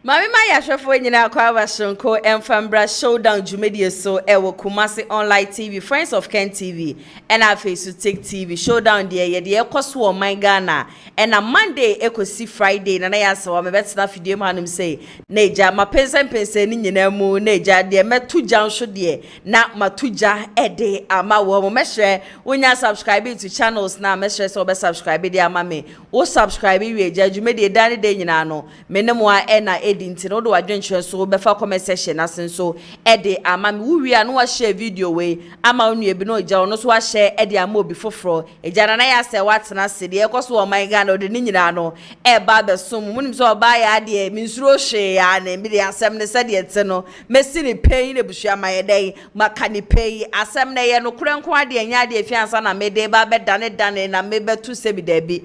Mami Maya shofo nyina kwa basonko Enfambra Showdown Jumedie so ewo Kumasi Online TV, Friends of Ken TV, and our Facebook TV Showdown there ye de ekoso my Ghana and a Monday ekosi Friday na ya so me betina fidie manum say neja mapensa ni nyina mu neja de metuja nso de na matuja ede ama wo mo mehwe wonya subscribe to channels na mehwe so be subscribe de ama me wo subscribe we ja Jumedie dane de nyina no menemo a na edinti no do adwenche so be fa comment section asenso ede ama me wuwia no wa share video we ama onu ebi no ja ono so wa share ede ama obi foforo ejana na ya se watena se de ekoso o my God ode ni nyina no e ba be som munim so ba ya de minsuro hwe ya na mi de asem ne se de ete no mesi ni pain ne busua mayedai maka ni pain asem na ye no krenko ade anya de fiansa na me de ba be dane na me betu se bi da bi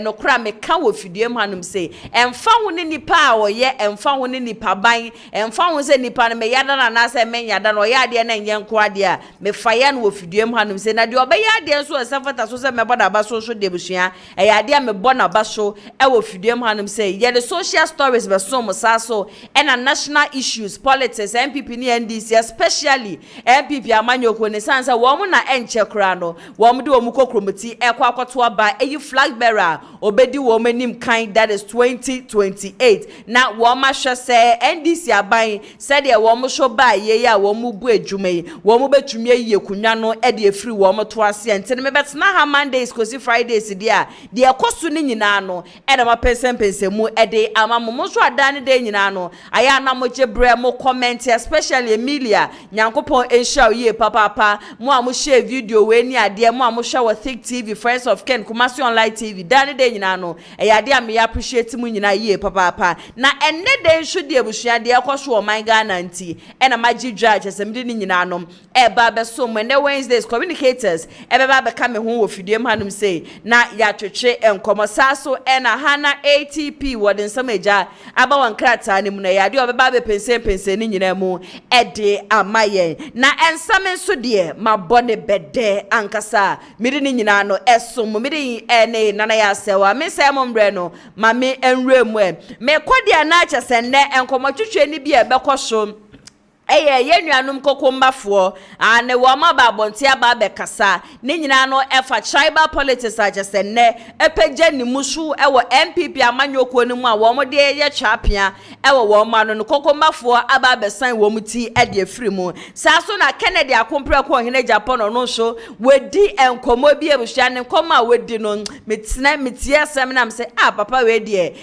no kra me ka wo fidie manum se emfa wo ne nipa a wo ye emfa wo ne nipa ban emfa wo se nipa ne me yada na se me yada no ya de na nye nko ade a me fa ye no wo fidie manum se na de obe ya de so se fata so se me boda ba so de busua ya de me bona ba so e wo fidie manum se ye the social stories be so mo sa so and national issues politics NPP ni NDC especially NPP amanyoko ne sansa wo mo na enche kra no wo mo de wo mo kokromoti e kwa akoto aba e flag bearer obedi wo manim kind that is 2028 na wo ma hwe se NDC aban se de wo mo so ba ye ya wo mo bu adwumai wo mo betumi ayi kunwa no e de free wo mo to ase ente me betna ha Mondays kosi Fridays dia de ekoso ni nyina no e na ma pensemu e de amamo mo so adane de nyina no aya na mo jebre mo comment especially Emilia nyankopon ensha ye papa mo a mo share video we ni ade mo a mo hwe wo Thick TV Friends of Ken Kumasi Online TV dane de nyina no e ya de am ya appreciate mu nyina ye papa na enne de nshu de abusua de ekoso o my Ghana nti e na magi judge asemde ni nyina no e ba be so mo ne Wednesdays communicators e be ba be ka me ho wo fidie manum say na ya twetwe enkomo saso e na hana ATP wodin samaja aba wan krata ne mu na ya de obeba be pense ni nyina mu e de amaye na ensame nso de mabone bede ankasa miri ni nyina no esom miri ene nana ya sewa me se mo mbre no ma me enwre mu e me kodia na achesenne enkomo twetwe ni bi e be koso ye nuanum Komkomba fo ane wo ma ba bonte aba be kasa ne nyina no efa tribal politics ajese ne epeje ni musu ewo MPP amanyoko ni mu a wo mo de ye twapia ewo wo ma no Komkomba fo aba be san wo muti e de afiri mu sa so na Kennedy akompre ko hene Japan no so wedi enkomo bi ebusua ne nkoma wedi no metina metie asem na mse papa we de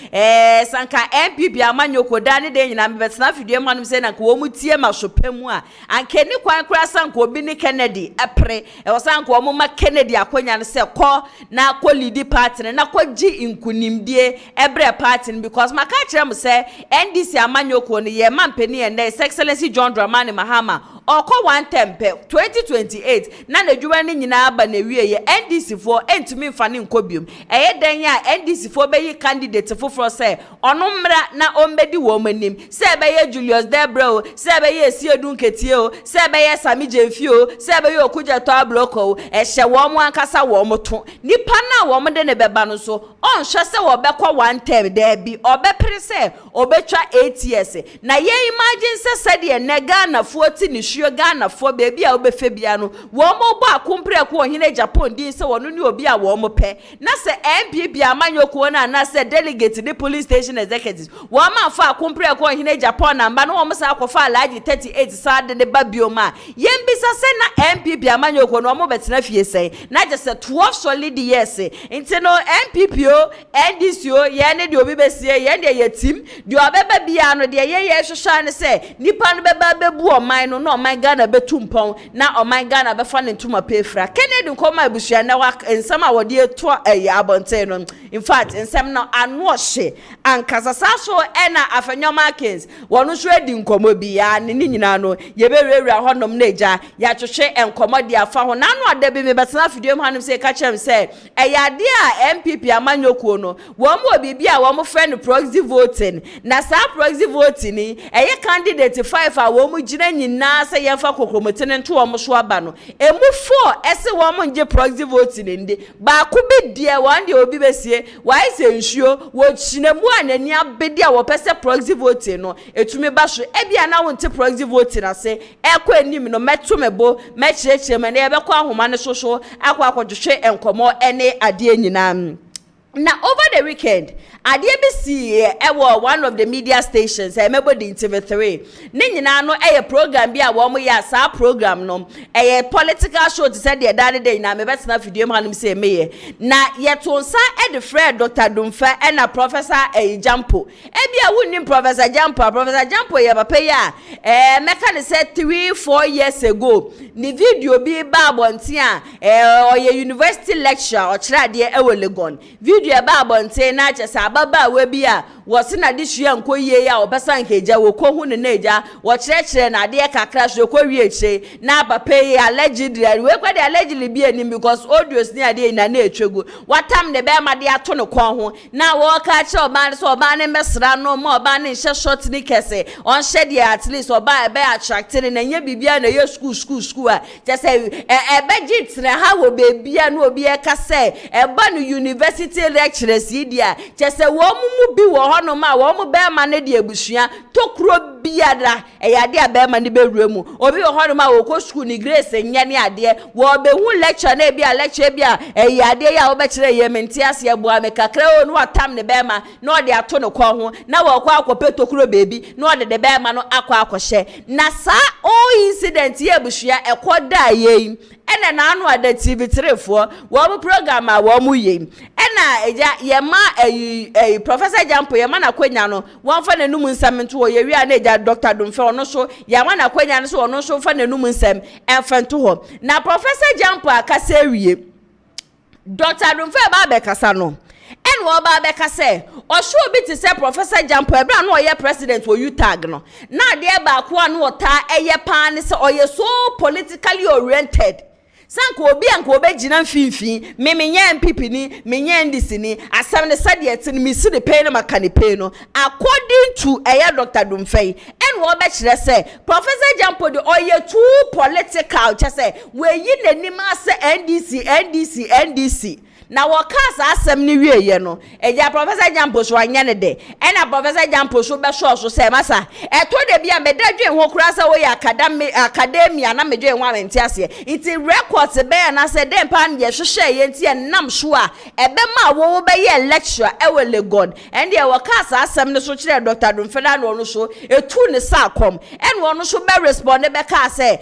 sanka MPP amanyoko da ne de nyina me betina fidie manum se na ko wo mutie sopemu a ankeni kwan kra sanko obi ni Kennedy epre e wasanko omo ma Kennedy akonya ne se ko na ko lead party na ko gi inkunimdie ebre party because maka kire mu se NDC amanyoko ne ye mampeni and His Excellency John Dramani Mahama oko 1 tempe 2028 na nadwuma ni nyina aba na wie ye NDC fo entumi mfa ne nkobium eye dan ya NDC fo be yi candidate foforo se ono mra na ombedi wo manim se be ye Julius Debro se be ye Esiedu Nketie o se be ye Sami Jemfi o se be ye Okuja to bloko ehye wo mo ankasa wo mo to nipa na wo mo de ne beba no so on hwe se wo be kwa 1 term there bi obepere se obetwa 8 years na ye imagine se de ne Ghana 40 ni Ghana for baby a obefe bia no wo mo bo akompre ko hine Japan din se wono ni obi a wo mo pe na se MPP amanyoko na se delegate the police station executives wo ma fa akompre ko hine Japan na mba no wo mo sa akofa alaji 38 sa de ba bioma yembisa se na MPP amanyoko no mo betena fie se na je se 12 solid years nti no MPP o NDC o ye ne de obi besie ye de ye team de obeba bia no de ye hwehwa ne se nipa no beba bebu oman no my Ghana betumpon na my Ghana be fa ne ntuma pefra Kennedy nkoma abusua na wa ensam a wode to abonten no in fact ensam na ano hye ankasa saso e na afanyoma kings wono so edi nkomo bi ya ne ni nyina no ye be rewura honom na eja ya twehwe enkomo de afa ho na no ade be me betena fidiem hanom se ka chem se eyade a MPP amanyokuo no wo mo bibi a wo mo friend proxy voting na sa proxy voting ni eye candidate 5 a wo mo gina nyina se yemfa kokromotene nto wo mo so aba no emu 4 ese wo mo nje proxy voting ndi ba ko be die wan de obi besie why se nsuo wo chinemu anani abedi a wo pese proxy voting no etumi ba so ebia na wo nte proxy voting ase ekọ enim no meto mebo mechirechire me na ebekọ ahoma ne soso akọ akọdhwe enkomo ene ade nyina. Now over the weekend, AGYAPONG one of the media stations, remember the TV3. Ninyina no a program be a woman ya sa program no a political show to say the other day na me better video man say me. Na yet on sa e the friend Dr. Dumfe and a Professor Jampo. Ebi a wunni Professor Jampo ye papa ya meka ne say 3-4 years ago. Ni video bi ba bontia or ye university lecture or chira de e Legon. Video ba bonte na chesa baba we bia wo se na de hua nko yie ya obesa nkeja wo ko hu ne neja wo kire na de kakra so ko wie che na papa ye allegedly we kwa de allegedly bi anim because audios ni ade na etwegu watam ne be ma de ato ne kon ho na wo ka che oba so oba ne mesra no ma oba ne hye short ni kese on hye de at least oba be attracting na nya bibia na ye school a chese budget na ha wo bebia na obi e ka se e ba no university lecturers idia chese wo mu bi wo hono ma wo mu be ma ne de abusua tokuro biada eyade abe ma ne bewura mu obi wo hono ma wo ko school ni grace nya ne ade wo be hu lecture na bia lecture bia eyade ya wo be kire ye menti ase abua me kakra onu atam ne be ma na ode ato ne ko ho na wo kwa akope tokuro bebi na ode de be ma no akwa na sa o incident ye abusua ekoda ye ena na anu ada TV3 fo wo program a wo mu ye ena eja ye ma Professor Jampo ye ma na kwanya no won fa nanum nsam nto wo ye wi a na eja Dr. Dumfe ono so ye ma na kwanya no so ono so fa nanum nsam enfento ho na Professor Jampo akasa wie Dr. Dumfe ba be kasa no en wo ba be kasa o so obi ti say Professor Jampo e bra no ye president wo UTAG no na de ba ko anu ota eye pan se o ye so politically oriented sanko obi anko obegina mfimfin menye MPP ni menye ndisi ni asam ne sadiet ni mi si de pay no maka ne pay no according to Dr. Dumfe en wo be kire say Professor Jampo de oye too political chese we yi nanim ase NDC na wakasa asem ni wieye no eja Professor Jampo so anya ne de ena Professor Jampo so be so say masa eto de bia medadwe ho kura sa wo ya academia na medwe ho amenti ase iti records be na say dem pan ye hwehwe ye nti nam so a ebe ma wo be ye lecture e we Legon and ye wakasa asem ne so kire Dr. Dumfe na no so etu ne sa kom en wo no so be respond be ka say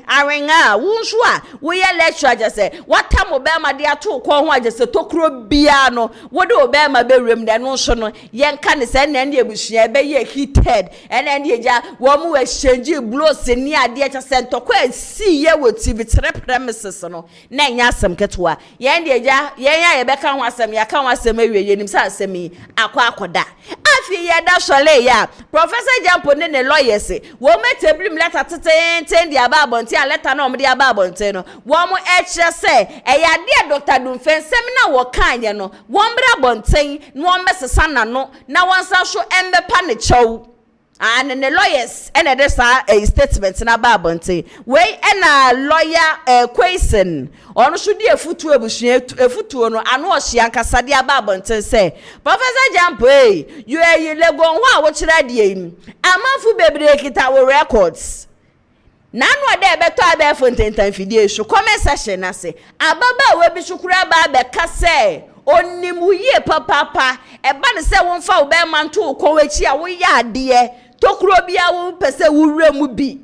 awenga wo so a wo ye lecture just say what Obama de ato ko ho agese tokuro bia no wo de Obama be rem de no so no yenka ne se na ne abusua be ye heated ene ne eja wo mu exchange blows ni ade a chese ntoko asi ye wo TV3 premises no na nya asem ketwa yen de eja yen ya ye be ka ho asem ya ka ho asem awie yenim sa asem yi akoda afi ye da sole ya Professor Jampo ne lawyers wo meteblim letter teten de aba abonte a letter na o de aba abonte no wo mu eche se eyade Dr. Dumfe semina wo kanye no won bra bonten no mesesa na no na wansa so embepa ne chew and the lawyers and there's a statement na ba bonten we and lawyer question ono so de efutu ebusua efutu no ano ohia nkasa de aba bonten say Professor Jampo you Legon ho a wo kire de yi amafu bebre kita wo records nanu ade beto abe fontentan fidie so comment section na se ababa we bi shukura ba be kase onimu ye papa e ba ne se won fa wo be manto ko wachi a wo ya ade tokuro bia wo pese wo wura mu bi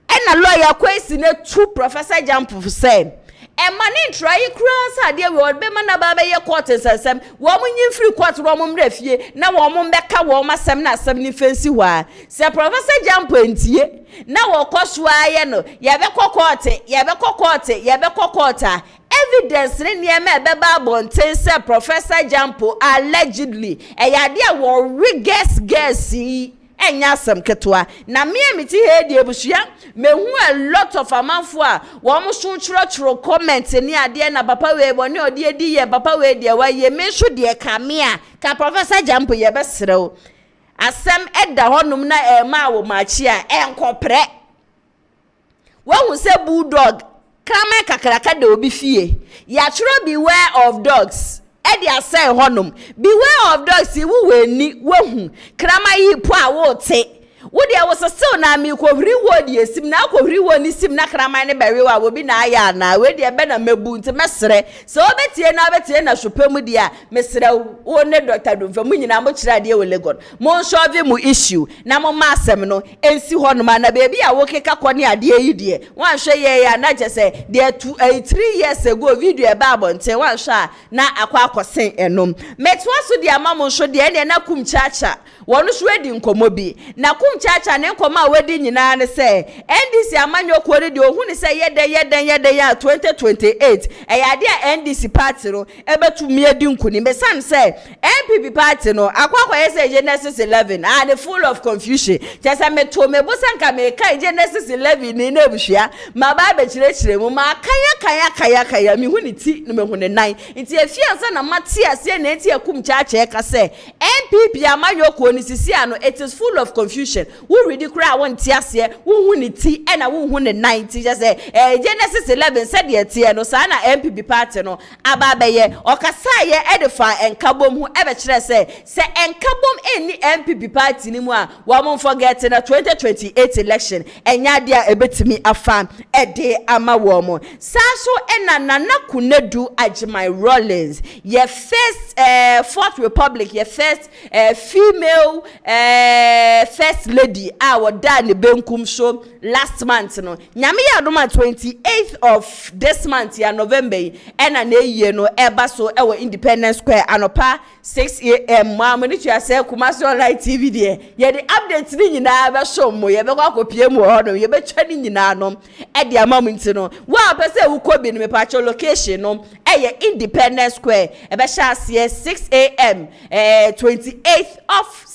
e na lawyer kwesi ne tu Professor Jampo say e mani try cross ade we be mana ba be ye court sensem wo munyi free court wo mo mrafie na wo mo mbeka wo masem na asem ni fancy wa se Professor Jampo ntie na wo koso aye no ye be court evidence ni niam e be ba bonten se Professor Jampo allegedly eyade a wo guess enya asem ketwa na me amiti he die busua mehu a lot of amanfo a wo mo so chro comment ni ade na papa we bone odi edi ye papa we die wa ye me so de kamea ka professor Jampo ye besrew asem eda honum na ma wo machi a enkopre wo hu se bulldog krama kakraka de obi fie ya chro beware of dogs edi asay honum beware of dogs wo weni wo hu krama yi po a wo te wo de wo still na mi ko hri wo de esim na ko hri wo ni sim na krama ne bere wa wo bi na aya na we de be na mabu nti mesre so obetie na hwopam de a mesre wo ne Dr. Domfa mu nyina mo kira de wo legon mo solve mu issue na mo ma asem no ensi honum na bebi a wo keka kone ade yi de wan hwe ye ya na je se de 3 years ago video e ba abonten wan hwe na akwa akosen enom metwa so de amamo hwe de ne na kum chacha wonu so edi nkomo bi na kum chacha ne nkoma a wedi nyina ne se NDC amanyo kwori de ohun ne se yeden ya 2028 eyade a NDC party no ebetumi edi nkuni mesan se NPP party no akwakwa yese Genesis 11 and full of confusion tesa meto mebusan ka me kai Genesis 11 ni na ebuhia ma ba be chire mu ma kaya mi huni ti no me huni nan nti efiansa na mate ase na enti akum chacha e ka se NPP amanyo kwoni sisi ano it is full of confusion we really cry won ti ase wo huni ti e na wo huni 90 just say Genesis 11 said ye ti no sa na NPP party no aba be ye okasa ye edify enkabom hu ebe kire se enkabom eni NPP party ni mu a wo mo forget na 2028 election enya dia ebetimi afa ede ama wo mo sa so ena nana kunedu Ajimai Rollins ye first fourth republic ye first female first lady our dad ne benkum show last month no nyame ya doma 28th of this month ya November ena na eyi no eba so ewo Independence Square anopa 6 am ma mo ni tua se Kumasi Online TV de ye de update ni nyina be show mo ye be kwa kopie mu ho no ye be twa ni nyina no e de ama mo nti no wa pese wo kobi no me pa cho location no eye Independence Square e be sha se 6 am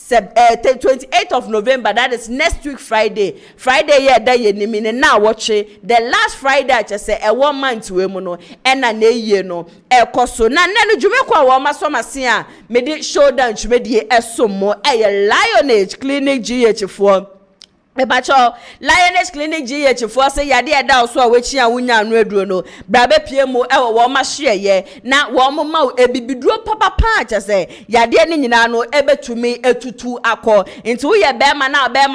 28th of November, that is next week Friday yeah that ye nimi ne na watche the last Friday I just say 1 month we mu no ena na ye no e koso na ne no dwume kwa wo ma so mase a me di showdown dwume di esomo Lionage Clinic GH4 Ebacho Lionage Clinic GH4 say yade eda so a wechi a wunya anu aduro no brabe pie mu ewo wo ma hye ye na wo mo ma ebibiduro papa cha say yade ni nyina no ebetumi etutu akọ nti wo ye be ma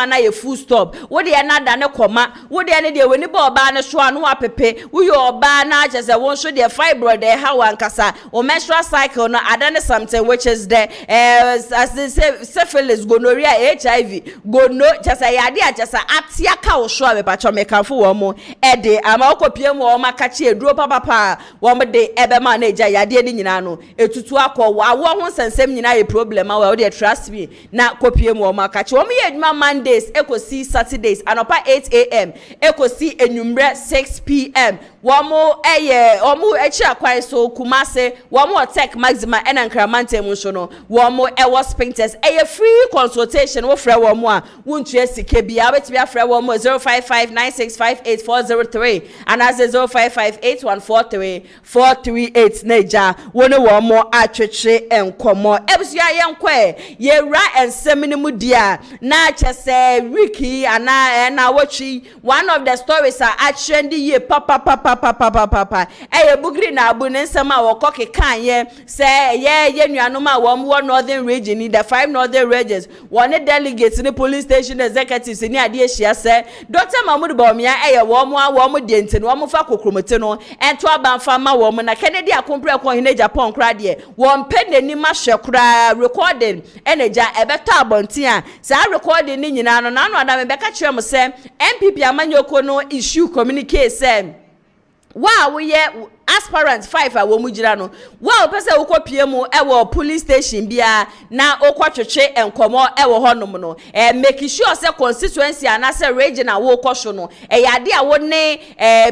na ye full stop wo de na da ne koma wo de ne de weni ba oba ne so anu apepe wo ye oba na cha say won so de fibroid de ha wankasa o menstrual cycle no adane something which is the syphilis gonorrhea HIV gono cha say yade just atia ka wo so abepacho mekanfo wo mo ede ama okopie mu wo makachi eduro papa wo mo de ebema na eja yade ni nyina no etutu akọ wo ho sensem nyina ye problem a wo de trust me na kopie mu wo makachi wo mo ye adwuma Mondays ekosi Saturdays anopa 8 am ekosi enwumre 6 pm wo mo echi akwan so Kumasi wo mo tech maxima ena nkramante mu so no wo mo ewo spinters free consultation wo frɛ wo mo a wontu asike bia wetimi afrɛ wo mo 0559658403 and as 0558143438 neja woni wo mo atwetwe enkomo ebusua yenkɔ ye ra ensem ni mu dia na kyese wiki ana na watchi one of the stories are actually ye papa Bugri Naaba nsem a wo kɔkekan ye se ye nuanom a wo mo northern region in the 5 northern regions one delegates ni police station executives ni ade ehia se Dr. Mahmoud Bawumia wo mo de ntene wo mo fa kokromote no ento abanfa ma wo mo na Kennedy akompre ko hene Japan kra de wo mpe nani ma hwe kra recording eneja ebeto abonten a sa recording ni nyina no na no adam be ka kire mo se MPP amanyoko no issue communicate se wa wo ye aspirant 5 a wo mu gira no wa opese wo kopie mu e wo police station bia na okotwetwe enkomo e wo honom no make sure say constituency anase regional wo kosho no yade a wo ne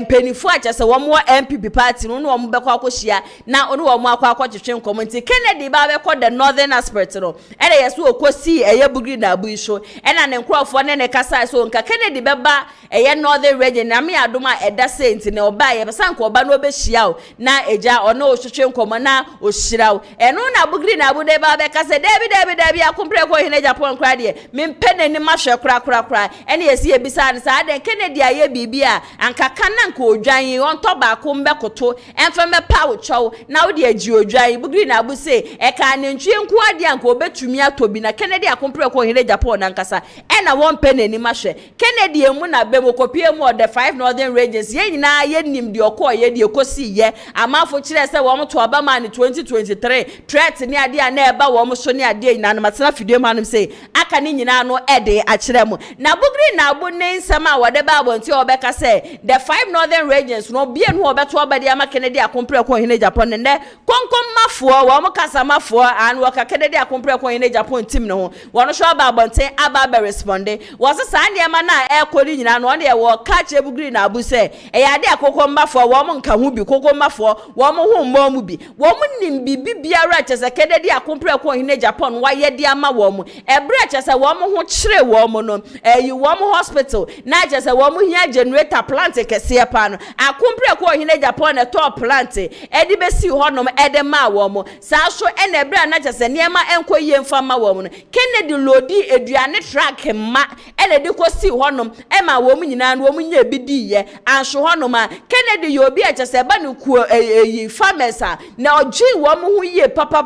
mpenifu a chese wo mo MPP party no wo mo bekọ akohia na ono wo mo akotwetwe enkomo nti Kennedy ba bekọ the northern aspect no yeso okosi BUGRI NAABA isho na ne nkrofo ne kasa so nka Kennedy beba northern region na me adoma eda sent na oba ye besa nka oba no obehia o na eja ono ohwehwe nkomo na ohira o eno na BUGRI NAABA de ba beka se David akompre ko hine Japan kra de mempe nani mahwe kra ene yesi ebisa ne sa de Kennedy aye bibia anka kana nka odwan on to ba ko mbekoto emfa me pa wo chow na wo de agi odwan BUGRI NAABA se ka ne ntwe nko ade anka obetumi atobi na Kennedy akompre ko hine Japan na nkasa ena won pe nani mahwe Kennedy emu na bemo kopie mu the 5 northern regions ye nyina ye nim de okoye de ekosi ye amafo kire se wo to aba man 2023 threat ni ade a na eba wo so ni ade nyina na matena fidie manum se aka ni nyina no ede a kire mu na BUGRI NAABA ne nsama wode ba abonti obeka se the 5 northern regions no bie no obeto obade ama Kennedy akompre ko hine Japan ne konkommafo wo mo kasamafo an wo ka Kennedy akompre ko hine Japan team ne ho wono so aba abonti aba responde wo se sa ndiama na ekori nyina no de wo ka che BUGRI NAABA se ade akokommafo wo mo nka hu bi kokommafo wo mo hu mmo mu bi wo mo nim bibi biara che se Kennedy akompre ko hine Japan wa ye de ama wo mo ebre che se wo mo ho kire wo mo no yi wo mo hospital na che se wo mo hia generator plant kese pa no akompre ko hine Japan na top plant edi besi ho no ede ma wo mo sa so ene ebre na che se niema enkoye mfa ma wo mo no Kennedy lodi eduane track ma ene de ko si ho no e ma wo mo nyina no wo mo nya bidi ye anso ho no ma Kennedy yo bi a che se ba no ku yi farmers na oji wo mo hu ye papa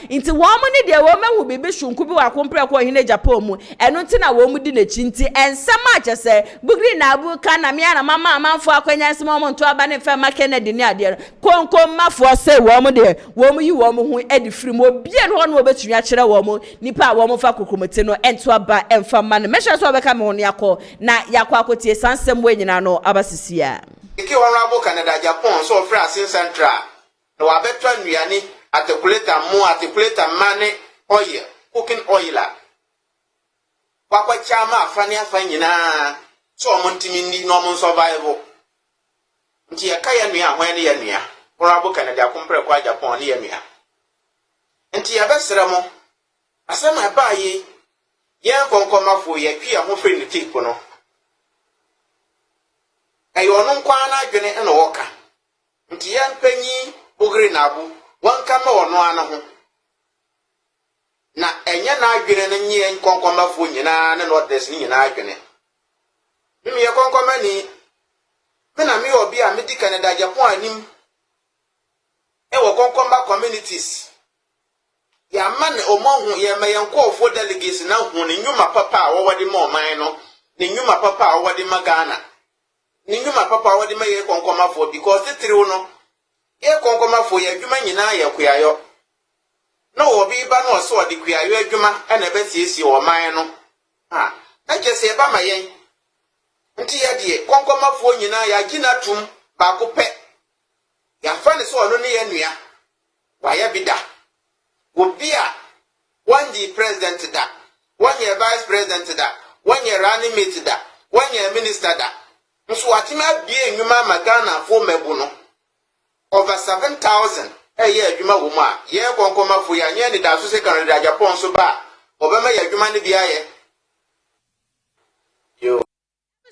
nti wo mo ne de wo mahu bibi shunku bi wa kompre ko hine Japan mu eno nti na wo mu di na chi nti ensama a che se BUGRI NAABA ka na me ana mama amanfo akwanya nsema mo nto aba ne fa ma Kennedy ni ade konkommafo se wo mo de wo mu yi wo mo hu edi firi mo bie no no obetumi a kire wo mo nipa wo mo fa kokomete no ento aba emfa ma no mesha so obeka me ho ne yakọ na yakọ akotie sansem we nyina no abasisia iki honorable Canada Japan so free asin central no abetwa nuane articulator money oil cooking oil kwa chama afani afanyina so omontimi ndi no mon survival nti yakaya nua hwan ne ya nua honorable Canada kompre kwa Japan ne ya nua nti yabesere mo asema baaye ye konkomafo ye twa ho firi ne tipo no ayo no nkwa na adwene na woka nti ya mpanyi BUGRI NAABA wanka ma wono ana ho na enye na adwene na nye konkomafo nyina na no des nyina adwene mimi ye konkoma ni na mi obi a medi Canada Japan anim e wo konkomba communities ya man omohu ye mayenkofo delegates na hu ne nyuma papa a wode ma oman no ne nyuma papa a wode ma Ghana ne nyuma papa a wode ma ye konkomafo because titiriwo no ye konkomafo ye adwuma nyina ye kuayo na obi ba no so ode kuayo adwuma na betiesie oman no ha na jese ba mayen nti ye de konkomafo nyina ya gina tum ba ko pe ya fa ne so ono ne ye nua wa ya bida Wobia one the president da, 1 year vice president da, 1 year running mate da, 1 year minister da. Nso atima bie nwuma magana fo mebu no. Over 7,000 ye adwuma wo mu a ye konkomafo ya nye ne da so se Canada Japan so ba. Obema ye adwuma ne bia ye. Yo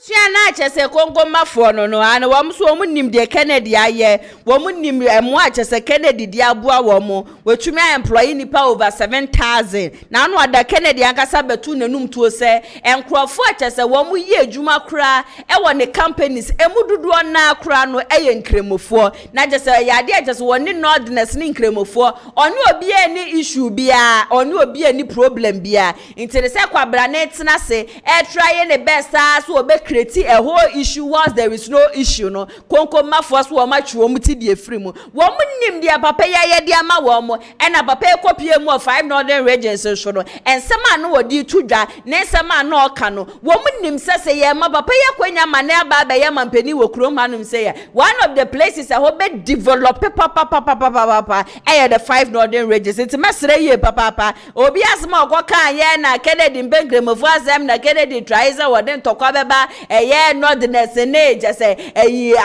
Sia na chese konkommafo no ana wo mso wo nim de Kennedy aye wo nim emu a chese Kennedy di aboa wo mo wetumi employee nipa over 7,000 na no ada Kennedy ankasa betu nanum tuo se enkrofo a chese wo yi adwuma kra e wo ne companies emududo na kra no eye nkremofo na chese yade a chese wo ne nordness ne nkremofo oni obi ani issue bia oni obi ani problem bia intese kwabra na tena se e try ne best so obe create a whole issue whilst there is no issue no Komkomba force wo ma twe mu ti die free mu wo mu nim dia papa ye dia ma wo mo e na papa copy mu of 5 northern regions so no ensema no wodi tudwa na ensema no oka no wo mu nim sese ye ma papa ye kwanya ma na ba ba ye mampani wo krom hanum say ye one of the places I hope develop papa the 5 northern regions it mesre ye papa obi asma okoka ye na Kennedy Mbengrem of azem na Kennedy Traiza woden tokwa beba ye northerners ne just say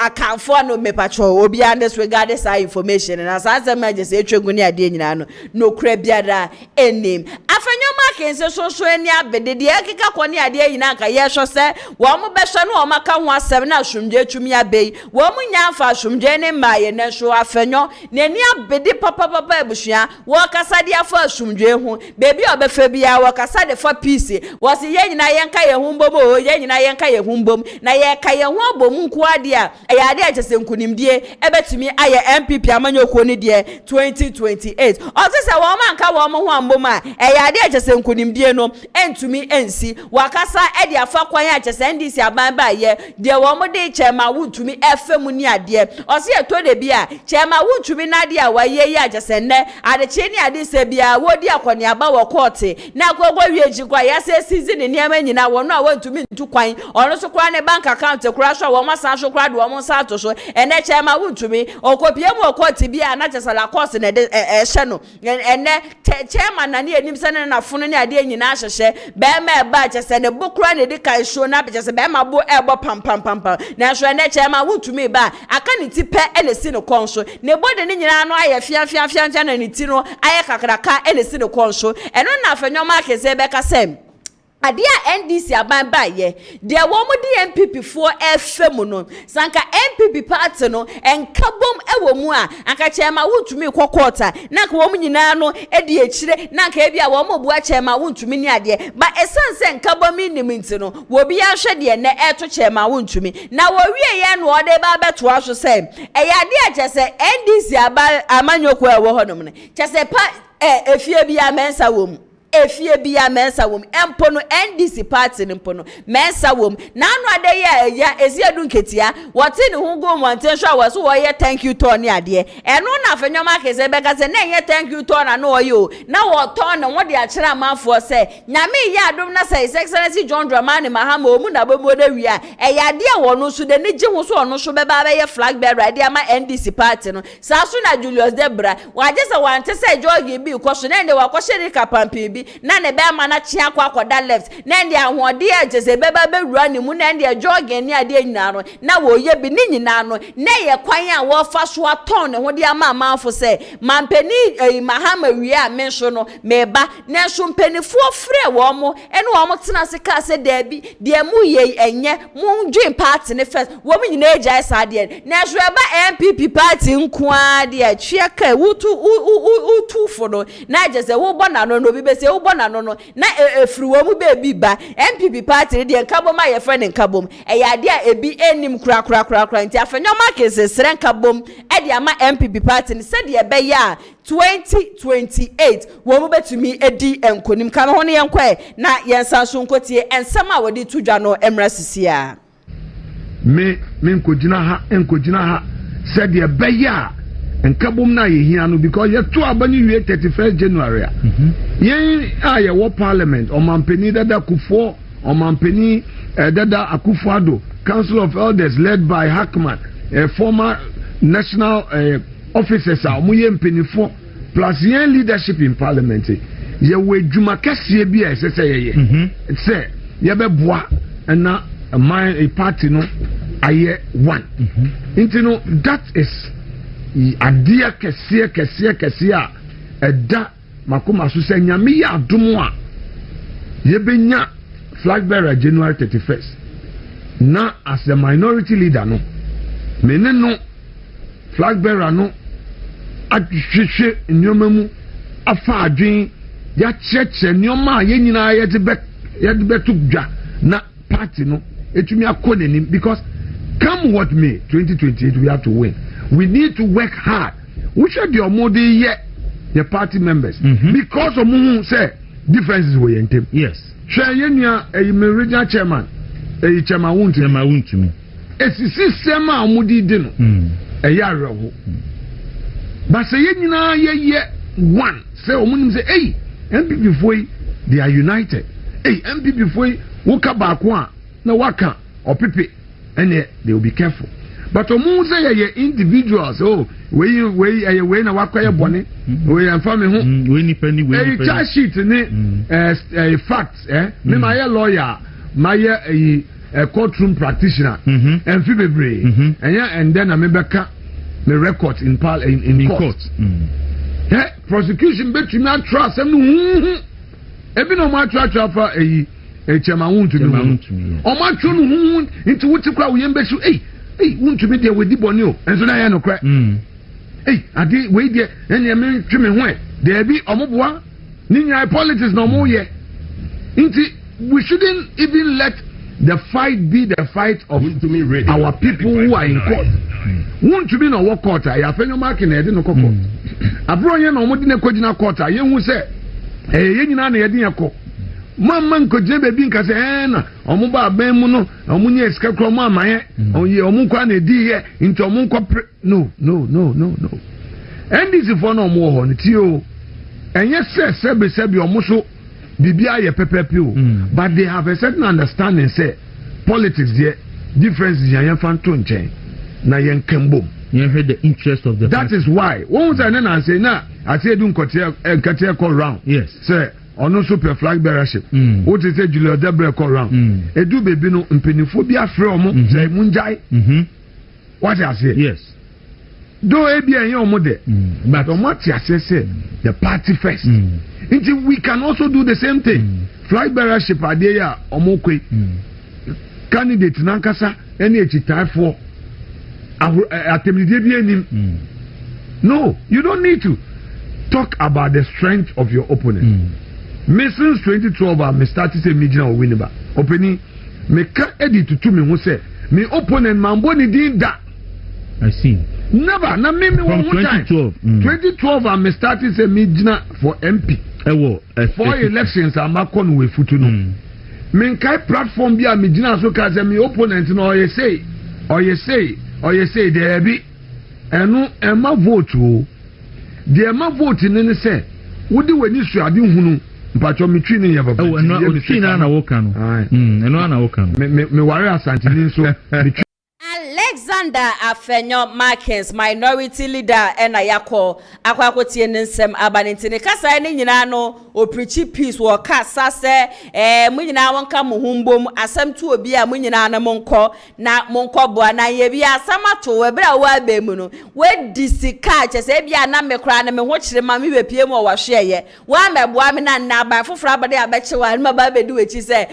account for no me patrol obi disregard this information and as azem just etwegu ni ade nyina no kra biara enim afanyoma kense so eni abede de akika kwoni ade nyina ka ye hwo se wo mo behwe no o maka ho asem na asomdwe atwumi abei wo mo nya afa asomdwe ne maye ne so afanyo ne ni abede papa ebusua wo kasa de afa asomdwe ho bebi obefa bia wo kasa de fa peace wo se ye nyina ye nka ye humbom o ye nyina ye nka ye humbom na ye ka ye ho abom nko ade a ye ade a kyese nkunimdie ebetumi aye MPP amanyoko ne de 2028 ozo se wo ma nka wo mo ho ambom a ye ade a kyese nkunimdie no entumi ensi wakasa e de afa kwan a kyese ndisi aban ba ye de wo mo de chema wuntumi efemu ni ade ozo ye to de bia chema wuntumi na ade a waye ye a kyese ne ade che ni ade se bia wo di akoni aba wo court na akogwo wieji kwa ya se season ni ema nyina wo no a wantumi ntu kwan ono so kwa ne bank account kura so wo ma san so kura de wo mo sa to so ene chema wuntumi okopie mu court bia na kyese la course na de hye no ene chema na ne enim se ne na fono ne ade nyina ahyehye be ma ba kyese ne bukura ne de kai show na kyese be ma bo ebo pam na so ene chema wuntumi ba aka ne ti pe ele si ne konso ne bode ne nyina no aye fia na ne ti no aye kakraka ele si ne konso eno na afanyoma kese be kasem adia NDC aban ba ye de wo mo di MPP for efemu no sanka MPP party no enkabom ewo mu a anka chema wuntumi kokota na ka wo mo nyina no edi ekire na ka bia wo mo bua chema wuntumi ni ade ba esanse enkabom ni minti no wo bia hwe de ne eto chema wuntumi na wo wie ye no ode ba beto aso se e ya de achese NDC aban amanyoko ewo honom ne chese pa efie bia mensa wo mu efie bia mensa wom empo no NDC party ni mpo no mensa wom na anu ade ya eziedu nketia wote ni hungo monten so awaso wo ye thank you to ni ade eno na afanyoma kese beka se na ye thank you to na no yo na wo to na wo de akira amanfo se nyame ya adom na say excellency John Dramani Mahama omu na bomo de wi a ya ade wo no so de ne gi ho so ono so beba ba ye flag bearer ade ama NDC party no sa so na Julius Debra waje se wante se George bi ko so na ende wa ko sherika pampi bi na ne be ama na chia kwa akoda left na ndi ahode agese beba be wura ne mu na ndi joge ni ade nyina no na wo ye bi ni nyina no na ye kwan a wo fa so aton ne ho de ama amanfo se mampani Mahama wi a menso no meba na so mpanifo frɛ wo mo ene wo mo tena se ka se da bi de mu ye enye mu dwin party ne first wo mo nyina agya sa de na so eba MPP party nko a de atwe ka utu fo no na agese wo bona no bi be se wo bona no na efri wo mu be bi ba MPP party de nkabom aye friend nkabom ya de a ebi enim kura nti afanyoma kese sere nkabom e de ama MPP party se de be ya 2028 wo mu betumi edi enkonim kan ho ne yenkwa na yensa so nkotie ensem a wodi tudwa no emra sisia me nkogina ha se de be ya nkabom na ye hia no because ye to abani wie 31st January yen aye wo parliament o mampeni dada kufo o mampeni dada Akufo-Addo Council of Elders led by Hackman former national officers a mo ye mpenifo plus yen leadership in parliament ye we dwuma kese bi a sese ye se ye beboa na my party no aye one into no that is adia kese a eda makoma so se nyame ya adomo a yebenya flag bearer January 31st na as a minority leader no meneno flag bearer no ahwehwe nyoma mu afa adwen ya cheche nyoma ye nyina ye de betugwa na party no etumi akonenim because come what may 2028 we have to win. We need to work hard. We should be omodi the party members because of say differences we in team. Yes. Share regional chairman chema wuntumi esisi sema amudi di no eya rewo ba se ye nyina ye one say omunim say hey MPP foi they are united hey MPP foi woka ba ko a na waka opepe and they will be careful but omu say ye individuals oh we na wakwa bone we amfa me ho we ni pani we charge sheet ni facts me my lawyer my a courtroom practitioner and fi bebre and then I membeka me record in court prosecution bet you not trust am no ebi no ma try for chema wuntu me o ma tro no into wuti kwa we yembesu wuntu me dey we di boni o enso na ya no kra ade we dey enya me twe me ho there be omoboa ni nya politics no mo ye nti we shouldn't even let the fight be the fight of our people who are in court. Won't you be no work court? I have no mark in it, no court. Abro ye no mo di na kojina court. Ye hu se ye nyina na ye di yakọ. Man ko je be bi nka se na omo ba ban mu no omo nya esika kro mo amaye. Omo kwa na di ye nti omo nko no. NDC for no mo ho nti o. Enye se omo so Bibia ye pepepe but they have a certain understanding say politics there differences yan fanto nchen na yen kembom you heard the interest of the that party. Is why one say na say na ase do nkote call round yes say ono super flag bearership what is say Julio Debre call round edu bebi no mpenifo bi afre omo say munjai what I say yes do e bi en omo de but omo ti ase say the party first we can also do the same thing. Flag bearership idea omokwe. Candidate nankasa any echitai for atemide bi enim. No, you don't need to talk about the strength of your opponent. Me since 2012 I started say me jina Winneba. Opening me ka edit to me who say me opponent mambo ni din da. I see. Never. Na me from 2012. 2012 I started say me jina for MP. For elections I'm not going to futu no. Me kai platform bi a me jina so ka say me opponent no or you say there be eno ema vote o. The ema vote ni say wodi wani su ade hunu mpacho me twi ni ye baba. Eno twi na woka no. Eno na woka no. Me ware asantini so Alexander Afenyo Markins minority leader ena yakọ akwakotie nsem abanintini kasa ni nyina no oprichi peace wo kasa se munyina wonka muhumbom asem tu obi a munyina na monko boa na ye bia asamato we bra wa ba mu no we disika chese bia na mekra na me ho kire ma me bepie mu wa hweye wa meboa me na na ba foforo abade abeche wa ma ba bedu echi se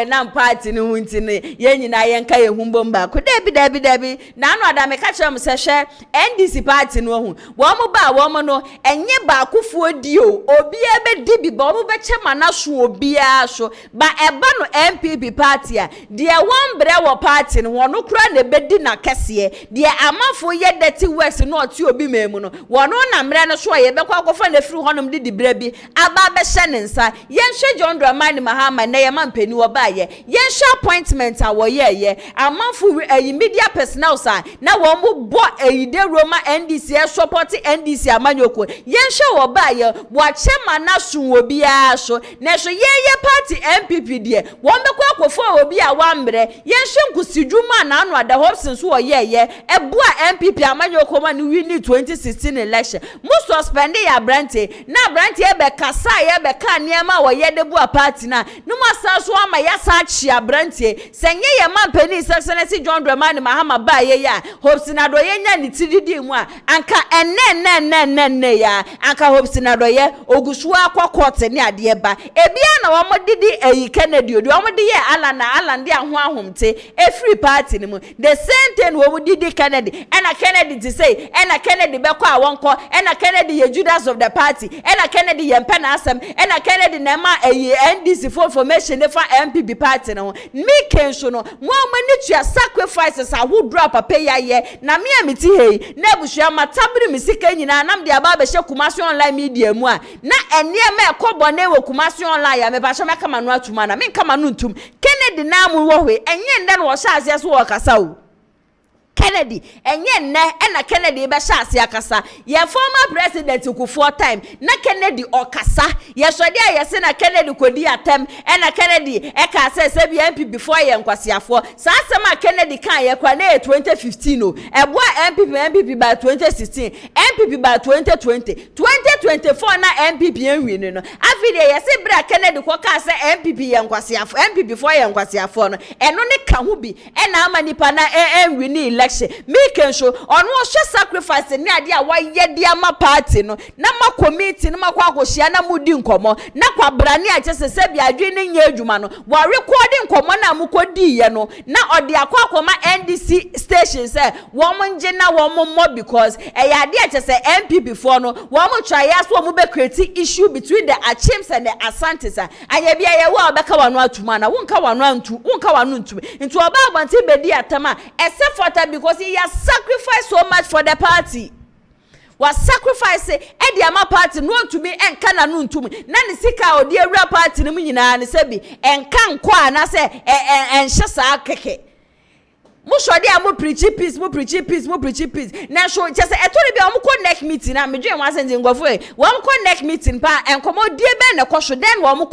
na party ni huntini ye nyina ye nka ye humbom ba ko debi na anu ada me ka kire mu se hwe NDC party no hu wo mu ba wo mu no enye ba akufuo di o obi ebe di bi ba wo be che mana so obi a so ba eba no MPP party a de won bre wo party no wono kura na bedi na kese de amafo ye dirty works no oti obi memu no wono na mre no so ye be kwa kofa na firi honom di bre bi aba be hye ne nsa ye hwe John Dramani Mahama na ye mampani wo ba ye hwe appointment a wo ye amafo media personnel sa na wo mu bo eyide Roma NDC support NDC amanyoko ye hwe wo ba ye wo chema na so obi a so na so ye party MPP de wo be kwa kofo obi a wa mre ye hwe nkusidwuma na anu ada Hobson so wo ye ebua MPP amanyoko ma ni win 2016 election mu suspend ya brante na brante e be kasa ye be ka niema wo ye de bua party na no masa so ama ya sa chi brante senye ye mampani Excellency John Dramani Mahama ba ye ya Hobson ado ye nya ni tididi mu a anka enne ya anka Hobson ado ye ogusu akwa court ni ade ba ebia na wo modidi eyi Kennedy odu wo modi ye Alan de aho ahomte e free party ni mu the same thing wo modidi Kennedy ena Kennedy to say ena Kennedy be kwa wonko ena Kennedy ye Judas of the party ena Kennedy ye mpena asem ena Kennedy na ma eyi NDC for formation ne fa MPP party no me kenso no mo mani tua sacrifices a wo drop papa ya ye na me amiti hei na abusua matabiri mi sika nyina nam de aba be hye Kumasi online media mu a na ene ma ekobone we Kumasi online ya me ba hye meka manu atuma na me nka manu ntum Kennedy na mu wo hwe enye nde no wo hye ase so wo kasa o Kennedy enye nne na Kennedy be hye ase akasa ye former president Kufuor time na Kennedy okasa ye sode a ye se na Kennedy kodi atem na Kennedy e ka se bi MP before ye nkwasiafo sa asem a Kennedy kan ye kwa na 2015 o eboa MPP by 2016 MPP by 2024 na MPP enwini no afide ye se bra Kennedy ko ka se MPP ye nkwasiafo MP before ye nkwasiafo no eno ne ka ho bi na amanipa na enwini election make sure ono hwe sacrifice ni ade a waye de ama party no na ma committee no makwa akohia na mudi nkomo na kwa brane a chese se bia adwe ne nya adwuma no wa record nkomo na mukodi ye no na ode akwa NDC station say wo monje na wo mo because ya ade a chese MPP for no wo mo try so wo be create issue between the Achims and the Asantes anya bia ye wo obeka wano atuma na wonka wano ntu ntu oba abanti bedi atama except for that because he has sacrificed so much for the party. Was sacrifice e dia ma party no ntumi enka na no ntumi na ne sika odi awura party ne mu nyina ne sebi enka nko ana se enhye saa keke mo shodi a mo preach peace na show just etori bi o mo connect meeting na medwe wan sense ngofo e wo mo connect meeting pa enkomo die be na kwosho then wo mo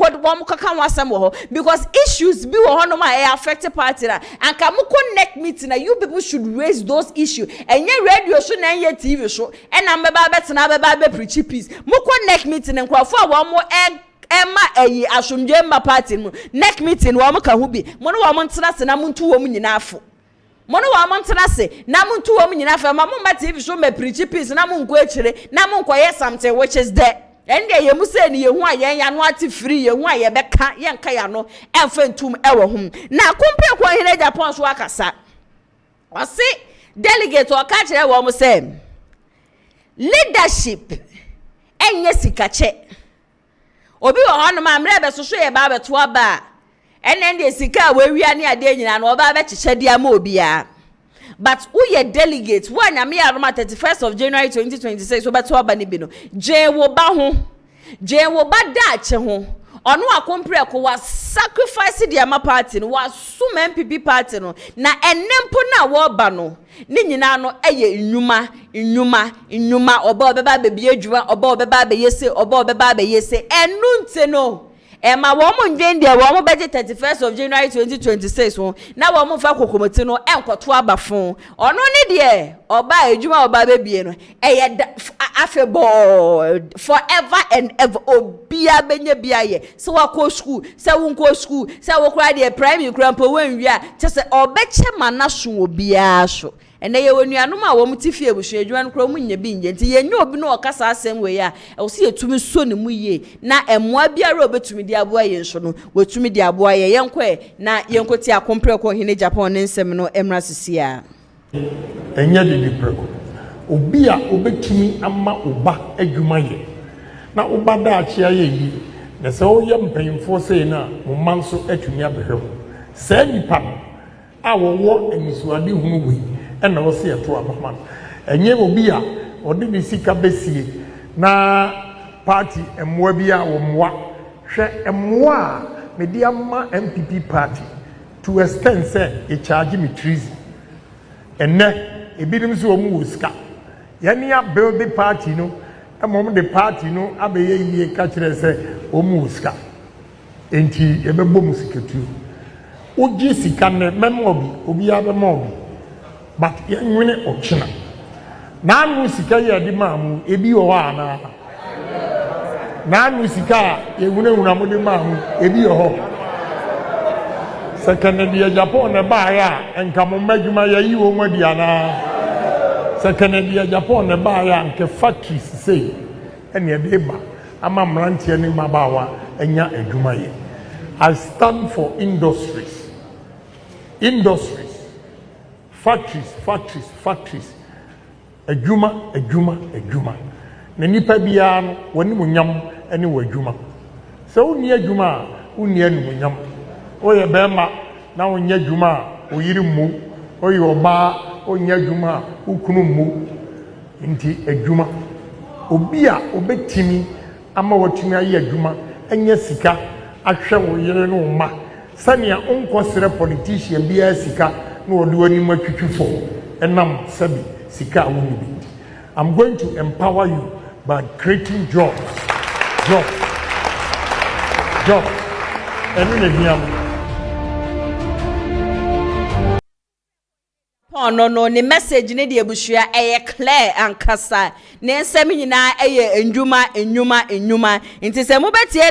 kaka wasam wo because issues bi wo hono ma e affect party na anka mo connect meeting na you people should raise those issues enye radio show na enye TV show e na mbeba betena beba be preach peace mo connect meeting nkofo a wo mo Emma eyi asomdwe ma party mu next meeting wo mo ka ho bi mo no wo mo ntena se na mo ntu wo mo nyina afo mono wa montena se na muntu wo nyina fa ma mumba TV show me preach peace na munko akire na munko ye something which is there ende ye mu se ni ye hu a ye ya no ati free ye hu a ye beka ye nka ya no emfa ntum ewo hum na kompe ko hene Japan so akasa wasi delegate o ka kire wo mo se leadership enye sikache obi wo hono ma mre be so ye ba beto aba ene sika we wia ne ade nyina no oba be chiche dia ma obia but who ye delegate one am ya Roma 31st of January 2026 so beto aba ne bi no je wo ba da che ho ono akompre ko was sacrifice dia ma party no was sum MPP party no na enempo na wo ba no ni nyina no eye nnwuma oba obeba be bi adwuma oba obeba be yese enu nte no Emma woman Jane there woman budget 31st of January 2026 one na woman fa kokomoti no enkoto abafon ono ne de oba adwuma oba bebie no afebo forever and ever obia benye bia ye se wako school se wonko school se wokra de primary grandpa wanwia chese obeche manaso obia so ene ye wonuanom a wo mutifi ebusu adwuma no kro mu nya bi nje nti ye nya obi no okasa asem we ya e wo se yetumi so ne mu ye na emoa biara obetumi di aboa ye nso no wetumi di aboa ye yenkwe na yenkoti akompre ko hene Japan ne nsem no emra sisia enya di preko obi a obetumi ama oba adwuma ye na oba da achia ye yi na se o ye mpanyimfo sei na mo manso atumi abehwe se nipa a wo enisuade hunu we ena wo se eto abama enye obi a odi bi sika besie na party emwa bi a wo mwa hwe emwa media ma MPP party to extend say e charge me treason enne ebinim so omu wo sika yani a build party no emom the party no abeye yie ka kire say omu wo sika enti ebebo mu sika tu oji sika ne memo obi abemo obi but yenwene ochina na anu sika ye di maamu ebi wo ana na anu sika ye wuna mo di maamu ebi ho second dia Japan na ba ya enka mo madwuma ya yi wo mwadi ana second dia Japan na ba ya nke factories say ene ebe ba ama mrantie ni mabawa enya adwuma ye. I stand for industries factories adwuma na nipa bia no woni munyam ene wo adwuma so woni adwuma woni anu munyam oye bema na wonye adwuma oyiri mu oye oba onya adwuma ukunu mu nti adwuma obi a obetimi ama watumi ayi adwuma enya sika ahwe wo yere no ma sania onkosere politician bia sika na wode wani matwitwifo enam sabi sika woni bi. I'm going to empower you by creating jobs. And in the no ne message ne de abusua clear and kasa ne nsem nyina enwuma nti se mobetie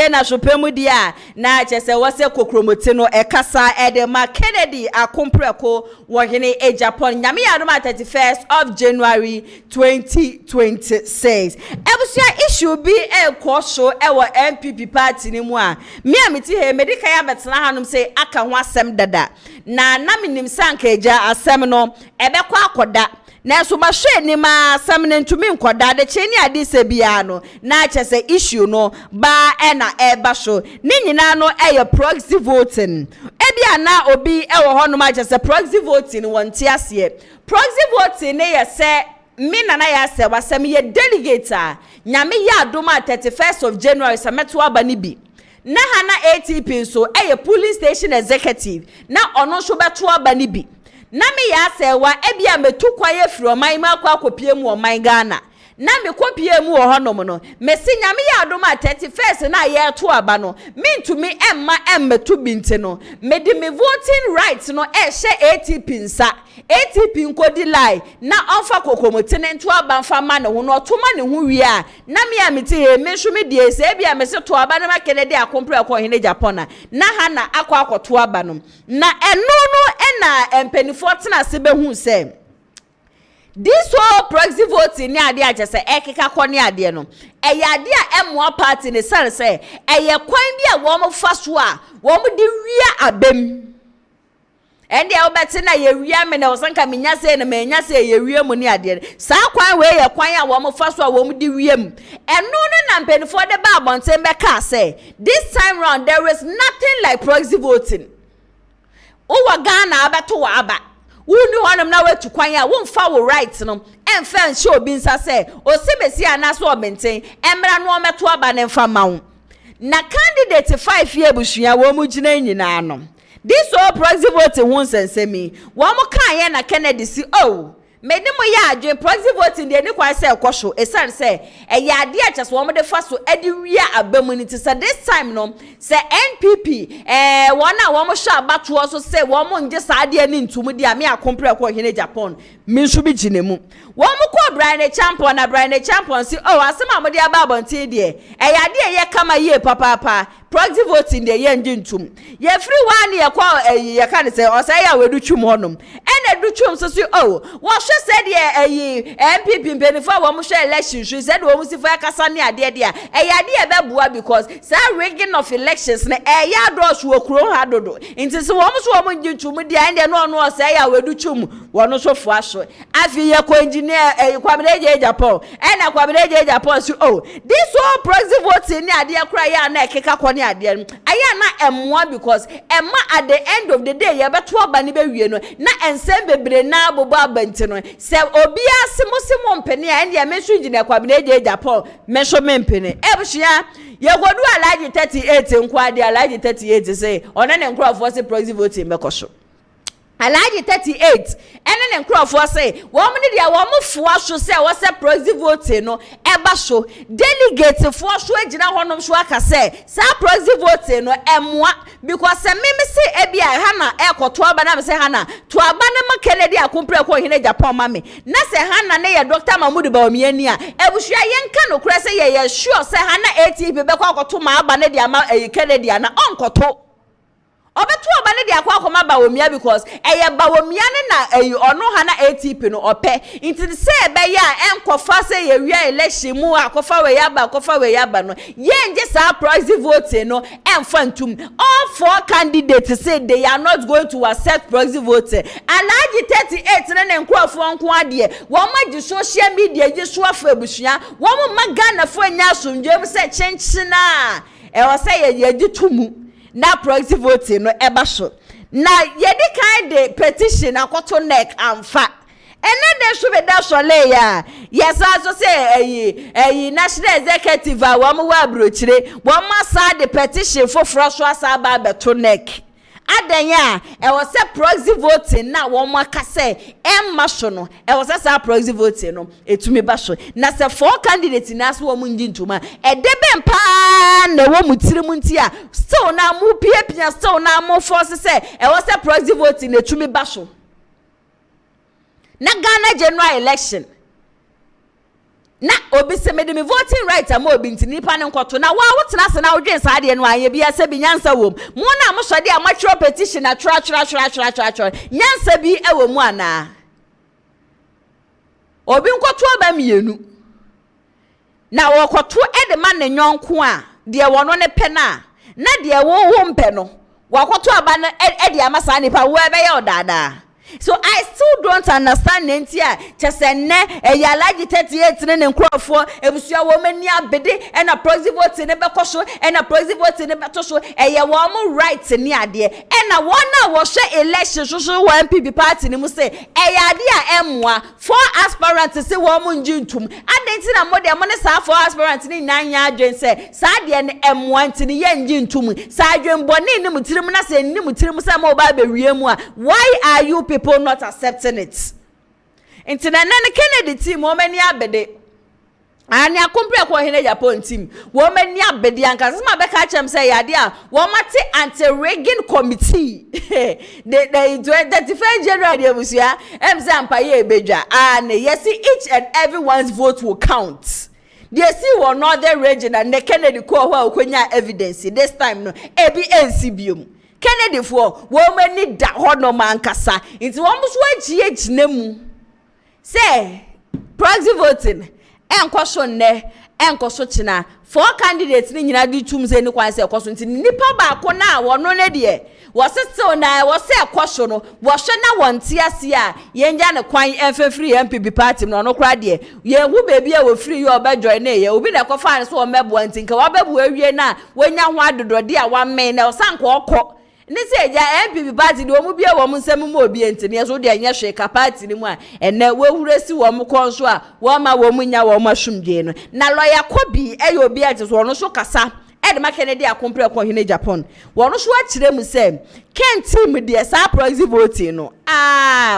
na hwepemu dia na chese wose kokromote no kasa de ma Kennedy akompreko wo hene AGYAPONG nyame ya no 31st of January 2026 abusua issue bi ekwoso ewo NPP party ni mu a me amiti he medical ya betena hanom say aka ho asem dada na minim sanka eja asem no ebekọ akoda na so ma hwe ni ma asem ne ntumi nkoda de cheni ade se bia no na chese issue no ba na eba so ni nyina no proxy voting ebia na obi ewo ho no ma chese proxy voting wonte ase proxy voting ne ye se me na ya se wasem ye delegate a nyame ya adoma 31st of January sameto aba ni bi na hana ATP so police station executive na ono so beto aba ni bi na me ya se wa ebia metu kwaye fro man ma kwa kopie mu o man Ghana na me kopie mu o honom no me si nyame ya adoma 31st na ye to aba no me ntumi emmetu binti no me di me voting rights no she ATP nsa ATP nkodi lie na onfa kokomote ne nto aba mfa ma ne ho no otoma ne ho wi a na me amiti he me hwe me die se bia me se to aba na ma Kennedy akompre ko hene Japan na ha na akwa aba no na eno no na empanifo tena se be hu se this whole proxy voting ni ade agese ekeka ko ni ade no ade a emwa party ne sare se kwan bi a wo mo fa so a wo mo de wia abem ende e obeti na ye wia me na osanka menya se na menya se ye wia mu ni ade sa kwan we ye kwan a wo mo fa so a wo mo de wia mu eno no na mpenifo de ba abonten be ka say this time round there is nothing like proxy voting uwa Ghana abeto wa aba wuni honum na wetu kwan a wonfa wo right no emfa nche obi nsa se osebesi anaso obenten emra no ometo aba ne mfa mawo na candidate 5 year busua wo mu gina nyina no this all proxy voting won sensemi wo mu kan ye na Kennedy si medi mo ya adwen proxy voting de ni kwa se ekosho esan se ade a chese wo mo de fa so edi wia abamunity se this time no se NPP wona wo mo sha abato so se wo mo nje sa ade ni ntumu de a me akompre ko hene Japan me nso bi ginemu wo mo ko Brian Champion na Brian Champion si asema mo de aba abonte de ade ye kama ye papa proxy voting de ye nje ntum ye free one ye kwa ye kan se o say ya wedu twum honom ene du twum so si wo said ye MPP mpenifo wo mo hwe election she said wo mo si fa kasa ne ade de a ade e bebua because say rigging of elections na ya do so okuro ha dodo nti se wo mo so wo mo nji twum de ande no say ya wedu twum wo no so fo aso afi ye ko engineer kwabere AGYAPONG na kwabere AGYAPONG si this whole proxy voting ne ade akura ya na ekeka ko ne ade aya na emwa because emma at the end of the day ye beto aba ne be wie no na ensem bebre na bobo abanti no se obi asimo mpene a ende me so gina kwabene AGYAPONG me so mempene ebusua ye godu alaji 38 nkwade alaji 38 say ona ne nkrofo se proxy voting mekoso alaji 38 ene ne nkrofo say wo mo ne dia wo mo foa so say wo se proxy voting no eba so delegate fo so agina honom so aka say sa proxy voting no emwa because se me say ebia ha na ekoto aba na me say ha na to aba na ma Kennedy akompre ko hene Japan ma me na se ha na ne ye Dr. Mahmoud Bawumia ni a ebusua yenka no kura say ye sure say ha na ATP be kwa akoto ma aba ne dia ma Kennedy na onkoto obetu oba ne de akwa Bawumia because Bawumia ne na ono ha na ATP no ope inti se be ya enkofa se ye wi election mu akofa we yaba no ye nje sa proxy voting no emfa ntum all 4 candidates say they are not going to accept proxy voting alaji 38 ne nkrofo nko ade wo magi social media ji so afa ebusua wo magana fo nya asomdwe se chenchina e wo se ye ji tumu na proxy voting no eba so na yedi kind de petition akoto neck amfa ene de so be da so le ya yes aso say national executive a wo mo wa brochire wo ma sa de petition for so asa ba beto neck adanya e was a proxy voting na wo mo aka say emma so no e was a proxy voting no etumi ba so na say 4 candidates na so wo mo ngi ntuma e de be mpa na wo mu tirimu nti a still na mu pia still na mu force say e was a proxy voting etumi ba so na Ghana general election na obi se me voting right am obi ntini pa ne nkoto na wa wotena se na wodwen sa de no anye bia se bi nyansa wom mo na mo so de amateur petition na tra nyansa bi ewo mu ana obi nkoto ba mienu na wokoto e de ma ne nyonko a de wono ne pe na de wo mpe no wakoto aba no e de amasa ne pa wo ebe ye odada. So I still don't understand nentia chesenne eyalaji 38 ne nkrofo ebusua wo mani abede na proxy vote ne bekoso na proxy vote ne betoso eye wo mo right ne ade na wona wo hwe election so wo MPP party ne mu say ade a emwa 4 aspirants say wo mo nji ntum adenti na mo de mo ne sa 4 aspirants ne nyanya adwen say sa de ne emwa ntini ye nji ntum sa adwen boni ne mutirim na say ni mutirim say mo ba be wiemu a why are you people not accepting it? Into the Kennedy team, woman ya bede. And ya compare kwa hine Japan team. Woman ya bede yanka. Sima beka chem say ya dia. Womati anti-Reagan committee. The defense general dia busia. Emse ampaye beja. And yes, each and everyone's vote will count. They see one other region and the Kennedy kwa kwenya evidence. This time no. Ebi NCBM. Kennedy for woman ni da hono mankasa nti wo muso agie ginemu say proxy voting enkoso nne enkoso china 4 candidates ni nyina di tumze ni kwan say ekoso nti nipa ba ko na wono ne de wo still na wo say ekoso no wo hwe na wonte ase a yenja ne kwan enfefiri MPP party no no kra de ye hu bebi e wo free yo ba join na ye obi na ko fa so wo mebo nti nka wo bebu awie na wonya ho adodode a wa men na sanka okọ ni se ja MPP party de omu bia wo mu nsem mu obi entini eso de anya hwe ka party ni mu a ene we huresi wo mu konso a wo ma wo mu nya wo ma hwumdie no na lawyer Kobi eyo obi a teso no so kasa e de ma Kennedy akompre ko hine Japan wo no so a kire mu se ken team de sa proxy voting no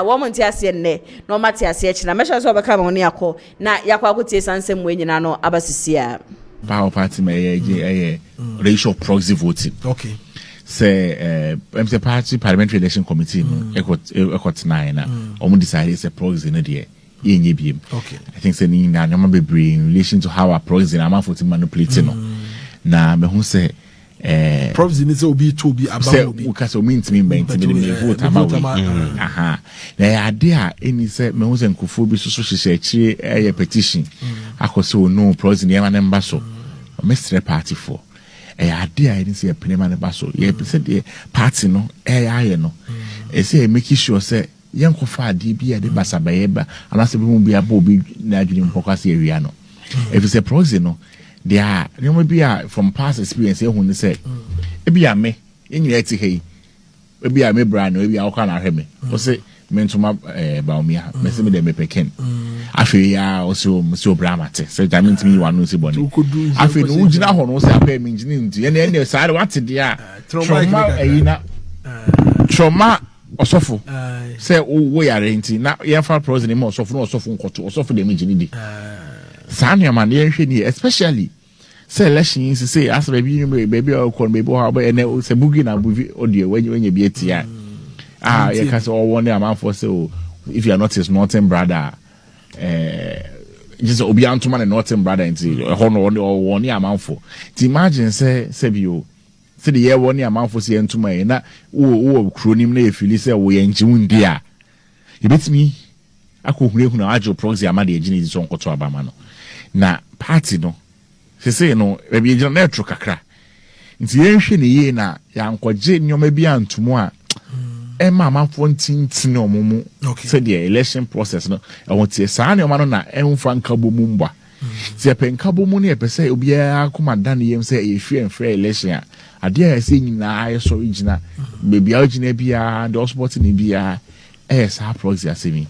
wo mu nti ase ne no mate ase e kina me hwe so be ka mo ne yakọ na yakọ akotie sansem mu enyina no abasisia power party me ratio proxy voting. Okay. Say the party parliamentary election committee ekot 9 na omo decide say proxy no dey yenye biem. Okay. I think say ni na nyama bebre in relation to how our proxy na amafo manipulating no na me hu say proxy ni say obi to obi about obi because o mean to me me vote about aha na ya dey a eni say me hu say nkofo bi so hyehyɛ akire petition akose no proxy na ma namba so Mr. Party for idea I didn't see a penema ne baso ye said the party no aye no e say make sure say yanko fa di bia de basa bayeba anase bi mu bia bo bi na adwini mpokase area no if it's a proxy no they are you may be from past experience ehun ni say e bia me enyi eti hei e bia me bra no e bia okwa na hweme o say mentuma baumia me se me de me peken afi ya o so bra mate say that means me wanu si boni afi no ugina ho no say apa me engineer nti ene sare wate dia trauma eyina trauma osofo say wo yare nti na ye fa president me osofo no osofo nkoto osofo de me engineer di sane ya man ye hwe ni especially say election say as baby o kon baby how ba ene say BUGRI NAABA audio wenye bi etia you can say, one day a man for say, if you are not his northern brother, just obi antuma and northern brother into a honor or 1 year man for. To imagine, say you say the year 1 year man for say antuma, na cronim ne if you say we enjoy dia. You bet me, I could hear who agile proxy amadi ejini is on koto abamano. Na party no, say no, maybe you don't know kakra. Into yenshi ni ye na ya nkwaje nyoma bi antumo a mama fontin no mumu said the election process no I want to say no man na emfa nkabo mu mbwa se pe nkabo mu ne e pese obi akoma dan yem say e free and fair election ade a ɛsɛ nyinaa yɛ original baby original bia the sport ni bia sa Proxy asemi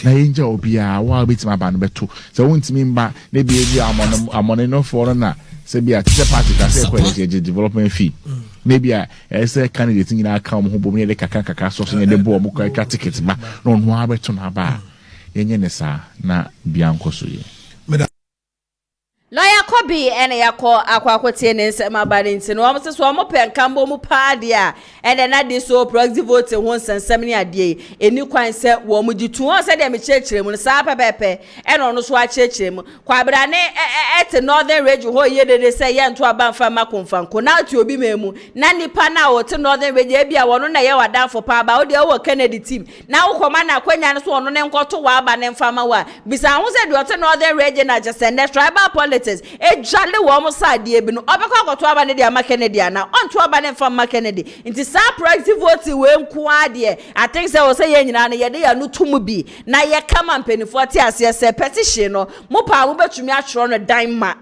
na yenja obia wa betima aba no beto sɛ wontimi mba na bia amone no for na sɛ bia te party ka sɛ kwality development fee na bia ɛsɛ candidate nyinaa ka mo ho bom ne de kaka so so ne de bo mo ka ticket ba no no abeto na ba yenye ne sa na bia nkoso ye Lawyer Kobe ene yako akwakotie ne nsem abane nti no omo so omo penkambo mu paade a ene na de so Proxy vote ho nsensem ne ade eni kwan se wo mu gitu ho se de me chechire mu sa pepepe ene ono so a chechire mu kwa bra ne et northern region ho ye de se ye nto abanfa makonfanko na ati obi memu na nipa na wo te northern region e bia wono na ye wadanfo pa ba wo de wo Kennedy team na wo koma na kwanya ne so ono ne nkoto wa aba ne mfama wa bisa ho se de wo te northern region na just ne tribal politics ejale wo mo sade ebi no obekọ akoto aba ne dia ma Kennedy ana onto aba ne mfa ma Kennedy nti sa Proxy vote we nku ade I think say wo say ye nyina na ye de ya no tumu bi na ye kama mpanifo te ase se petition no mo pa mo betumi atworo no dan ma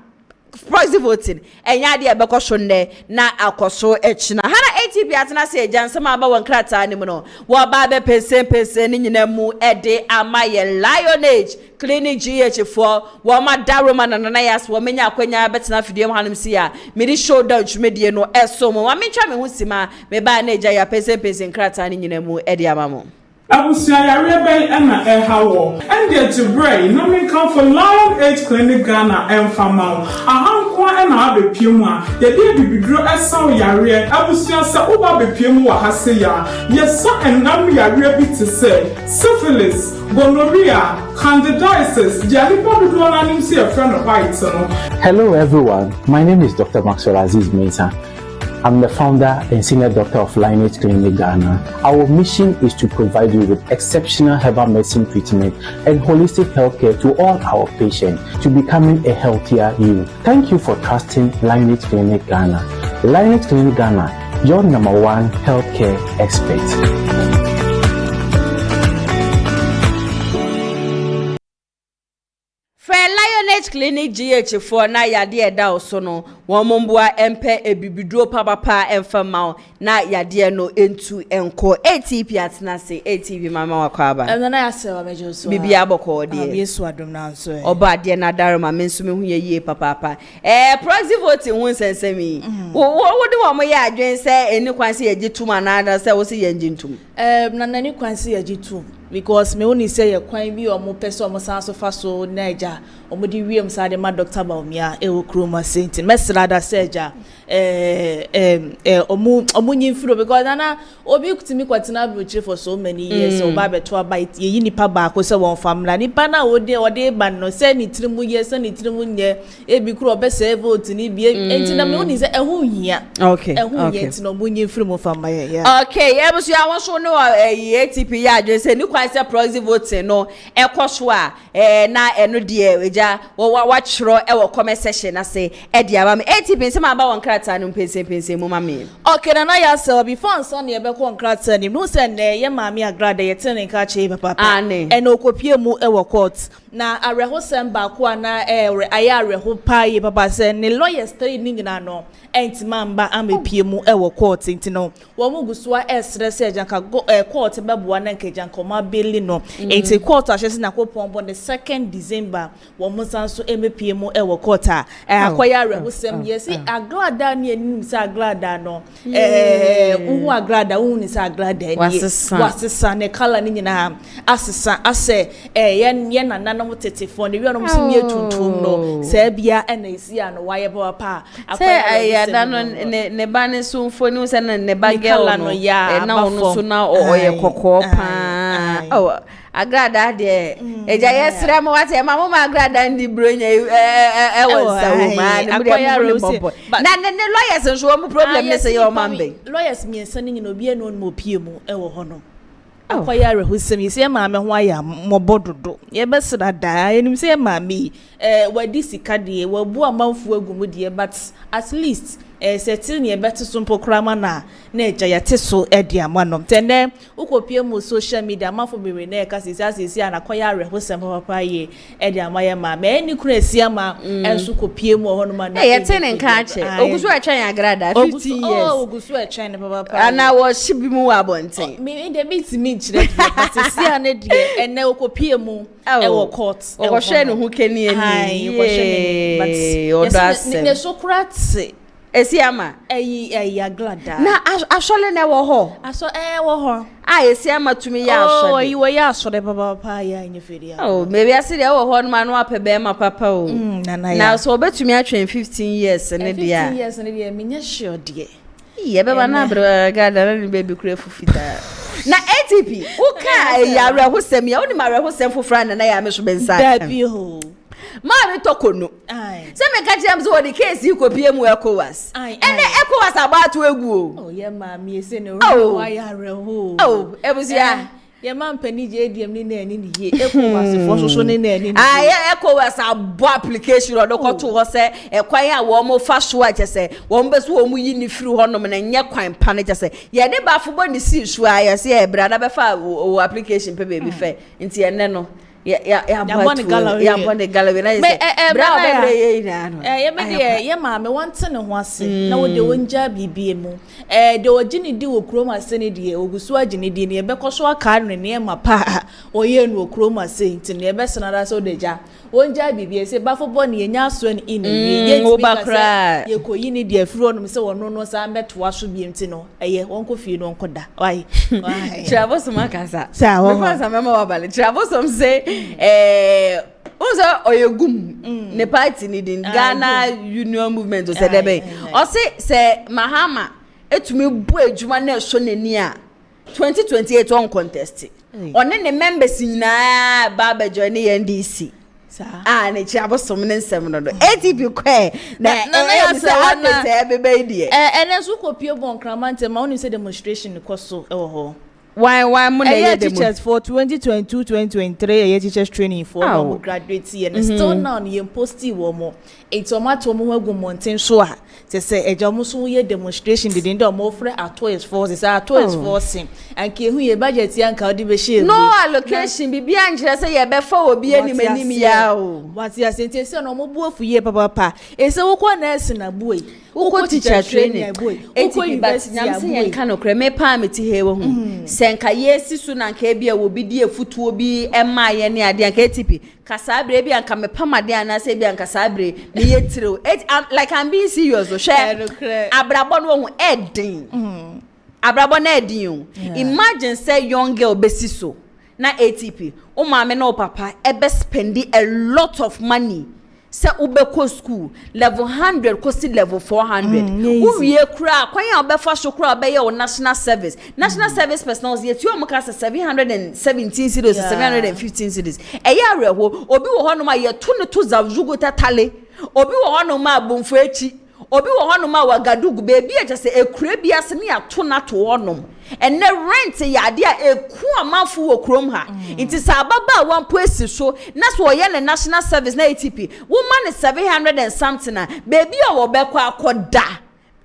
Proxy voting enya de ebekọ so nne na akoso echina hana ATP atena se ejansem aba won krata ne mu no wo ba be pese ni nyina mu ede amaye Lionage Clinic GH4 wo ma daroma na yas wo menya akwanya betena fidiem hanum si a me di show down twumedie no eso mo wa mentwa me hu sima me ba na eja ya pese krata ne nyina mu ede amamo Abusia yare ben ena ehawo ende to brain no me come for Lionage Clinic Ghana Enfama ahankwa ena abepiemu a ye de bibidro esaw yare abusia se oba bepiemu wa hase ya yesa enam yare bi te se syphilis gonorrhea candidiasis jalipa do na nim se e friend of white no. Hello everyone, my name is Dr. Maxwell Aziz Mensah. I'm the founder and senior doctor of Lionage Clinic Ghana. Our mission is to provide you with exceptional herbal medicine treatment and holistic healthcare to all our patients to becoming a healthier you. Thank you for trusting Lionage Clinic Ghana. Lionage Clinic Ghana, your #1 healthcare expert. Lionage Clinic GH4 na yade eda oso no won mombua empe ebibiduro papa emfama na yade no entu enko ATP atena se ATP mama wakwaba na yase wa mejo so bibia aboko de Yesu adom na nso oba de na daroma menso me hu ye papa Proxy vote hu nsensemi wo de wo mo ye adwen se eni kwan se ye gituma na ada se wo se ye ngintum na nani kwan se ye gitu because me only say ye kwan bi o mo pese o mo san so fa so na eja o mo di wiem sa de ma Dr. Baumia e wo kroma senti mesra da seja o mo nyimfiro because na obi kutimi kwatena broche for so many years o ba beto aba ye yi nipa ba ko se won famla nipa na o de ba no se ni trimu ye se ni trimu nye e bi kuro be se vote ni bi enti na me only say ehu hia okay ehu enti no mo nyimfiro mo famba ye okay ye busu ya won so no ATP ya adwen se ni kwan se Proxy vote no ekoso a na eno de eja wa chiro e wo comment section na se e de aba me ATP se ma ba won krata no pense mu mame okay na ya se before nso ne be ko krata ni no se ne ye maami agrada ye tene ka che papa ene okopie mu e wo court na areho semba ko na aya areho pa ye papa se ne lawyers three ni nyina no entima mba amepie mu e wo court ntino wo mu gusua esre se janka court beboa na nke janka ma beli no enti court ahye na ko pombo the 2nd December wo mu sanso emepie mu e wo court a akoya areho sem ye si agrada ni enim se agrada no uhu agrada uhu ni se agrada ni wasesa ne kala ni nyina asesa ase ye nana mo tetefo ne wi no so mi etuntum no se bia na isi ano waye papa akoya da no ne ba ne so mfoni se ne ba girl no na ono so na oye kokko pa agrada de eja yesra mo wate mama ma agrada ndi bronya wonsa wo ma ne akoya rose na ne lawyers nso mo problem ne se yo mambe lawyers mi ensa ni nyina obi eno mo pie mu wo ho no akoya rehusem yesi maame ho aya mobododo ye besra da enim se maame wadi sika de wabu amanfu agumu de but at least setil ne ebete so mpokrama na eja yete so edi amanom tene ukopie mu social media mafo bewe na eka sisi anakoya arehosem papa ye edi amaye ma me ni kura esia ma enso kopie mu ho no ma na yete ne nka ache ogusu atwan agrada 15 years ogusu atwan ne papa ana wo shibi mu wa bonten me de meet me chire sisi ane de ene ukopie mu e wo court o ko hwe no hu keni ani ko hwe but ne so kura tse Esiama eyi aglada na asole na wo ho aso wo ho esiama tumi ya asole oh yi wo ya asole papa ya nyeferi maybe asiri wo ho no ma no apebe ma papa o na so obetumi atwen 15 years ne dia 15 years ne dia menya sure de ye beba na bro gada na baby kura fufita na ATP uka ya rehosem ya oni ma rehosem fufra na ya me so bensa dabi ho Mari tokono. Se me ka jam so the case you kopie mu ECOWAS. Ene ECOWAS abatu egu o. Oh ye ma mi ese ne ro wa ya reho. Oh, ebusia. Ye ma mpani je ediem ni na ani ni ye. ECOWAS fo so ne na ani ni. ECOWAS abo application o do to ho se ekwan a wo mo fa so a je wo mbeso wo mu yi ni firi ho no na nye kwan pa ne je se ye de ba fo ni si su a ye se e bra na be fa o application pe be fe nti ene no ya bone gallery na say bra bebre ye ina no ye me de ye ma me wante ne ho ase na wo de wonja bibie mu de ogini di wo kroma se ne de ogusu agini di ne be koso aka no ne ma pa oye no kroma se nti ne be senada so deja wonja bibie se bafo bone ye nya so ne ina ye ti bakra ye koyi ne de afiro no se wono no sa beto aso biem ti no eye wonko fie no nko da why Travos makasa sa wo me fa mama wabale Travos say Oza oyegum ne party ni din Ghana Union Movement o se debe o se Mahama etumi bu adwuma na so nani a 2028 on contest one ne members nyina baba join NDC ne Travos ne nsem no ATP kwa na se wana se bebe die ene so kopie bon kramante ma oni se demonstration ko so e wo ho why mo na ye teachers for 2022-2023 ye teachers training for no graduate here and still now ye posti wo mo etomato mo hagu mountain so a se eja mo so ye demonstration de den mo frɛ atoys forces atoys forcing anke hu ye budget ya nka odi be share no allocation bibi anjere se ye be fa obi anim ya o what ya sente se no mo bu afu ye papa ese wo kwa na ese na buoi wo teacher training uko university nyam se ye nka no kra me pa meti he wo hu senka yesi su na nka bia wo bi di efutuo bi ema ye ne ade nka ATP kasabre bi anka me pamade ana se bi anka sabre me yetiro like I'm being serious o share abrabo no hu edin abrabo na edin imagine say young girl besi so na ATP o mama na o papa ebe spendi a lot of money se ubeko school level 100 kosi level 400 uwie kura kwan ya obefa so kura obeye o national service personnel ye ti o mka 717 cities 715 cities eya reho obi wo hono ma ye tu ne to zavugo tatale obi wo hono ma bomfo echi obi wo hono ma wagadugu bebi e se ekure bia se ne ya to na to honom ene rent ya de a eku amanfo wo krom ha it is ababa one place so na so ye ne national service na ATP woman 700 and something na bebi o wo bekwa akoda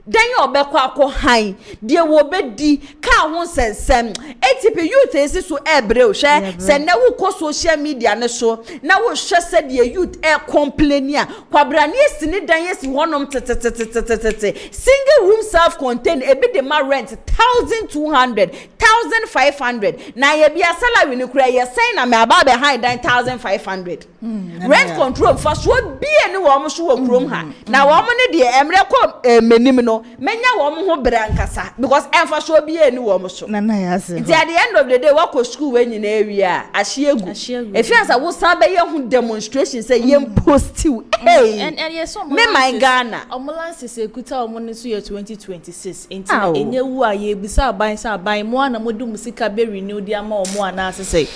dan ye obekwa akọ han de wo bedi ka ho sensem ATP youth esi so ebre o hwe se na wo ko social media ne so na wo hwe se de youth complain a kwabra ne esi ne dan esi honom tete single room self contained e be the ma rent 1200 1500 na ye bia salary ne kura ye say na me aba be high dan 1500 rent control for so bia ne wo mo so wo krom ha na wo mo ne de emre ko menim no menya wo mo ho brankasa because emfa so bia ni wo mo so na ya se at the end of the day wo ko school we nyina ewia ahiegu efiansa wo san be ye ho demonstration say ye postiu and yes so me my Ghana ambulance se kuta omo ne so ye 2026 enti enye wu a ye bisa aban sa aban mo ana mo dum sika be renew dia ma omo ana asese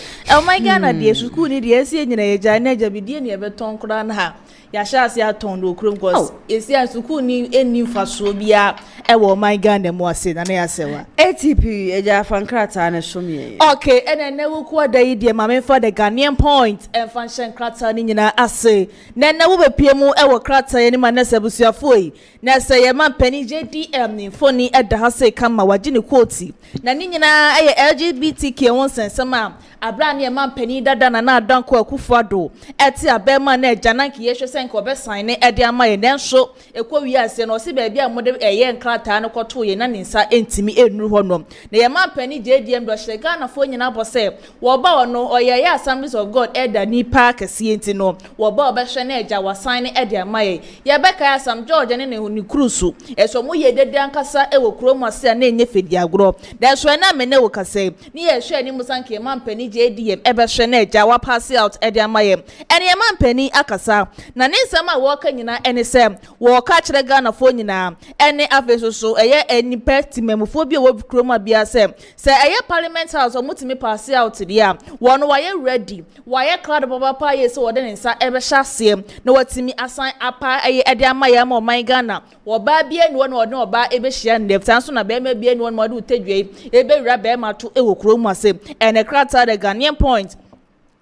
my Ghana de school ni de ese nyina ye ja na ja bidie ne be ton kra na ha ya sha se aton do krom cause esi an school ni eni fa so bi bia e wo man Ghana mu ase na ya sewa ATP eja fankrata na shomie okay ene ne wo ko da yi de mame for the Ghanaian point en function krata ni nyina ase na wo bepie mu e wo krata ye ni ma na sabusuafo yi na se ye man pani JDM ni foni e da ha se kama waji ni quote na ni nyina e LGBTQ won sensema abra ne man pani dada na adanko akufado eti abema na jananki ye hwe senko be sign ne ede ama ye nenso ekwowi ase no se ba bia mode eye nkrata no kwoto ye na ninsa entimi enuru honom na ye man pani JDM do hyega na fo nyina bose wo ba wono oye Assemblies of God elder ni pa kase enti no wo ba obehwe na eja wa sign ne ede ama ye beka ya Sam George ne ni krusu eso mo ye dede ankasa e wo kromo ase na enye fedi agro da so na me ne wo kase ni ye hwe ni musanke man pani JDM ebehwe na eja wa pass out ede ama ye ene ye man pani akasa na ne nsema wo ka nyina ene se wo ka kire Ghana fo nyina ene afesoso eye enipa timemfo bi wo kromo bia se eye parliament house omutimi pass out dia wono wa ye ready wa ye cloud baba pa ye se wo de nsa ebehya ase na watimi asan apa eye ede ama ye ma man Ghana wo ba bia ni wono wo ba ebehia ndef tanso na be ma bia ni wono mo de utadwe ebewura be ma to ewo kromo ase ene krata the Ghanaian point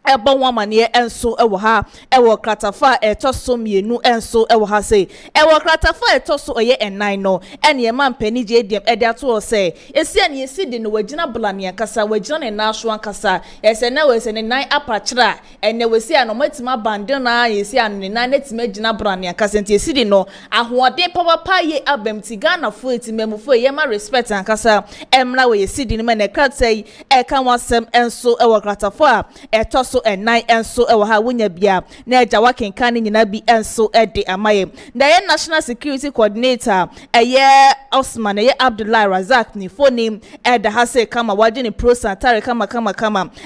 ebo wamane enso ewo ha ewo kratafa etoso mienu enso ewo ha sei ewo kratafa etoso oye enan no ene ye man pani JDM ede ato se esi ene esi de no wagina blane akasa wagina ne naso ankasa ese na we se ne nan apachira ene we si anomatima bande na esi ane na netima gina blane akasa nti esi de no ahoode papa ye abamti Ghana fo etimemfo ye ma respect ankasa emra we esi de ne kratai e kan wasem enso ewo kratafa etoso so enai enso ewo ha wonya bia na eja wakenkan nyina bi enso ede amaye na ye national security coordinator eye Osman eye Abdullah Razak ni foni eda ha se kama waje ni pro sanitary kama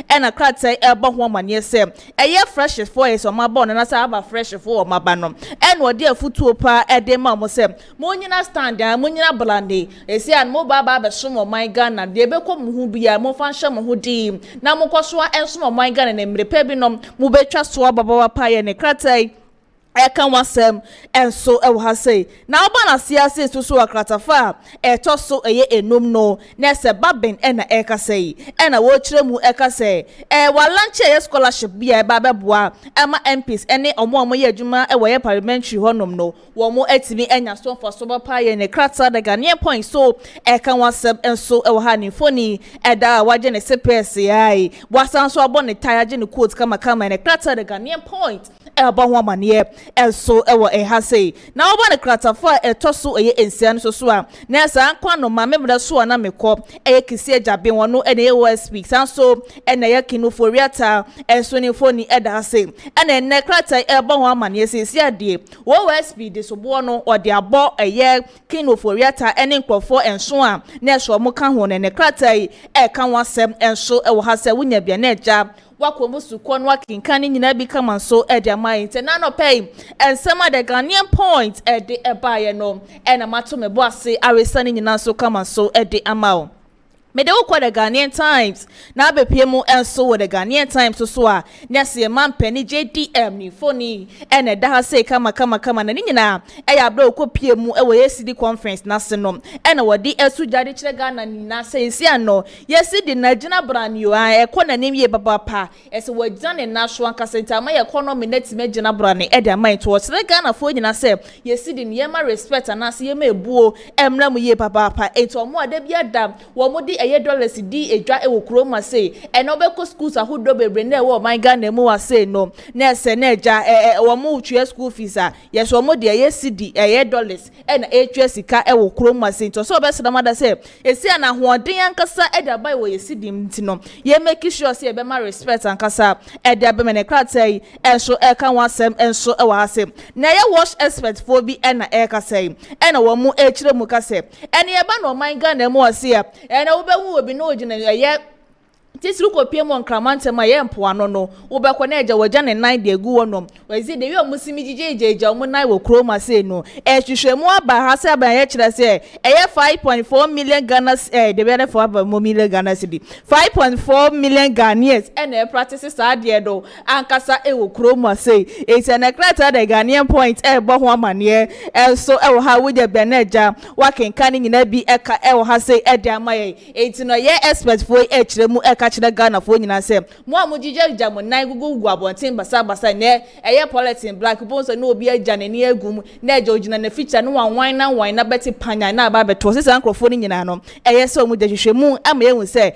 ena krata eba ho amane se eye fresh for ye so maba na sa aba fresh for maba no en wode afutuo pa ede ma mo se mo nyina stand ya mo nyina blande esi an mo baba be so mo man Ghana de be ko mo hu bia mo fa hye mo ho di na mo koso enso mo man Ghana na mrepe bi no mu betwa so baba pa ye ne kratai eka wasem enso ewo ha sei na oba na siase so akratafa etoso eye enum no na se baben ena eka sei ena wo kiremu eka sei walanche ye scholarship bia ba beboa ama MPs ene omo ye adwuma ewo ye parliamentary honom no wo mo atimi enya so for so pa ye ne krata the Ghanaian point so eka wasem enso ewo ha ni foni eda waje ne CPS ai wasan so abon ne tayaje ne quote kama ne krata the Ghanaian point eba ho amane enso ewo ha sei na oba ne kratafa etoso eye ensian so a na sa akwa no ma memra so na mekọ eye kisi ajabe wono ene OSP sanso ene ya kinofo riata enso ni foni eda ha sei ene ne krata eba ho amane sisi ade OSP de so bo no ode abo eye kinofo riata ene nkrofo enso a na so mo ka ho ne krata e ka wasem enso ewo ha sei wunya bia na eja wakomusu kwon wakinkani nyina bi kama so ede amai na no pay ensema the Ghanaian point ede ebaye no ena mato mebo ase aresani nyina so kama so ede amao mede ukwa the Ghanaian Times na abepie mu enso wo the Ghanaian Times so a nyase man pani JDM ni foni ene da ha sei kama na nyina eya bra okopie mu ewo yesidi conference na se no ene wodi esu jade kire Ghana ni na sei si ano yesidi na gina brand yo a ekọ na nim ye baba pa ese wagina ne national kasenta ma economy net me gina brand e de mind to kire Ghana fo nyina se yesidi ni yema respect na se yema ebuo emra mu ye baba pa ento mo ade bia da wo mo di eye dollars di edwa ewo kroma say eno obeko schools ahodo bebre na ewo man Ghana mu wa say no na ese na eja wo mo utwe school fees a yes wo mo de eye cedi eye dollars na etwa sika ewo kroma say to so obesada mada say esi na hoden ankasa eda bai wo yesidi mtino ye make sure say be ma respect ankasa eda be mene kratai enso eka wasem enso ewo asem na ye wash expert for bi na eka say na wo mo ekire mu ka say ene ye ba no man Ghana mu wa say ena wo be wu obi no ogina ye Tisiru ko pie mo nkramante ma ye mpoano no wo be ko na eja waja ne nan de egu wonom wezi de wi omusimi jijejeja omu nan wo kroma se no hwehwemu aba ha se aba ye kire se 5.4 million Ghana de be for aba mo million Ghana cedi 5.4 million Ghanaians e practice sa de do ankasa wo kroma se ese na krata de Ghanaian point bo ho amane so wo ha wo de be na eja wakenka ni nyina bi eka wo ha se de amaye enti no ye expert for kire mu kachira Ghana fo nyina se mo amujije jamo nan gugu abonten basa ne eye politin black bonso na obi agya ne ne agum na eja ogina na feature no wan na beti panya na aba beto se sankrofo ni nyina no eye se omu dehwehwemu ama yehu se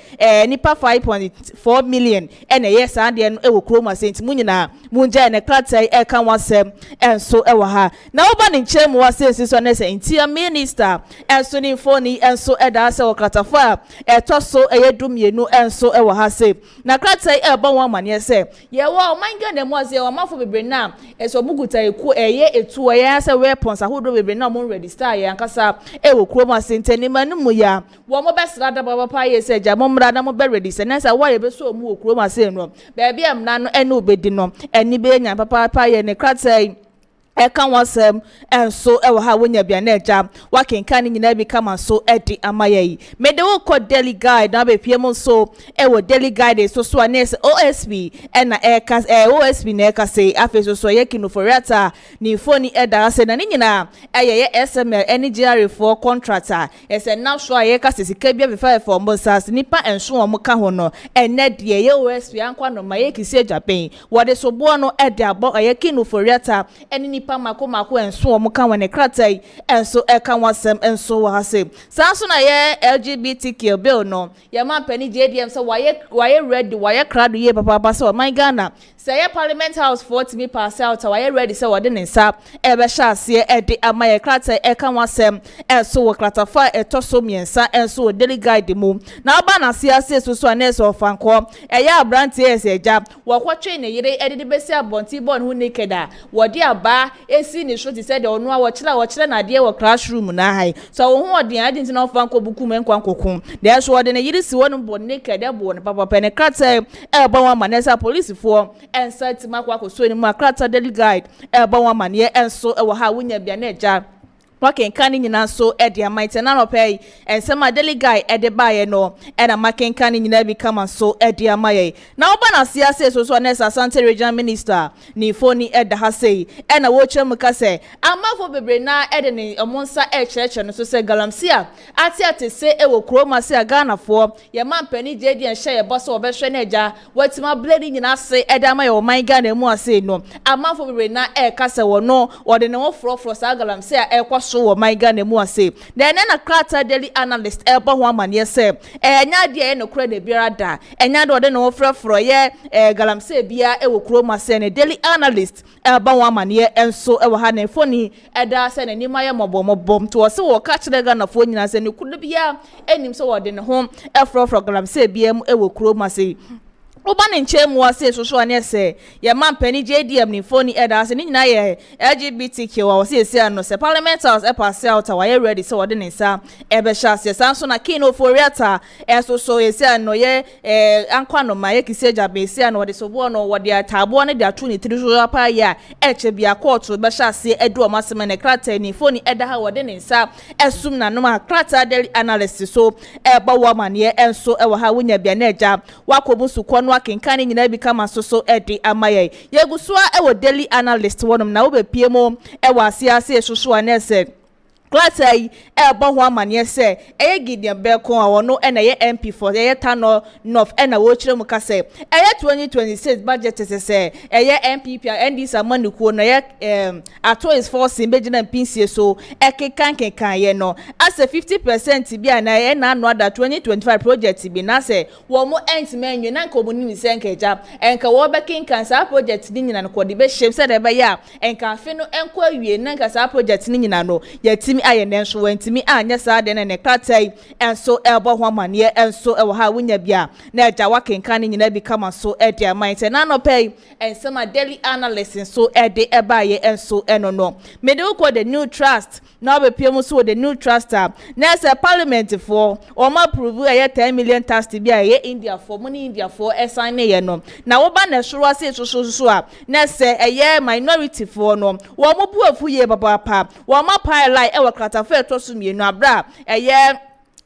nipa 5.4 million na eye sa de no ewo kroma senti mu nyina mu nja ne kratai ka wasem enso ewo ha na oba ne nkyeremu wase so na se intia minister enso ni foni enso eda seokratafa to so eye dumienu enso ewo ha se na kratai eba won amane se ye wo manga na mu ase o mafo bebre na eso buguta eku eye etu eye se weapons ahodo bebre na mo register ye ankasa ewo kroma se ntanima no mu ya wo mo besra da baba pa ye se ja mo mra na mo be register na se wa ye be so mu wo kroma se no ba bia mna no ene obedi no eni be nya papa pa ye ne kratai eka wasem enso ewo ha wonya bia na eja wakenka ni nyina bi kama so edi amaye mede wo ko daily guide na be piem so ewo daily guide so anes OSP na eka OSP na eka say afi so ye kinoforiata ni phone eda se na nyina ye SML NGR for contractor ese na so ye ka sesika bia be 5 for mbosas nipa enso wo ka ho no ene de ye OSP ankwa no maye kisi Japan wode so bo no ede abo ye kinoforiata eni mako enso omo kan wane kratai enso eka wasem enso wa hase sanso na ye LGBTQ bill no ye man pani JDM so waye ready waye krado ye papa so my Ghana say ye parliament house for to me pass out waye ready so wode ne nsa ebe sha ase ede amaye kratai eka wasem enso wo kratafa etoso miensa enso daily guide mu na oba na ase so anes of anko eye abranti eseja wakotwe ne yire ede besi abonti bon hu nekeda wode aba esi ni shoti said onu a wochira na de wo classroom na hai so wo hu odin adin na ofanko buku menkwa nkokun de so ode ne yiri si wonu bo naked e bo ne papa pene krata e ba wa manesa police for ensat makwa koso ni mu akrata daily guide e ba wa mane enso e wo ha wonya bia na eja wakenka ni nyina so ede amaite na no pay ensema daily guy ede baye no na makenka ni nyina bi kama so ede amaye na oba na siase so na Asante regional minister ni foni ede ha sei na wo chrem ka se amafo bebre na ede ni omonsa cheche no so se galamsia ati se ewo kroma se Ghana fo ye mampani jedi en hye ye boso obehwe na eja watima blade nyina se ede amaye o man Ghana mu ase no amafo bebre na ka se wo no ode ne wo frofro sa galamsia so wo my Ghana mu ase na na krata daily analyst ebo ho amane se enya de no kura de biara da enya de ode no frefro ye galamse bia e wo kroma se ne daily analyst ebo ho amane enso e wo ha na foni eda se na nima ye mobom to se wo ka kire Ghana fo nyina se ne kudu bia enim se wo de ne ho e frefro galamse bia mu e wo kroma se oba ne nchemu wase so anese ye mampani JDM ni phone eda ase ni nyina ye LGBTQ wa wase esi ano se parliament house e pass out wa ye ready so wode ne nsa e be sha se sanso na kino foriata so esi ano ye ankwa no ma ye kisi Japan esi ano wode so bo no wode atabo ne de atu ni tiri so pa ya eche bia court be sha se edu o masema ne krata ni phone eda ha wode ne nsa esum na no ma krata daily analysis so e ba wo mane enso e wa ha wonya bia na eja wakobusu no akenkane nyina bi kama so edi amaye yegusua ewo daily analyst wonum na wo be piemo ewo asiase soso anese klasa yi ebo ho amane se eye Gideon Belko awono na ye MP4 eye Tano North na wo kire mu kase eye 2026 budget se eye MPP and this amanukuo na ye ato is force mbegina mpinsie so ekekan ye no as a 50% bia na ye na no ada 2025 project bi na se wo mo entmenyu na nko munini se nkeja enka wo bekinkan sa project ni nyina no ko de be shape se de be ya enka afi no enko awie na nka sa project ni nyina no yetimi ayenenso wantimi anya sa de ne kratai enso ebo ho amane enso ewo ha wonya bia na eja wakenkan nyina bi kama so ede amaite na no pay ensema daily analysis so ede ebaye enso eno no mede ko the new trust na obepie mu so the new trust na say parliament for o ma approve 10 million tax bi a India for money India for assign ye no na wo ba na soro ase so a na say minority for no wo mo bu afu ye papa wo ma pile e wo krata fa to so mienu abra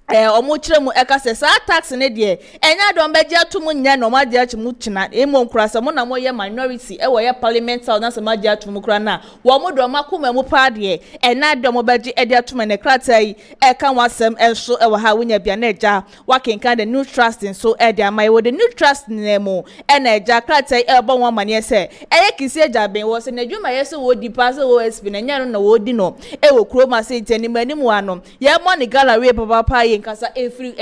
omo kiremu ekase sa tax ne de enya don beje atum nya no ma de achimu china emo nkurasa mo na mo ye minority wo ye parliamental na se ma de atum kura na wo mo do makoma mu pa de ena de mo beje de atum ne krata yi eka wasem enso wo ha wonya bia na eja wakenka the new trust so de amai wo the new trust ne mo ena eja krata yi ebo won mane se kisi eja ben wo se na dwuma ye se wo di pass wo sp na nya no na wo di no wo kroma se tani mani mu ano ye money gallery papa kasa every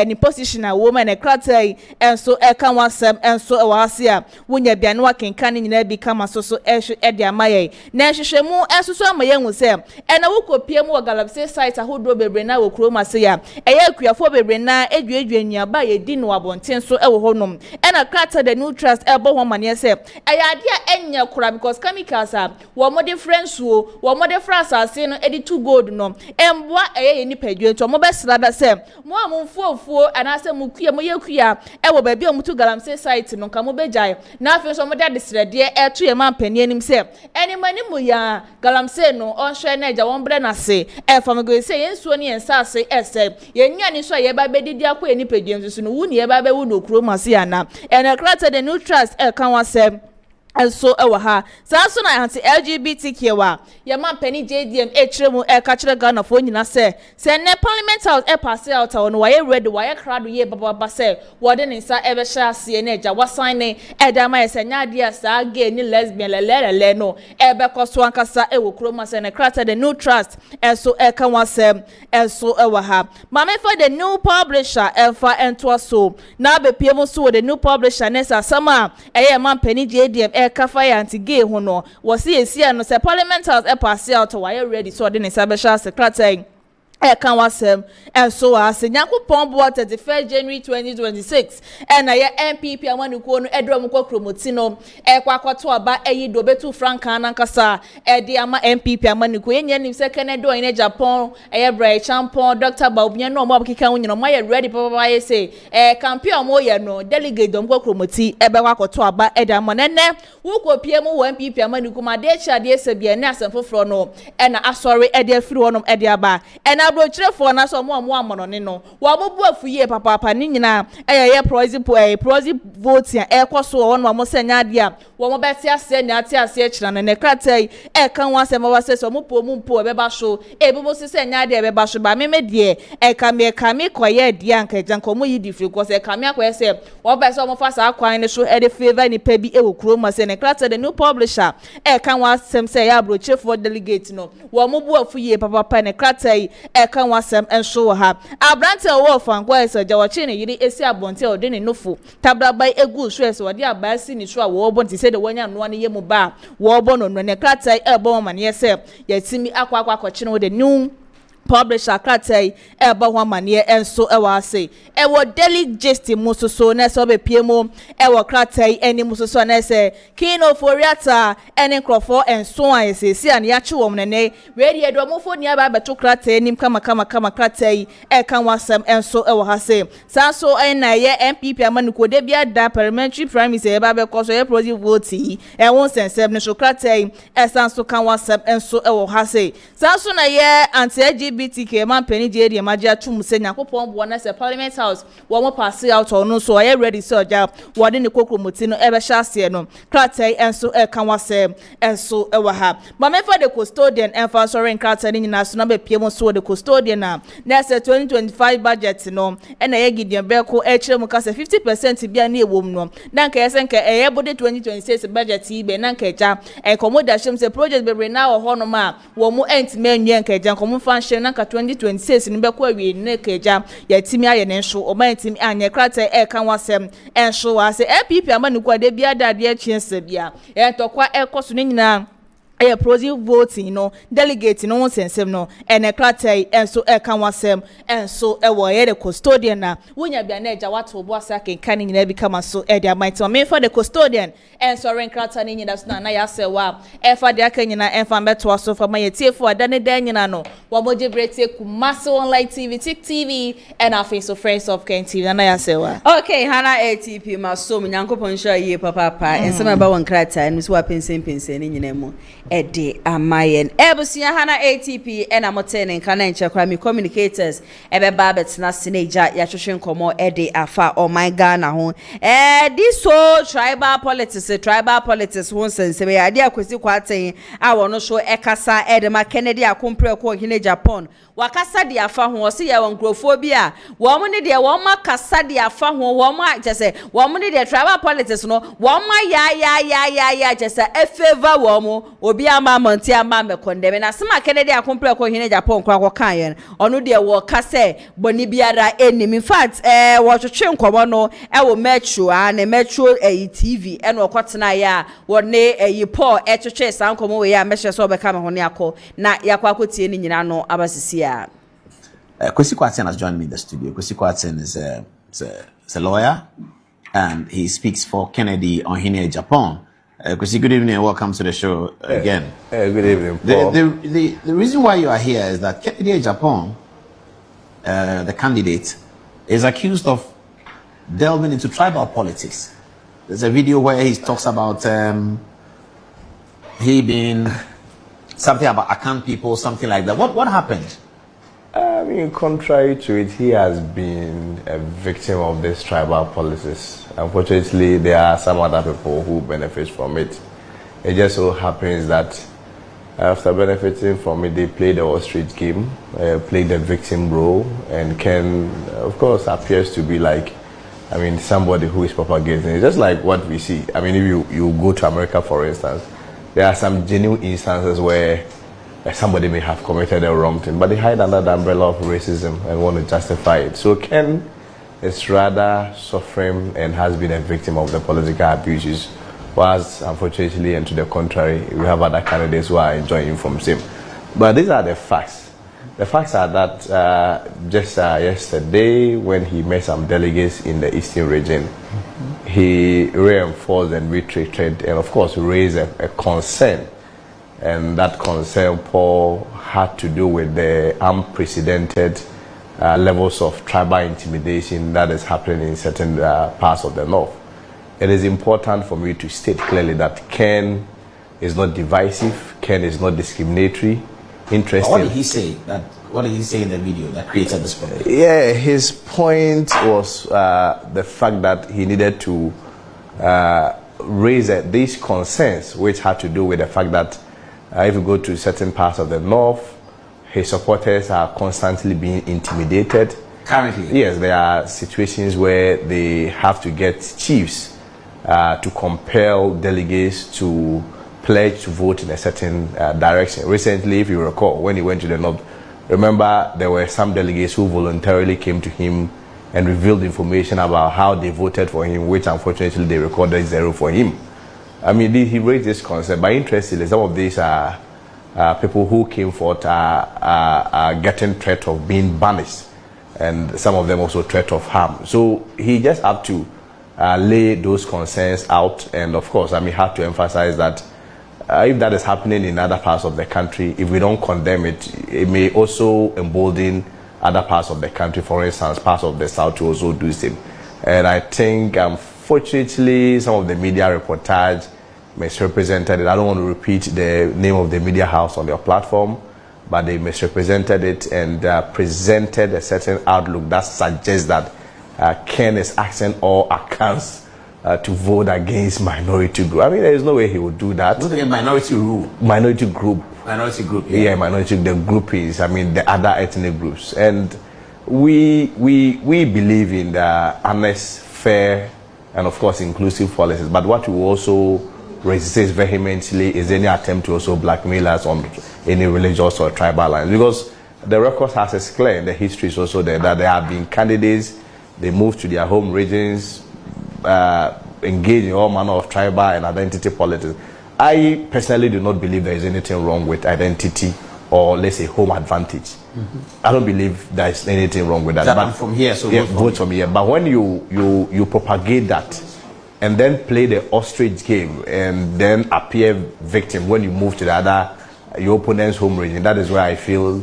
ni position a woman e kratai enso eka wasem enso e wase a wonya bia no wakenka ne nyina bi kama so de amaye na hwehwemu enso so amaye hu se na wokopie mu galapse site ahodo bebre na wokroma se ya akuafo bebre na edwedwe nnuaba ye di no abonten so wo honom na krata the new trust ebo ho mane se ade a enya kura because chemicals a wo mo difference wo mo difference ase no edi to gold no emboa ni padwe to mo besra se mo amfuofuo anase mo kua mo yakua wo ba bia mo to galamse site no ka mo bejai na afi so mo de desrede to ye man pani anim se eni mani mo ya galamse no on hwe na eja won bre na se fam go se yensuo ne yensa se ese yenya ni so ye ba bedidi akwa eni padwem so no wu ni ye ba be wu no kuro mase ana and created the new trust kan wasem so ha so na anti LGBTQ wa ya man pani JDM kiremu ka kire Ghana fo nyina se ne parliament house pass out no wa ye ready wa ye crowd ye baba se wo de nsa be sha ase ne eja wa sign ne da ma se nya dia sa gay ni lesbian lele no be koso ankasa wo kroma se ne created the new trust so kan wasem so ha mama for the new publisher fa ento so na be piem so the new publisher ne sa sama man pani JDM kafa ya anti-gay ho no wasi esia no se parliament house pass out wa ready so de ne sabesha secretary kan wasem so ase Nyankopon bo 31 January 2026 na ye MPP amanuko no edrom kwa kromoti no kwa kwato aba do betu franka na nkasa de ama MPP amanuko yenye nim se Canada in Japan bra champon Dr. Baobia no mo abikika wo nyino mo ye ready papa ye say campaign mo ye no delegate dom kwa kromoti be kwa kwato aba de ama nene wo kopie mu wo MPP amanuko ma de cha de sebia ne asemfoforo no na asori de afiri wonom de aba brochirefo na so mo amono ne no wa bobu afuye papa ni nyina ye proxy vote ya ekoso won mo senya ade a wo mo beti ase ne ate ase kira ne kratai kan wase mo wase so mo po be ba so bo se senya ade be ba so ba me de kame koye de anka janko mo yi difri ko se kame akoye se wo be so mo fa sa kwan ne so de favor ni pa bi wo kuro ma se ne kratai the new publisher kan wasem se ya brochirefo delegate no wo mo bu afuye papa ne kratai kan wasem enso ha abrante wo fanko ese jawachi ne yiri esi abonte ode ne nofo tabraba egu so ese wode abasi ni so a wo bonti se de wanya no ne yemu ba wo bono no ne kratai ebo ma ne yese yatimi akwa kine wo de new publisher kratai eba ho amane enso ewa ase ewo daily gist musoso na so be piemo ewo kratai eni musoso na se kino foriata eni crofo enso a ese an ya chi wom ne we de edomofo ni aba beto kratai nim kama kratai kan wasem enso ewo ha se sanso na ye MPP amanuko de bia da parliamentary primaries eba be koso ye proxy vote won sensem ne so kratai sanso kan wasem enso ewo ha se sanso na ye anti BTK man penny JD magia tum se Nyankopon bo na se parliament house wo mo pass out no so are ready so ja wo de ne kokromoti no be sha ase no kratai enso kan wase enso ewa ha ma me for the custodian enfa sorry kratai ni na so na be pie mo so the custodian na se 2025 budget no na ye gideon be ko kire mu ka se 50% bia na ewom no na nka yesen ka bode 2026 budget ibe na nka ja komoda shem se project be na ho no ma wo mu entime nyen nka ja komo function na 2026 ni be ko awie ne keja yatimi aye ne nso o mantimi anye krata kan wasem enso wase APP amanuko de bia dade a chiense bia tokwa ekoso ne nyina Proxy voting no delegate no sensem no ene kratai enso eka wasem enso ewo ye the custodian na wonya bia na eja wato bo asa kenkan nyina bi kama so e dia might me for the custodian enso ren krata ni nyina so na ya se wa e fa dia kan nyina en fa beto so fa maye tiefo adane dan nyina no wa moje brete Kumasi online TV TV and our face of friends of Ken TV na ya se wa okay hana ATP masom nyankopon sha ye papa enso me ba won krata ni so wa pensen ni nyina mu ede amayen ebusia hana ATP ena motene nkana nchekwa mi communicators ebe babet na sineja ya hwehwe nkomo ede afa oh my Ghana ho this so tribal politics won sense ya dia kwesi kwaten a wono so ekasa ede ma Kennedy akompre ko hine Japan wakasa di afa ho se ya wonkrofo bi a wo mo ne de wo ma kasa di afa ho wo mo jese wo mo ne de tribal politics no wo ma ya jese e favor wo mo obi ama monti ama me kondeme na sema Kennedy akompre ko hine Japan kwa ko kan yen ono de wo kase boni biara enim in fact wo twetwe nkomo no e wo metro na metro TV e no kwotena ya wo ne Paul twetwe san nkomo we ya mehye so be ka me ho ne akọ na yakwa akotie ni nyina no abasisi a Kwesi Kwaten has joined me in the studio. Kwesi Kwaten is a lawyer and he speaks for Kennedy Ohine Japan. Kwesi, good evening and welcome to the show again. Good evening, Paul. The reason why you are here is that Kennedy Japan, the candidate, is accused of delving into tribal politics. There's a video where he talks about he being something about Akan people, something like that. What happened? I mean, contrary to it, he has been a victim of this tribal politics. Unfortunately, there are some other people who benefit from it. It just so happens that after benefiting from it, they play the Wall Street game, play the victim role, and Ken, of course, appears to be like, I mean, somebody who is propagating it. Just like what we see. I mean, if you go to America, for instance, there are some genuine instances where somebody may have committed a wrong thing, but they hide under the umbrella of racism and want to justify it. So Ken is rather suffering and has been a victim of the political abuses, whilst unfortunately and to the contrary, we have other candidates who are enjoying from same. But these are the facts. The facts are that just yesterday, when he met some delegates in the Eastern region, he reinforced and reiterated and of course raised a concern. And that concern, Paul, had to do with the unprecedented levels of tribal intimidation that is happening in certain parts of the north. It is important for me to state clearly that Ken is not divisive, Ken is not discriminatory. Interesting. What did he say? What did he say in the video that created this problem? Yeah, his point was the fact that he needed to raise these concerns, which had to do with the fact that if you go to certain parts of the north, his supporters are constantly being intimidated. Currently? Yes, there are situations where they have to get chiefs to compel delegates to pledge to vote in a certain direction. Recently, if you recall, when he went to the north, remember there were some delegates who voluntarily came to him and revealed information about how they voted for him, which unfortunately they recorded 0 for him. I mean, he raised this concept, but interestingly, some of these are people who came forth are getting threat of being banished, and some of them also threat of harm. So he just had to lay those concerns out, and of course, I mean, had to emphasize that if that is happening in other parts of the country, if we don't condemn it, it may also embolden other parts of the country, for instance, parts of the South to also do the same. And I think, unfortunately, some of the media reportage misrepresented it. I don't want to repeat the name of the media house on their platform, but they misrepresented it and presented a certain outlook that suggests that Ken is asking all Akans to vote against minority group. I mean, there is no way he would do that. Vote against minority rule. Minority group. Minority group. Yeah, minority. The groupies. I mean, the other ethnic groups. And we believe in the honest, fair, and of course inclusive policies. But what we also resist vehemently is any attempt to also blackmail us on any religious or tribal lines, because the record has explained, the history is also there, that there have been candidates, they moved to their home regions, engage in all manner of tribal and identity politics. I personally do not believe there is anything wrong with identity or let's say home advantage. I don't believe there is anything wrong with that. But but from here, so yeah, vote from here. But when you propagate that and then play the ostrich game and then appear victim when you move to the other your opponent's home region, that is where I feel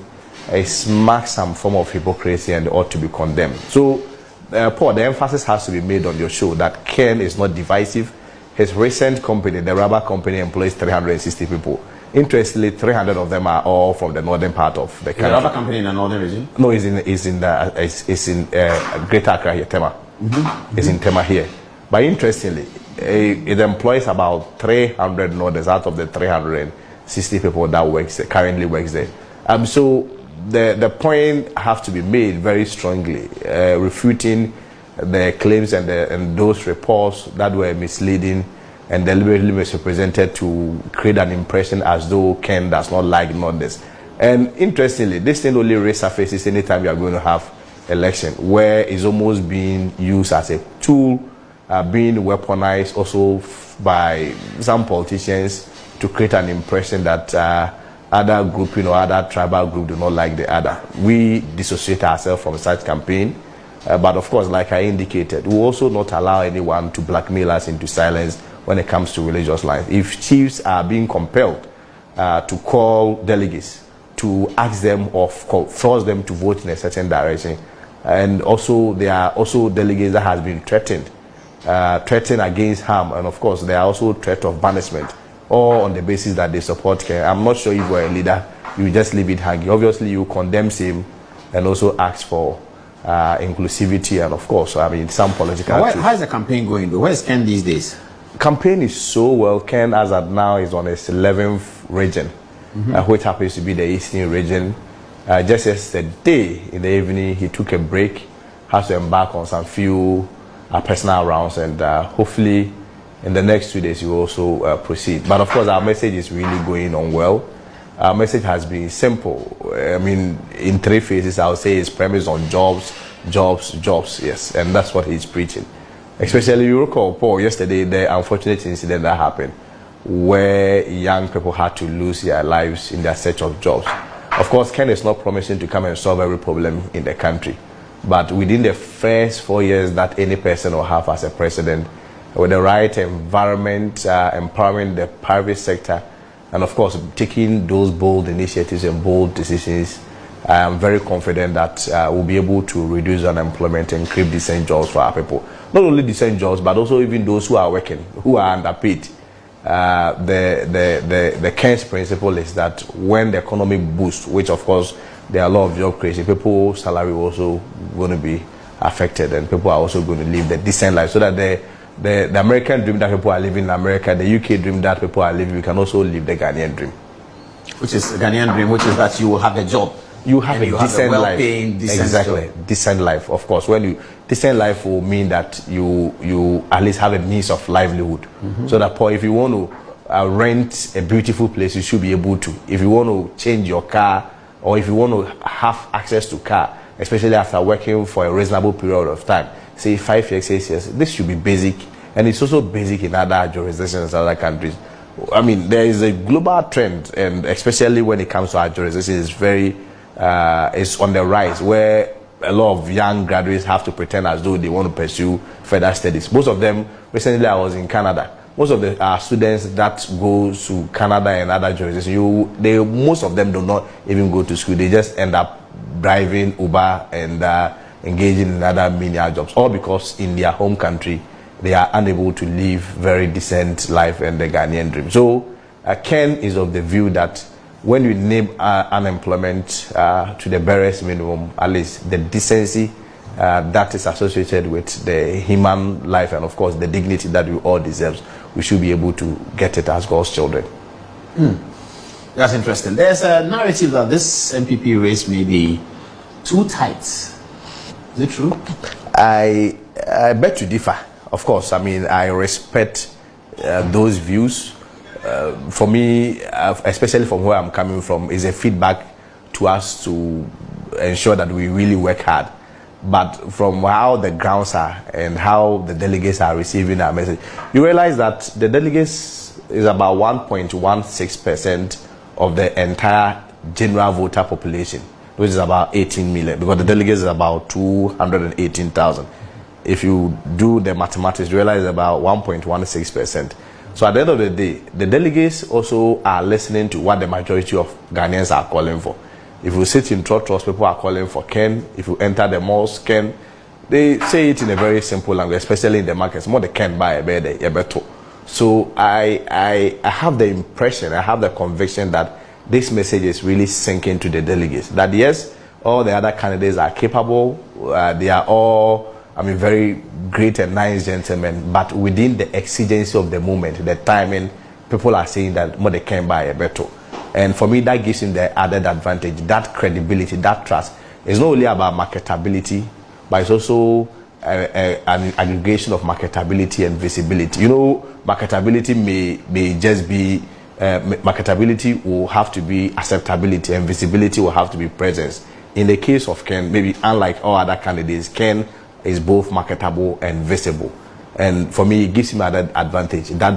it smacks some form of hypocrisy and ought to be condemned. So, Paul, the emphasis has to be made on your show that Ken is not divisive. His recent company, the rubber company, employs 360 people. Interestingly, 300 of them are all from the northern part of the country. The rubber company in the northern region? No, it's in Greater Accra here, Tema. It's in Tema here. But interestingly, it employs about 300 northerners out of the 360 people that currently works there. So the point have to be made very strongly, refuting the claims and those reports that were misleading and deliberately misrepresented to create an impression as though Ken does not like this. And interestingly, this thing only resurfaces anytime you are going to have election, where it's almost being used as a tool, being weaponized also by some politicians to create an impression that other group, other tribal group do not like the other. We dissociate ourselves from such campaign. But of course, like I indicated, we will also not allow anyone to blackmail us into silence when it comes to religious lines. If chiefs are being compelled to call delegates, to ask them or force them to vote in a certain direction, and also there are also delegates that has been threatened against harm, and of course there are also threat of banishment, all on the basis that they support Ken. I'm not sure if you're a leader, you just leave it hanging. Obviously, you condemn him and also ask for inclusivity and of course, some political. How is the campaign going? Where is Ken these days? Campaign is so well. Ken, as at now, is on his 11th region, which happens to be the Eastern region. Just yesterday in the evening, he took a break, has to embark on some few personal rounds, and hopefully in the next 2 days he will also proceed. But of course, our message is really going on well. Our message has been simple. In 3 phases, I would say it's premised on jobs, yes, and that's what he's preaching. Especially, you recall, Paul, yesterday, the unfortunate incident that happened where young people had to lose their lives in their search of jobs. Of course, Ken is not promising to come and solve every problem in the country, but within the first 4 years that any person will have as a president, with the right environment, empowering the private sector, and of course, taking those bold initiatives and bold decisions, I am very confident that we'll be able to reduce unemployment and create decent jobs for our people. Not only decent jobs, but also even those who are working, who are underpaid. The Ken's principle is that when the economy boosts, which of course there are a lot of job creation, people's salary also going to be affected, and people are also going to live the decent life, so that the American dream that people are living in America, the UK dream that people are living, we can also live the Ghanaian dream. Which is the Ghanaian dream, which is that you will have a job. You have a decent life. Exactly. Job. Decent life, of course. Decent life will mean that you at least have a means of livelihood. So that, Paul, if you want to rent a beautiful place, you should be able to. If you want to change your car, or if you want to have access to car, especially after working for a reasonable period of time, say 5 years, 6 years, this should be basic. And it's also basic in other jurisdictions, other countries. There is a global trend, and especially when it comes to our jurisdiction, it's on the rise, where a lot of young graduates have to pretend as though they want to pursue further studies. Most of them, recently I was in Canada, most of the students that go to Canada and other jurisdictions, most of them do not even go to school. They just end up driving Uber and engaging in other menial jobs, all because in their home country they are unable to live very decent life and the Ghanaian dream. So Ken is of the view that when you name unemployment to the barest minimum, at least the decency that is associated with the human life and of course the dignity that we all deserve, we should be able to get it as God's children. That's interesting. There's a narrative that this MPP race may be too tight. Is it true? I beg to differ. Of course, I respect those views. For me, especially from where I'm coming from, is a feedback to us to ensure that we really work hard. But from how the grounds are and how the delegates are receiving our message, you realize that the delegates is about 1.16% of the entire general voter population, which is about 18 million, because the delegates is about 218,000. If you do the mathematics, you realize about 1.16%. So at the end of the day, the delegates also are listening to what the majority of Ghanaians are calling for. If you sit in trust, people are calling for Ken. If you enter the malls, Ken. They say it in a very simple language, especially in the markets. More they can buy a better. So I have the impression, I have the conviction that this message is really sinking to the delegates. That yes, all the other candidates are capable. They are all, very great and nice gentlemen. But within the exigency of the moment, the timing, people are saying that more they can buy a better. And for me, that gives him the added advantage, that credibility, that trust. It's not only about marketability, but it's also an aggregation of marketability and visibility. You know, marketability may just be, marketability will have to be acceptability, and visibility will have to be presence. In the case of Ken, maybe unlike all other candidates, Ken is both marketable and visible. And for me, it gives him an advantage, that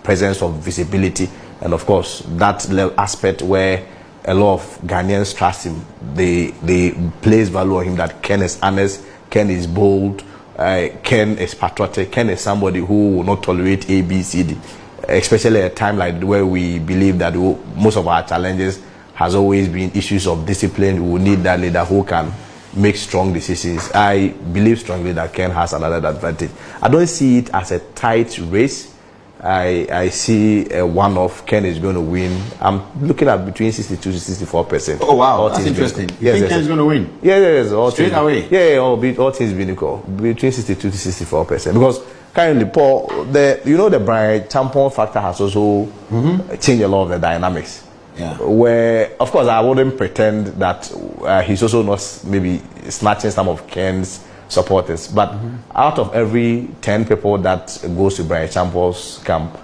presence of visibility. And of course, that aspect where a lot of Ghanaians trust him, they place value on him, that Ken is honest, Ken is bold, Ken is patriotic, Ken is somebody who will not tolerate A, B, C, D. Especially at a time like where we believe that most of our challenges has always been issues of discipline. We will need that leader who can make strong decisions. I believe strongly that Ken has another advantage. I don't see it as a tight race. I see one of Ken is going to win. I'm looking at between 62 to 64%. Oh wow, that's interesting. You think Ken is going to win? Yes. All straight things, away. Yeah, all things being equal, between 62 to 64%. Because currently, Paul, the Brian tampon factor has also changed a lot of the dynamics. Yeah. Where, of course, I wouldn't pretend that he's also not maybe snatching some of Ken's supporters, but out of every 10 people that goes to Brian Champo's camp,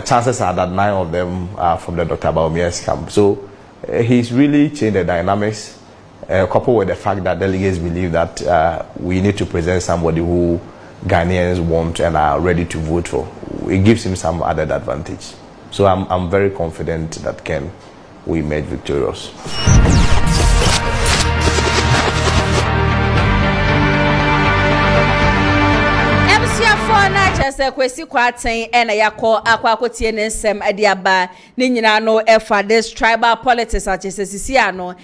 chances are that 9 of them are from the Dr. Baumia's camp. So he's really changed the dynamics, coupled with the fact that delegates believe that we need to present somebody who Ghanaians want and are ready to vote for. It gives him some added advantage. So I'm very confident that Ken will emerge victorious. Say kwesi kwaten na yakọ akwakotie ne nsem ade aba ne nyina no efa this tribal politics achesesisi ano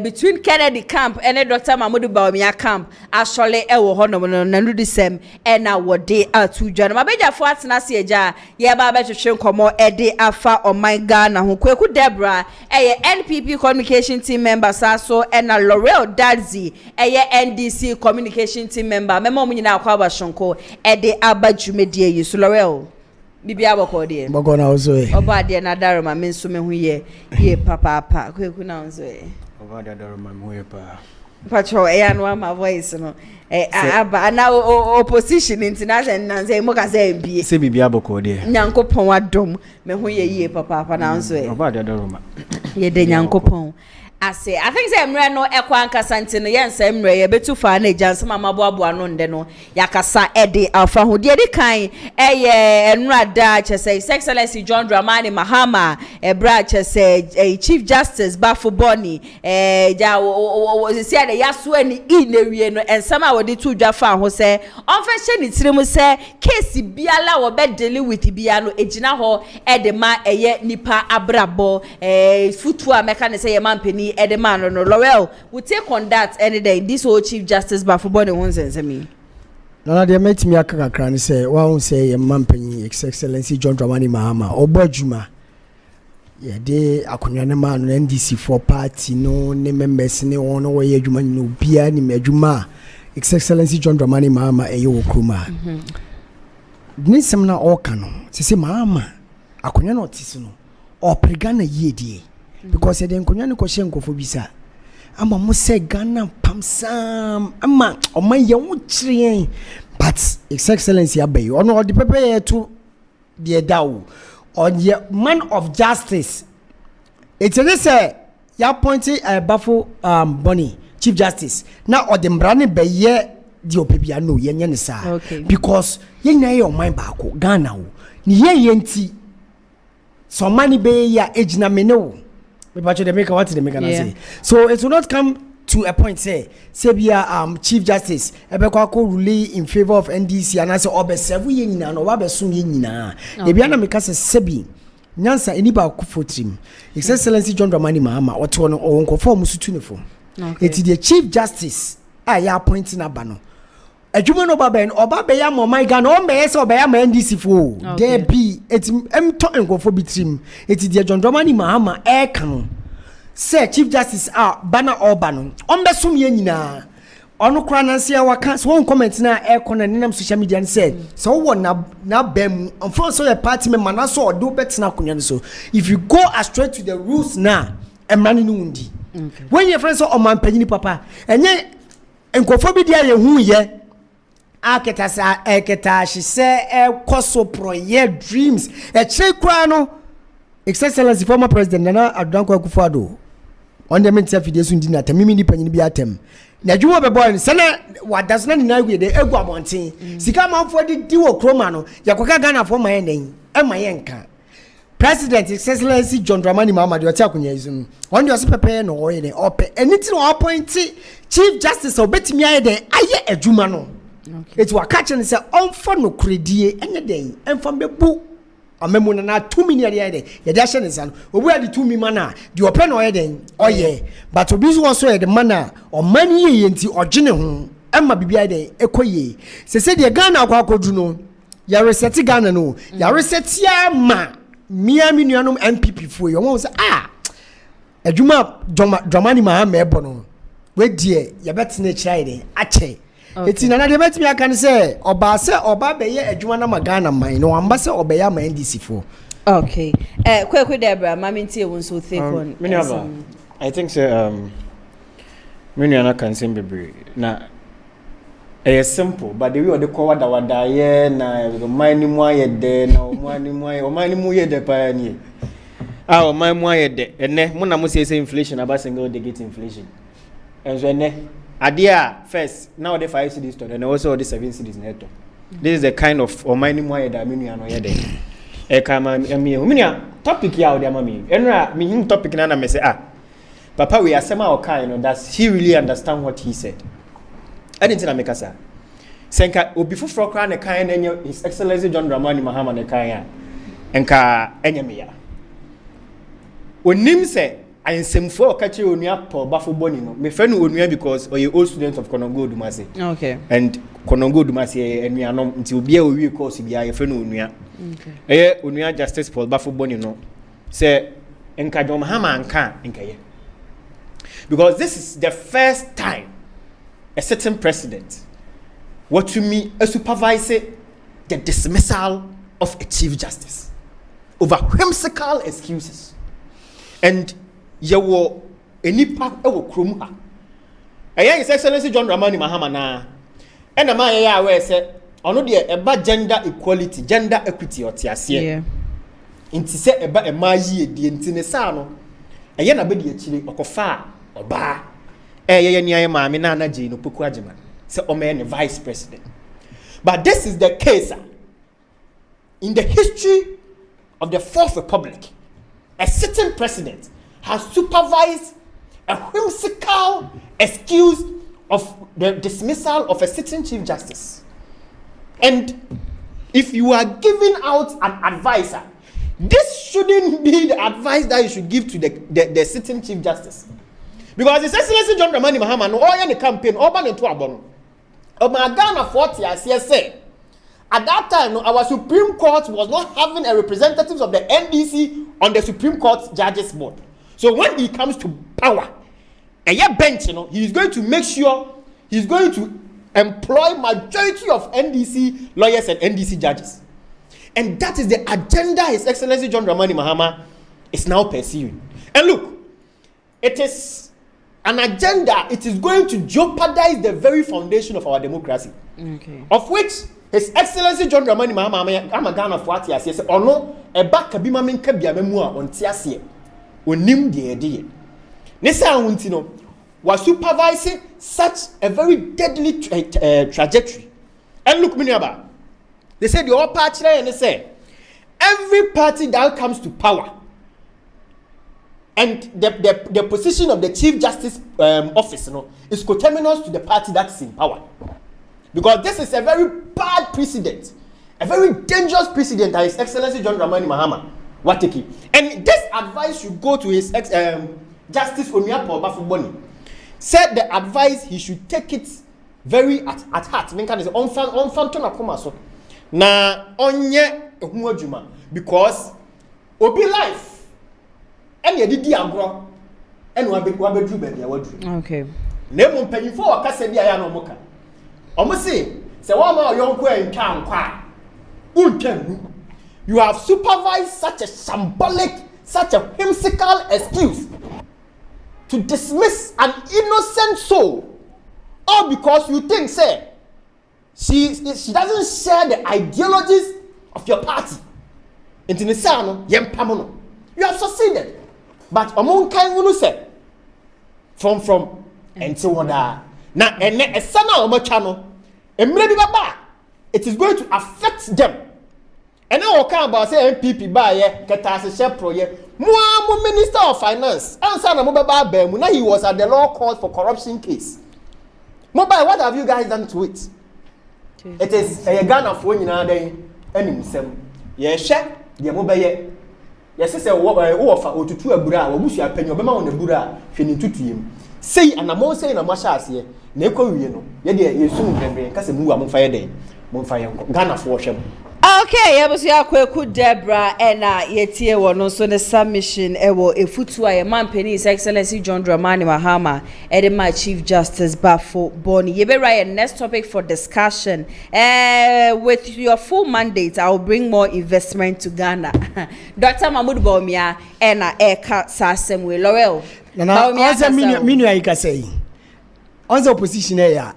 between Kennedy camp and Dr. Mahmoud Bawumia camp asole ewo hono no nanu disem na wode atudwa no mabejafo atena se eja ye ba betwetwe nkomo ede afa oman Ghana ho Kweku Debra NPP communication team member saso na Laurel Dadzi NDC communication team member memo mu nyina akwa bashonko ede aba media you so Laurel bibia boko de boko na ozo e oba de na daroma me nso me hu ye papa Kweku na ozo e oba de daroma me hu ye pa pacho no ama voice no aba na opposition international na say mo ka say bie se bibia boko de nyankopon wadom me hu ye papa na ozo e oba de daroma ye de nyankopon ase I think say emre no ekwa nkasa ntino yensa emre ye betu fa na ejansema maboabo no nde no yakasa ede alfa ho de kan enrada chese His Excellency John Dramani Mahama ebra chese Chief Justice Bafo Boni ja si ade yaso ani inewie no ensama wode tu dwa fa ho se onfa hye ni tirim se case biala wo be deal with bia no ejina ho ede ma nipa abrabo futu a meka ne se ye mampeni Edemano no Laurel we take on that any day this whole Chief Justice Bafubone won sense me na dey met me akakra ne say wa won say ye mampanyi His Excellency John Dramani Mahama obadwuma ye de akonwa ne ma no NDC for party no ne members ne won no ye adwuma no bia ni madwuma His Excellency John Dramani Mahama wo kroma ni semna oka no se Mahama akonwa no otisi no oprega na yedie because they nkonya ne kohye nkofo bisa ama mo se Ghana pamsam ama o man ye wo kire but His Excellency abayi ono the paper to the dawo on ye man of justice it is say ya appointed Bafo Boni Chief Justice na o the mbrane be ye di opebia no ye nya ne sa because ye nya ye o man baako Ghana wo ni ye nti some money be ya age na me no. Me pacho the make what the make say. So it will not come to a point say bia Chief Justice ebekwa ko rule in favor of NDC and I say obesevu ye nyina no wabesum ye nyina. E bia na me ka say sebi nyansa eniba akufotrim. His Excellency John Dramani Mahama oto no onkofo musutu ne fo. It is the Chief Justice ya appointing abano. Adwuma no baba en oba be ya mo my Ghana o me say oba ya ma NDC fo. There be it em to enkofo bitrim. It is the John Dramani Mahama kan say Chief Justice bana obano ombesum ye nyina ono kra na se waka so won comment na na nenam social media and say so wo na bam amfo so your party member na so do betina kunyan so if you go astray to the rules now emrani no undi when your friends so oman panyini papa enye enkofo bi dia ye hu ye aketa she say koso project dreams che kra no Excellency former President Nana Adanko Akufo-Addo on the mental videos undi na tamimi ni panyini bi atem na dwuma be boy sana wadasna ni na we de egu abonten sika manfo de di wo kroma no yakoka Ghana for my nen e mayenka President Excellency John Dramani Mahama de oti akonya izum on de osepepe no oye de ope anything o appoint Chief Justice obetimi aye de aye adwuma no it wa catch and say onfo no kredie enye den enfo bebu amemu na 2 million de ye da hye ne san obu ade 2 million na de ope no oye den oye but obi so so ye de mana o mani ye nti ogene ho emma bibia de ekoye se de Ghana akwakodu no ya reset Ghana no ya reset ya ma Miami nuanom NPP fo yo won say adwuma Dramani Mahama ebo no we die ye betene kira de ache eti na de betimi aka ne say oba be ye adwuma na Ghana man no amba say oba ya ma NDC fo. Okay. Kweku Debra mama ntie won so take on. I think Miniana can say bebre na simple but the way the ko wada ye na mani mu aye de na mani mu ye de pa ni mani mu aye de ene mo na mo say inflation about single digit inflation enso ene adia first now the 5 cities to and also the 7 cities neto this is the kind of mani mu aye da minu no ye de e ka ma mi topic ya o de mami enra mi him topic na me say papa we asema o kai no does he really understand what he said. I didn't make a say. Senka obi fufro kra ne kan na His Excellency John Dramani Mahama ne kan ya. Enka enyame ya. Onim se ansemfo okache onua Paul Bafo Boni no. Me friend onua because oye old student of Konongo Dumasi. Okay. And Konongo Dumasi enua no nti obi a owi course bia ye friend onua. Okay. Onua Justice Paul Bafo Boni no. Se enka John Mahama anka enka ye. Because this is the first time a certain president what to me a supervisor the dismissal of a Chief Justice over whimsical excuses and you were any part of Krum His Excellency John Dramani Mahama na and a man ya where say ono de eba gender equality gender equity or tiasie inti se eba e mayi de intine sa no eye na be de akire okofa oba ye ni aye maami na anaje no poku agema say o me vice president but this is the case in the history of the Fourth Republic a sitting president has supervised a whimsical excuse of the dismissal of a sitting Chief Justice. And if you are giving out an advisor, this shouldn't be the advice that you should give to the sitting Chief Justice. Because His Excellency John Dramani Mahama no all the campaign oban into abono. Oban Ghana 40 years say at that time no, our Supreme Court was not having a representative of the NDC on the Supreme Court judges board. So when he comes to power, a bench, he is going to make sure he's going to employ majority of NDC lawyers and NDC judges. And that is the agenda His Excellency John Dramani Mahama is now pursuing. And look, it is an agenda, it is going to jeopardize the very foundation of our democracy. Okay. Of which His Excellency John Dramani Mahama, I'm a Ghana for what he has said, or no, a back kabima min kabia memoir on Tiasie, unim de idea. Nessa Untino was supervising such a very deadly trajectory. And look, Miniaba, they said the all party and they say, every party that comes to power, and the position of the Chief Justice office, is coterminous to the party that's in power. Because this is a very bad precedent, a very dangerous precedent that His Excellency John Dramani Mahama Wateki. And this advice should go to His Justice Onyapo Bafuboni. Said the advice he should take it very at heart. Na onye ehunwajuma because obi life ene didi agro ene wabedru baby awadru. Okay. Na emu mpanyifo wakasa bi aya na omoka. Omo say wa ma oyonko entwa nkwa. Untwanu. You have supervised such a symbolic, such a whimsical excuse to dismiss an innocent soul, all because you think, say, she doesn't share the ideologies of your party. You have succeeded. But among kind who say from and so on. Now and a son of channel, it is going to affect them. And now I about say MPP by Katase share project. Mo Minister of Finance. Answer na mobile bemu. Now he was at the law court for corruption case. Mobile, what have you guys done to it? It is a Ghana for you now. Then any sem. Yes, share. The mobile. Yes, say offer otutu abura. Obusu apenyo. Bema on the bura. Fini tutu yim. Say and I'm saying na masha asiye. Na ekwa wiye no. Ye de yesu mbrembre. Kase mu wa mo fire den. Mo fire Ghana for hwem. Okay, yabusia kweku Debra ena yetie wono so ne submission ewo efutu a man penny His Excellency John Dramani Mahama my Chief Justice Bafo Boni. Yebera next topic for discussion. With your full mandate, I will bring more investment to Ghana. Dr. Mahmoud Baumia ena eka sasemwe Laurel. Nana onza minu ya ikasei. Onza opposition ya.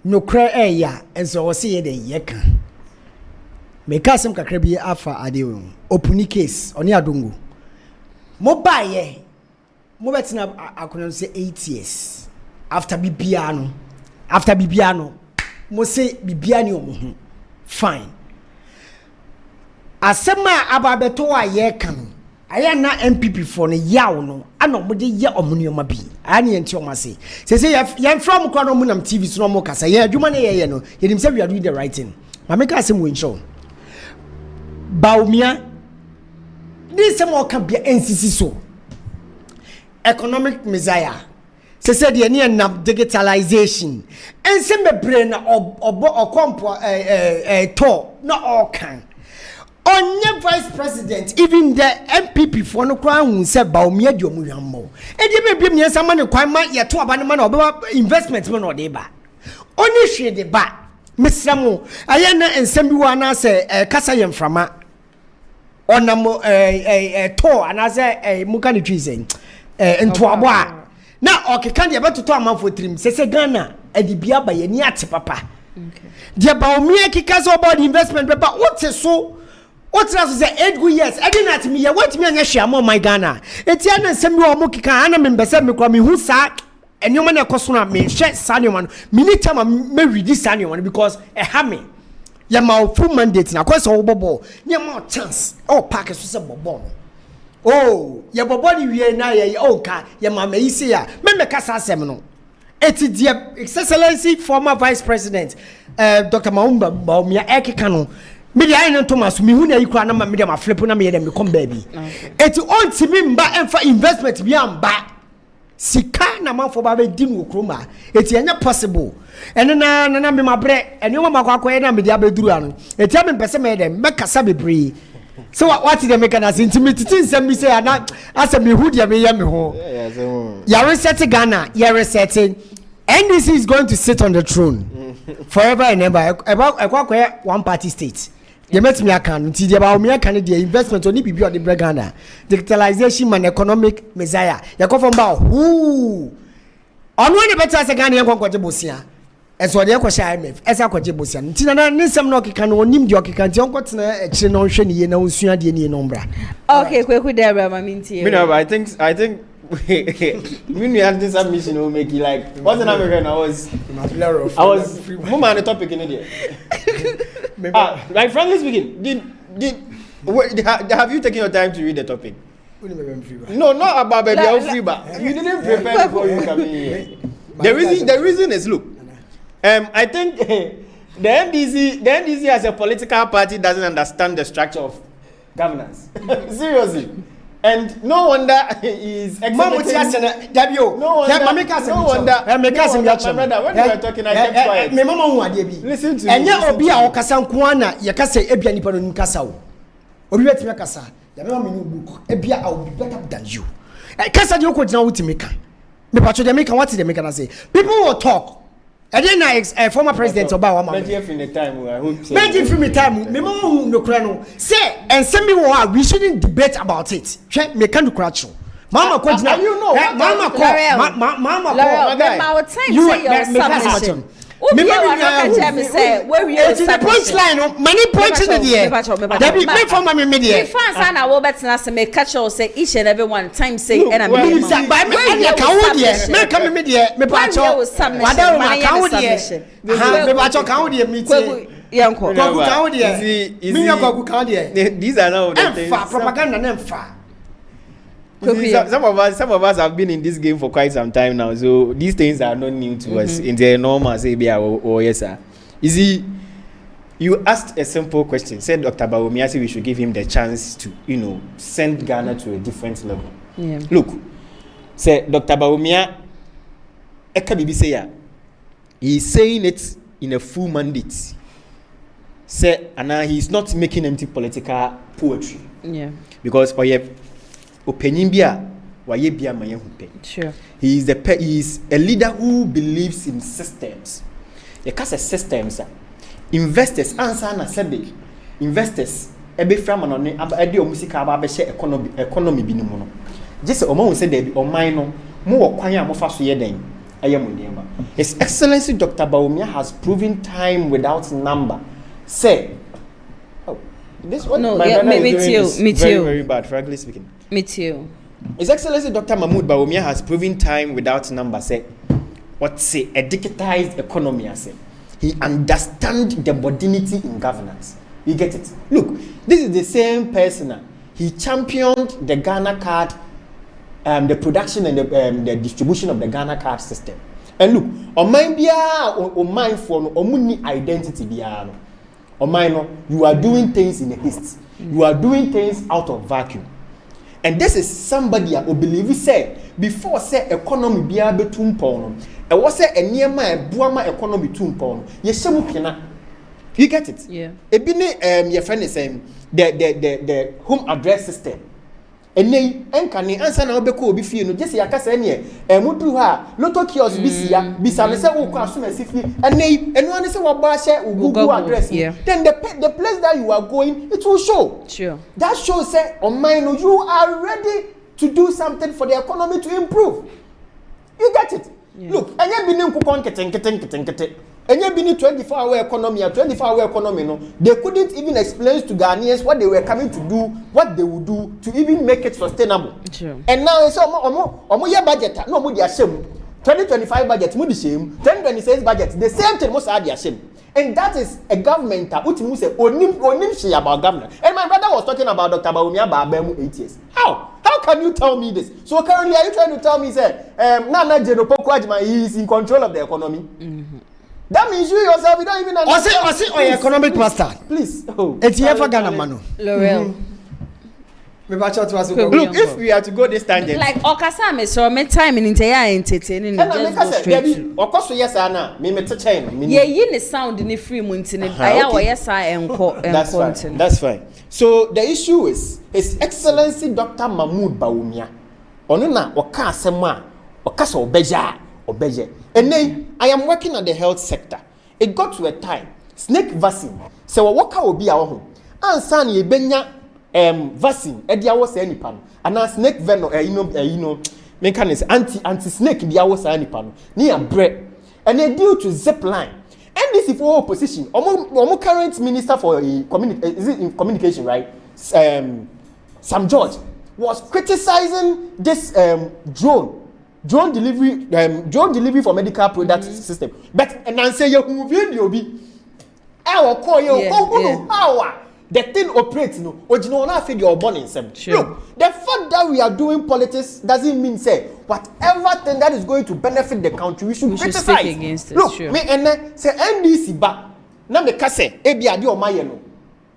No kra ya enso wo se ye de yeka. Meka sem kakra bi afa adewo opuni case oni adongo mobile mo betina akono say 8 years after bibiano mo say bibiani omo fine asema ababeto aye kan aya na MPP for no yaw no ana mo de ye omunoma bi ani enti o mase say ye from kwa no mu nam TV so no mo kasa ye adwuma na ye no ye dim say we are doing the right thing mameka asem we nsho Baumia, this more can be NCC so. Economic messiah. Se said the near digitalization. And some brain or compo tour, not all can. On your vice president, even the MPP for no crown will say Baumia Diomuyamo. And you may be near someone who quite might yet to abandon or investments when or deba. Only share the back. Miss Samu, Ayana and Sembuana say Casayam Frama. Onamo tour and as a mukani treason and to a now okay can't about to talk for trim says Ghana and the Bia by any papa. Dear Baumia Kikazo about investment, but what's a so what's else 8 good years? I didn't ask me what me and share more my Ghana. It's Yan and Samuel Mokika and member said me kwami who sack and you man a cosuna me share Sanyaman. Minute may read this Sanyaman because a hammy. Yama full mandate na kwese obobo nyama chance oh package so se bobo oh ya bobo ni wie na ya onka yama meisi ya me kasa asem no eti dia Excellency former vice president Dr. Maumba Baumia ekeka no me dia ene Thomas me hu na yikura na me dia ma flip na me ye dem come baby eti on ti me mba emfa investment bi amba sika na manfo ba be di no kroma eti enya possible ene na me mabre ene o makwa na me dia beduru anu eti me pese me dem me kasa bebre so what dey make na intimate nsem bi say na asem me hu dia me ye me ho ya reset Ghana ya reset NDC is going to sit on the throne forever and ever ekwa one party state they met me account nti dey ba me account dey investment oni bibi on the Ghana digitalization and economic messiah ya come from ba who onu any better say Ghana yankwa kwaje bosia eso dey kwasha IMF esa kwaje bosia nti na nsem na okeka no onim dey okeka nti onko tena ekire no hwe ne ye na osua de ne no mbra okay kweku dey bra ma minti me no I think when we had this submission will make you like what's an American I was who man the topic in India like frankly speaking Have you taken your time to read the topic? No, not about baby free, but you didn't prepare before you come in here. The reason is, look, I think the NDC as a political party doesn't understand the structure of governance. Seriously. And no wonder he's exhibiting. No wonder. My brother, when you were talking, I kept quiet. Listen to me. And ya obi a okasa nkoana ye kasa ebia nipa no nkasa wo. Obi betime kasa. Ya me ma me book. Ebia I will be better than you. Kasa de okojina wo timeka. Me pacho de meka what de meka na say. People will talk. And then former president Obama. Benji from the time. Benji from the time. Me mama no kra no. Say and send me what we shouldn't debate about it. Check me can do crash. Mama ko jina. You know. Mama ko. Mama ko. You me say where we are the punch line many points in the air. There be make for my media. Me fans and I will bet na say me catch all say each and every one time say and I me by me can there. Me come media me patch all. Wada ma can there. Me patch all can there me say. Yanko. Kogu can there. Me yanko can there. These are now the things. Propaganda nem fa. Some of us have been in this game for quite some time now, so these things are not new to us. In the normal, say, or yes, sir. You see, you asked a simple question. Said Dr. Bawumia we should give him the chance to, send Ghana to a different level. Yeah. Look, say Dr. Bawumia, he's saying it in a full mandate. Say, and he's not making empty political poetry. Yeah. Because opinion bia waye bia maye hupe. Sure. He is a leader who believes in systems. You can say systems. Investors answer na said investors ebe from no ne ade omusika aba be share economy bi ni mu no. Just omo say dey oman no mo wo kwan a mo fa so ye den eye mo niema. His Excellency Dr. Bawumia has proven time without number. Say this one no, my yeah, brother me is doing too, is me very, too. very bad, frankly speaking. Me too. His Excellency Dr. Mahmoud Bawumia has proven time without number. Say, what's a digitized economy? I say, he understands the modernity in governance. You get it? Look, this is the same person. He championed the Ghana card, the production and the distribution of the Ghana card system. And look, on mind biya, on mind for omuni identity biya. On mind, you are doing things in a haste. You are doing things out of vacuum. And this is somebody who believe say before say economy be able to pound. And what say a near my buama economy to pound. Yes, you get it? Yeah. Your friend is saying the home address system. And then can answer now be cool be feel no just yaka say ne mudru ha lotto kiosk bi sia bi sa me say wo kwa so masifi and one say wo ba share Google address. Yeah. Then the place that you are going it will show. Sure. That shows say on mine you are ready to do something for the economy to improve. You get it? Yeah. Look, anya bi ni nkukon keten anya bi ni 24-hour economy, 24-hour economy no. They couldn't even explain to Ghanaians what they were coming to do, what they would do to even make it sustainable. Sure. And now it's omo year budget no mo di ashame. 2025 budget mo di shame, 2026 budget the same thing mo sa di ashame. And that is a government that ultimately say onim she about government. And my brother was talking about Dr. Bawumia Babemu 8 years. How can you tell me this? So currently are you trying to tell me say Nana Jeno Pokwajima is in control of the economy? Mm-hmm. That means you yourself, you don't even understand. I say, economic pastor. Please. Oh, it's here for Ghana, Mano. L'Oreal. Look, if we are to go this tangent. Like, Okasa, me so me time in entire entertaining. And I make us say, of course, yes, Anna, me chain. Yeah, you sound in the free mountain. Yes, I am. That's fine. So the issue is His Excellency Dr. Mahmoud Bawumia. Onuna, Okasema, Okasa Obeja. And then I am working at the health sector. It got to a time. Snake vaccine. So what will be our home? And son ye benya vaccine. Edia was any pan. And a snake venom mechanism anti snake dia was any pan. Near bread. And they due to zip line. And this is for opposition. Omo current minister for communication, right? Sam George was criticizing this drone delivery for medical product system. But and I say you video be. I will call you. the thing operates no ojino na fe the obon insem. Look, the fact that we are doing politics doesn't mean say whatever thing that is going to benefit the country we should criticize. Against it. Look, me and say NDC ba na me ka say ebi ade o maye no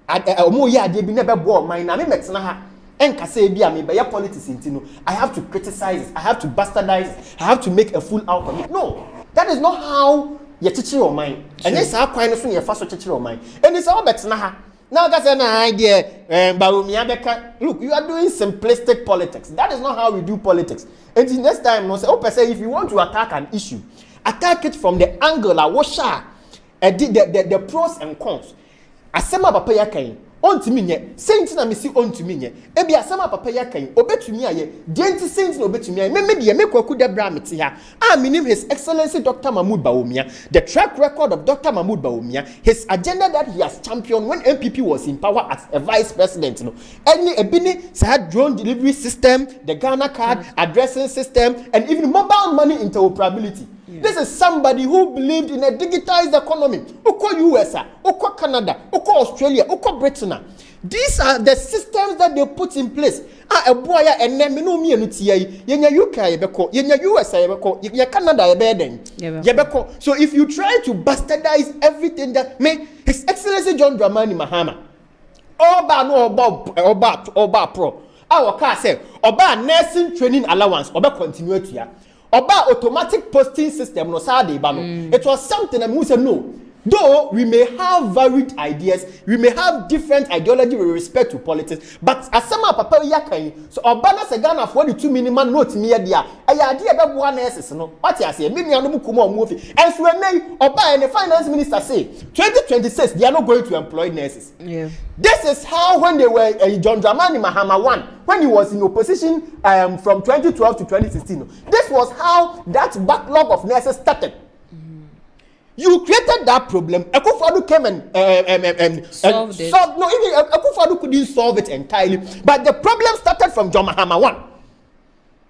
omo ye ade bi na be bo o man na me metena ha enka say ebi am be politics intino. I have to criticize it, I have to bastardize it, I have to make a fool out of it. No, that is not how you teach your mind. And yes, how quite so you fast teach your mind. And it's all better now. Now that's an idea. Look, you are doing simplistic politics. That is not how we do politics. And the next time, no say if you want to attack an issue, attack it from the angle of what the pros and cons. Asema papa yakan on to me saint na me si on to me e bia asema papa yakan obetumi aye denti saint na obetumi aye me de me kwaku da bra meti ha minim his excellency Dr. Mahmoud Bawumia, the track record of Dr. Mahmoud Bawumia, his agenda that he has championed when MPP was in power as a vice president no any ebini sa drone delivery system, the Ghana card addressing system, and even mobile money interoperability. This is somebody who believed in a digitized economy. Uko USA, Uko Canada, Uko Australia, Uko Britain. These are the systems that they put in place. A boy and then no me and Yenya UK yebeko, Yenya USA yebeko, Yenya Canada yebeko. So if you try to bastardize everything that His Excellency John Dramani Mahama, Oba no Oba Pro, our car say Oba nursing training allowance, Oba continue to ya. About automatic posting system no sade ba no. It was something that we said no. Though we may have varied ideas, we may have different ideology with respect to politics, but as some papa yakan so obana se Ghana for the 2 minimum note me dia aya dia be boa nurses no. What you say me nuanu mu kuma omofi. And so nay oba and the finance minister say 2026 they are not going to employ nurses. Yeah. This is how when they were John Dramani Mahama 1, when he was in opposition from 2012 to 2016. This was how that backlog of nurses started. You created that problem. Akufo-Addo came and solved it. No, even Akufo-Addo couldn't solve it entirely. But the problem started from John Mahama 1.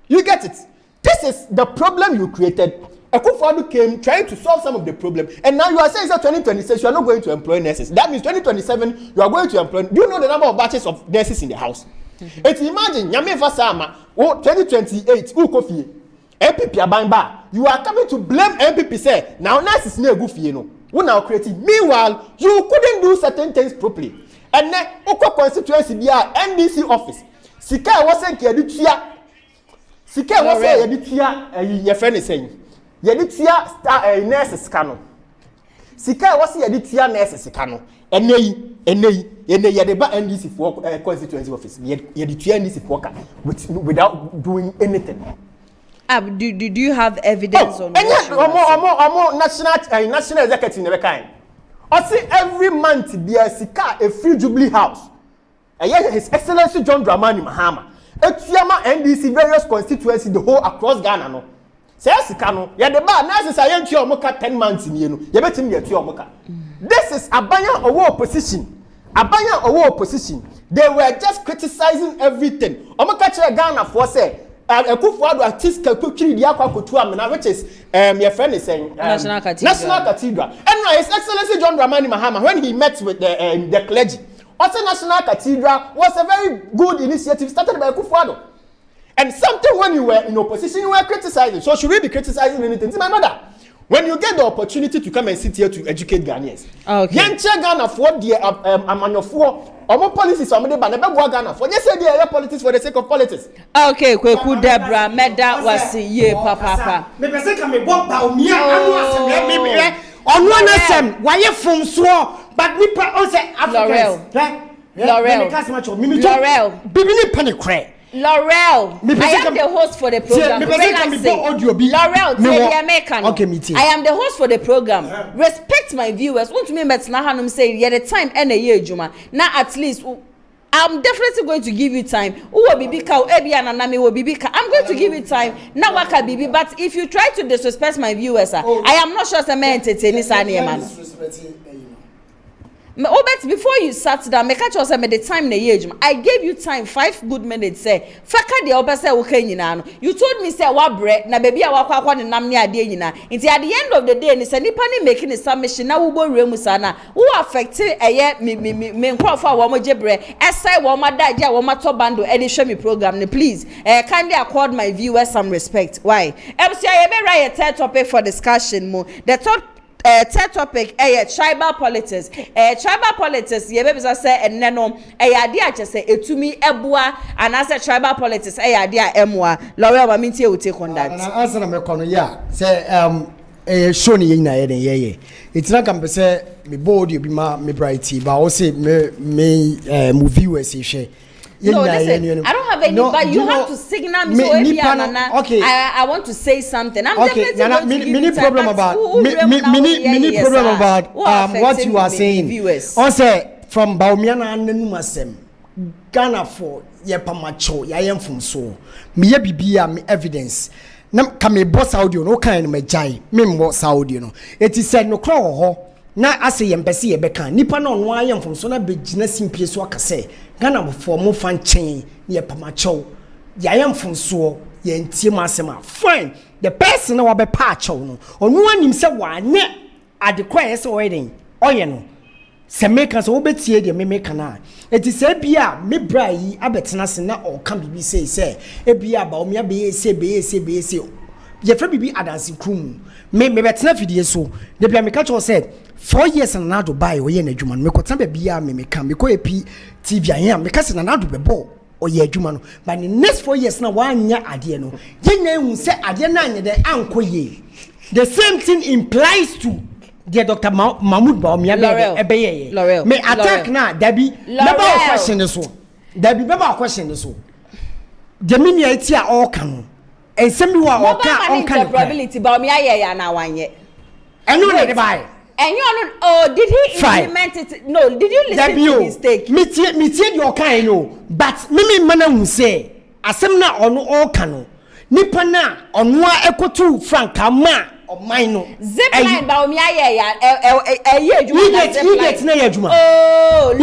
You get it? This is the problem you created. Akufo-Addo came trying to solve some of the problem. And now you are saying that 2026 you are not going to employ nurses. That means 2027 you are going to employ. Do you know the number of batches of nurses in the house? It's imagine, Nyame Fasama, 2028, Ukofi. MPP abamba, you are coming to blame MPP say now nurses na egufie no. We now creating. Meanwhile, you couldn't do certain things properly. And then Oko constituency be NDC office. Sika wasn't kedutia. Sika wasn't editia your friend is saying. Yeditia nurses kano. Sika wasn't editia nurses kano. Ene yedeba NDC for constituency office. Yeditia NDC for without doing anything. Do you have evidence on national executive never kind? I see every month there is a free Jubilee house. His Excellency John Dramani Mahama. Etiama NDC various constituencies the whole across Ghana no. Say Sikano, ya the bar nurses are yenti omoka 10 months in you. Ya betim ya tu omoka. This is Abanya Owo opposition. Abanya Owo opposition. They were just criticizing everything. Omoka chere Ghana for say Akufo-Addo artist kakutri dia kwa kutu amena, which is your friend is saying National Cathedral. And now His Excellency John Dramani Mahama, when he met with the clergy, also National Cathedral was a very good initiative started by Akufo-Addo. And something when you were in opposition, you were criticizing. So should we be criticizing anything? It's my mother. When you get the opportunity to come and sit here to educate Ghanaians, Yanche Ghana for the Amanofo, Omo policies, Omode Baneba Ghana for just say the politics for the sake of politics. Okay, Kweku Debra, Meda was ye papa. Me pese ka me bo ba omia anu asem me onu anasem waye fonso but nipa on say Africans. Laurel. Bibini panic cry. Laurel, I am the host for the program. Laurel, I am the host for the program. Respect my viewers. Want me met Nahanum say yeah the time and a year Juma. Now at least I'm definitely going to give you time. I'm going to give you time. Now waka bibi, but if you try to disrespect my viewers, I am not sure some man entertain this man. before you sat down, make catch yourself the time na age. I gave you time 5 good minutes. Say, faka the opa say okay nyina. You told me say wa bread na baby awakwa ne nam ne ade nyina. Until at the end of the day, ni say nipa ni making a submission na wo bo remu sana. Who affected me nkrofo a wo mo jebre. Esai wo ma da je wo ma to bando e dey show me program ni please. Kindly accord my viewers some respect. Why? MC I be write a third topic for discussion mo. The third topic tribal politics. Tribal politics ye be say eneno ade a chese etumi eboa and as tribal politics ade a emwa. Laura ma mintie o take on that. Answer na me kono ya say show ni na ye it's not can be say me board you be me brighty but I say me viewers share. No, listen, I don't have any, but you have to signal me. Okay. I want to say something. I'm definitely going to give you problem about what you are saying. Also, from Baumiana and Numasem, Ghana for Yepamacho, Yayam from so. Me bibia me evidence. Nam kame boss audio no kind me jai. Me boss audio no. It is said no crow na ase yempese ye beka nipa na onwa ayam from so na begina simpie so akase Ghana for mo fan chen ye pamacho yayam from so ye ntie masema fine the person na wa be pa acho no onu anim se wa nye adekwa se oyeden oye no se meka so obetie de me meka na eti se bia me bra yi abetena se na o kan bibi se e bia ba o me be se ye fra bibi adansi krum me betena fidie so de bia me ka cho said 4 years and Nado buy or yen a Juman, me could be bia me can be quite TV. I am because Nado be bo or ye Juman. But in the next 4 years now, 1 year adiano. Yen say adiana de uncle ye. The same thing implies to dear Dr. Mahmoud Baumia Laurel. May attack now, Debbie. Never question this one. Debbie, never question this one. The miniature all can. And some you are all can probability Baumia now 1 year. And you let buy. And you did he implement it? No, did you listen to his take? Me your kind no, but me mana say asemna ono all kano. Nipa na onwa ekotu franka ma o mine no. Zipline ba omi aye you get na ye juma. Oh,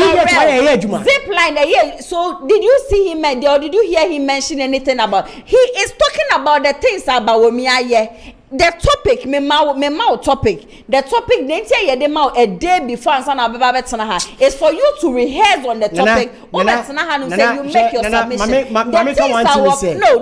Zipline so did you see him or did you hear him mention anything about? He is talking about the things about omi aye. The topic me mau topic. The topic they tell you the a day before and sana beba is for you to rehearse on the topic. You make your submission. No.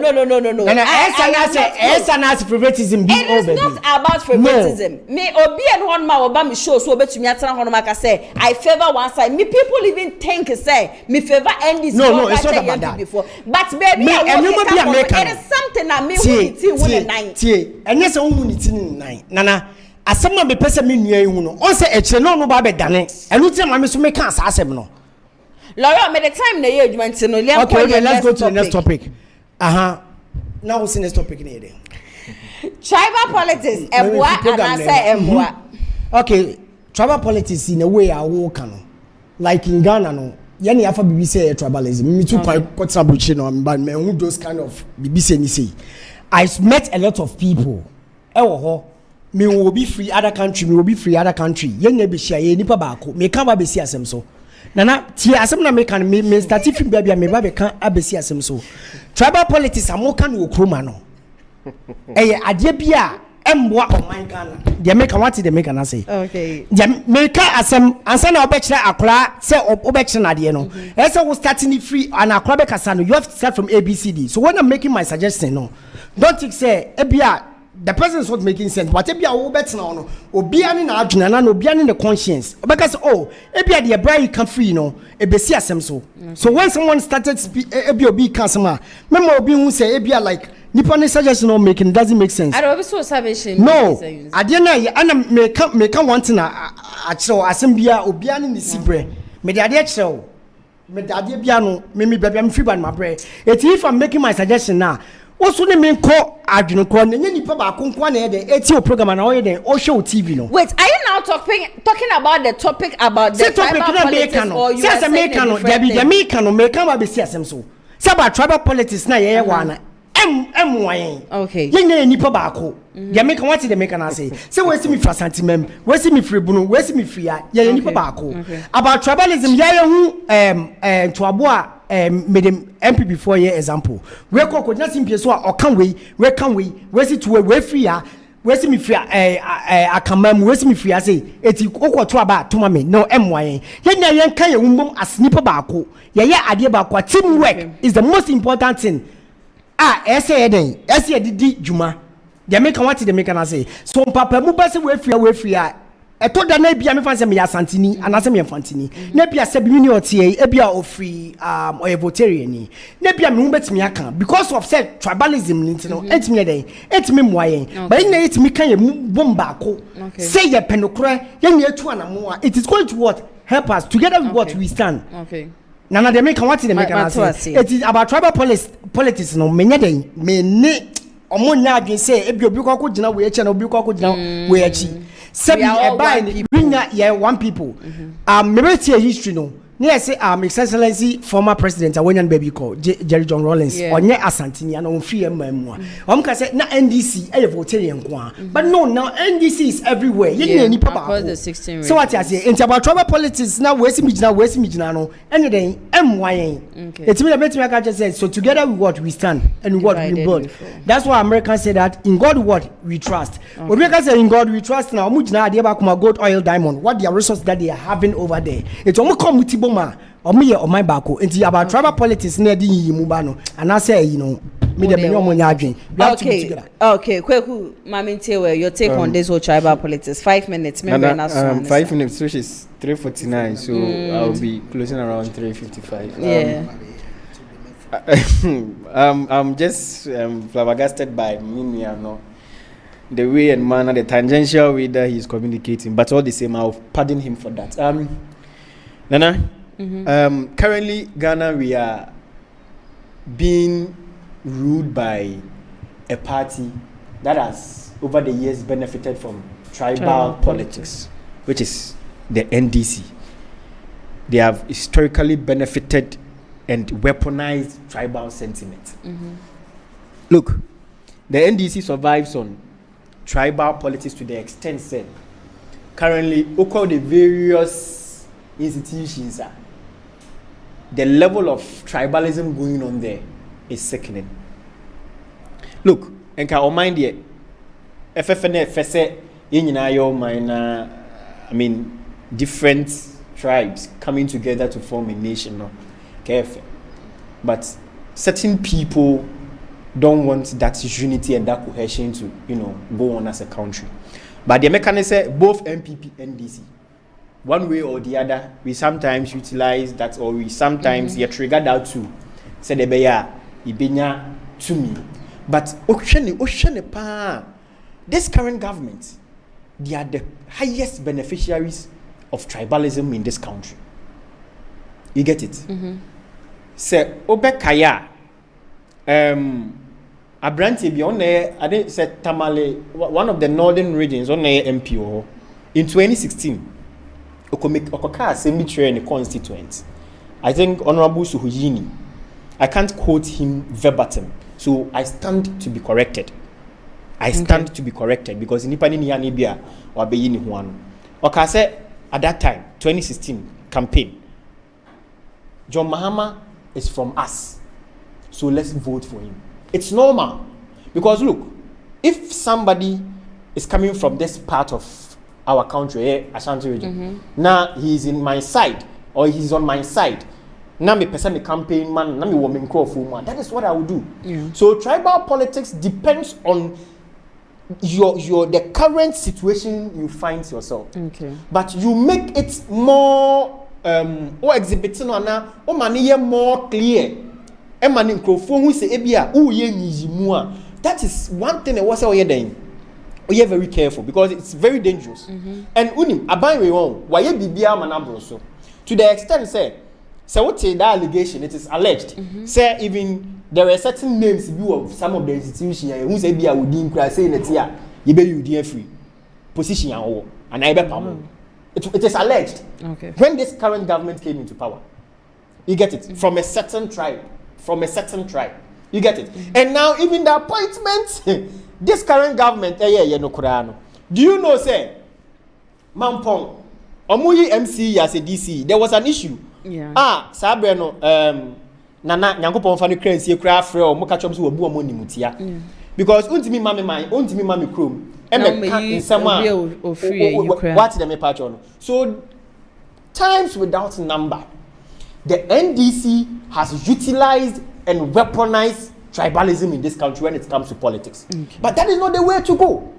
It's favoritism. It is not about favoritism. Me obi and one ma oba me show so bet me atana hono maka say I favor one side. Me people even think say me favor NDC. No, it's not about that. Before. But baby, it is something that me win Nana asema me pese me nua hu no on se eche no ba be dane enu tie ma me so me kan sa asem no Laura me the time na ye adwuma no let's go to the next topic now what's the next topic na here tribal politics eboa anasa eboa okay tribal politics in a way I work no like in Ghana no yani afa bibi say tribalism me too quite sabuchi no but me who those kind of bibi say ni say I met a lot of people. Me will be free other country, me will be free other country. Yen be share ye nipa baako. Me kan ba be si asem so. Nana ti asem na me kan me start film bia me ba be kan abesi asem so. Tribal politics amoka no okroma no. Ade bia emboa oman Ghana. They make what they make na say. Okay. They make asem ansa na obekire akora say obekire na de no. Ese we starting free and akora be kasa no you have to start from ABCD. So when I'm making my suggestion no. Don't think say ebia the person is not making sense but ebia wo bet na no obia ni na adwena na obia ni the conscience because ebia the bra you can free no ebesi asem so so when someone started ebia obi kan sama memo obi hu say ebia like nipa ne suggestion no making doesn't make sense I don't so salvation no ade na ye ana make one thing a kire asem bia obia ni sibre me de ade kire me de ade bia no me bia me free ban my bread if I'm making my suggestion now also ne me ko adwene ko ne nipa ba konko na e eti program na o den o show TV no wait are you now talking about the topic about the tribal politics or you are saying the me can no me can ba be si asem so say about tribal politics na ye wa na wayen okay yenye nipa baako ya make what the make na say we see me for santimem we see me free bunu we see me free ya nipa baako about tribalism ya hu to aboa medem MPP 4 year example we ko na simpie so a okan we kan we see to we free ya we see me free akamam we see me free say eti okoto aba to me no wayen yenye yen kan ya wumbom as nipa baako ya ade baako teamwork is the most important thing. Ese didi juma. They make what they make and I say. So papa mu base we free. E to da na bia me fan se me ya santini anase me fantini. Na bia se bi ni otie e bia o free or votarian ni. Na bia me hu betimi aka because of said tribalism ni no entimi den. Entimi moayen. But na entimi kan ye bomba ko. Say ye penokra ye ne atu anamo a it is going to what help us together with what we stand. Okay. Nana they make what they make and say. It is about tribal politics no menya den me ne omonya adwen say e bi obi kwako gina we eche na obi kwako gina we echi se bi e buy ni bringa ye one people me tie history no ne say His Excellency former president Awenyan baby call Jerry John Rawlings onye asantini na on free emamu am ka say na NDC e votarian kwa but no now NDC is everywhere ye ni papa so what you say into about tribal politics now we see me gina no any den emwayen it me bet me ka just say so together we what we stand and what we build. That's why Americans say that in God what we trust. When we can say in God we trust now mu gina ade ba kuma gold oil diamond what their resources that they are having over there it almost come with omoye omai bako enti about tribal politics na di yimu ba no and I say me the me omonya adwen we have to be together. Okay Kweku Mami Ntewe your take on this whole tribal politics 5 minutes maybe na 5 minutes which is 3:49 so I'll be closing around 3:55. I'm just flabbergasted by Mimiano the way and manner the tangential way that he's communicating but all the same I'll pardon him for that. Nana, currently Ghana we are being ruled by a party that has over the years benefited from tribal politics, which is the NDC. They have historically benefited and weaponized tribal sentiment. Look, the NDC survives on tribal politics to the extent that currently all the various institutions the level of tribalism going on there is sickening. Look, and can mind ye FFN FSE I mean different tribes coming together to form a nation no careful. But certain people don't want that unity and that cohesion to go on as a country. But the mechanism both MPP and NDC one way or the other, we sometimes utilize that, or we sometimes get triggered out to say the beya ibenya to me. But this current government, they are the highest beneficiaries of tribalism in this country. You get it? Say Obekaya, Abranti beyond there, I didn't say Tamale, one of the northern regions on the MPO in 2016. Okoka Assembly in the constituent. I think Honorable Suhujini. I can't quote him verbatim, so I stand to be corrected. To be corrected because in Nipani Yanibia or Beyini Huan. Okase at that time, 2016 campaign. John Mahama is from us, so let's vote for him. It's normal because look, if somebody is coming from this part of our country, Ashanti region. Now he's in my side or he's on my side. Now me person the campaign man, now me woman man. That is what I would do. So tribal politics depends on your the current situation you find yourself. But you make it more or exhibiting on or money more clear. And money who say ebia that is one thing that was all doing. We are very careful because it's very dangerous. And unim aban we won why bibia manabro so to the extent say what that allegation it is alleged say even there are certain names of some of the institutions who say bia within cry say net here you be you free position and I it is alleged when this current government came into power. You get it from a certain tribe You get it? And now even the appointment, this current government, do you know, say, Mampong, Omuyi MC as a DC, there was an issue. Yeah. Sabreno, Nana, Yankopon Fanny Crazy, craft for Mokachums who were money mutia. Because untimi mami chrome, and someone what's the patron. So, times without number, the NDC has utilized and weaponized tribalism in this country when it comes to politics. But that is not the way to go.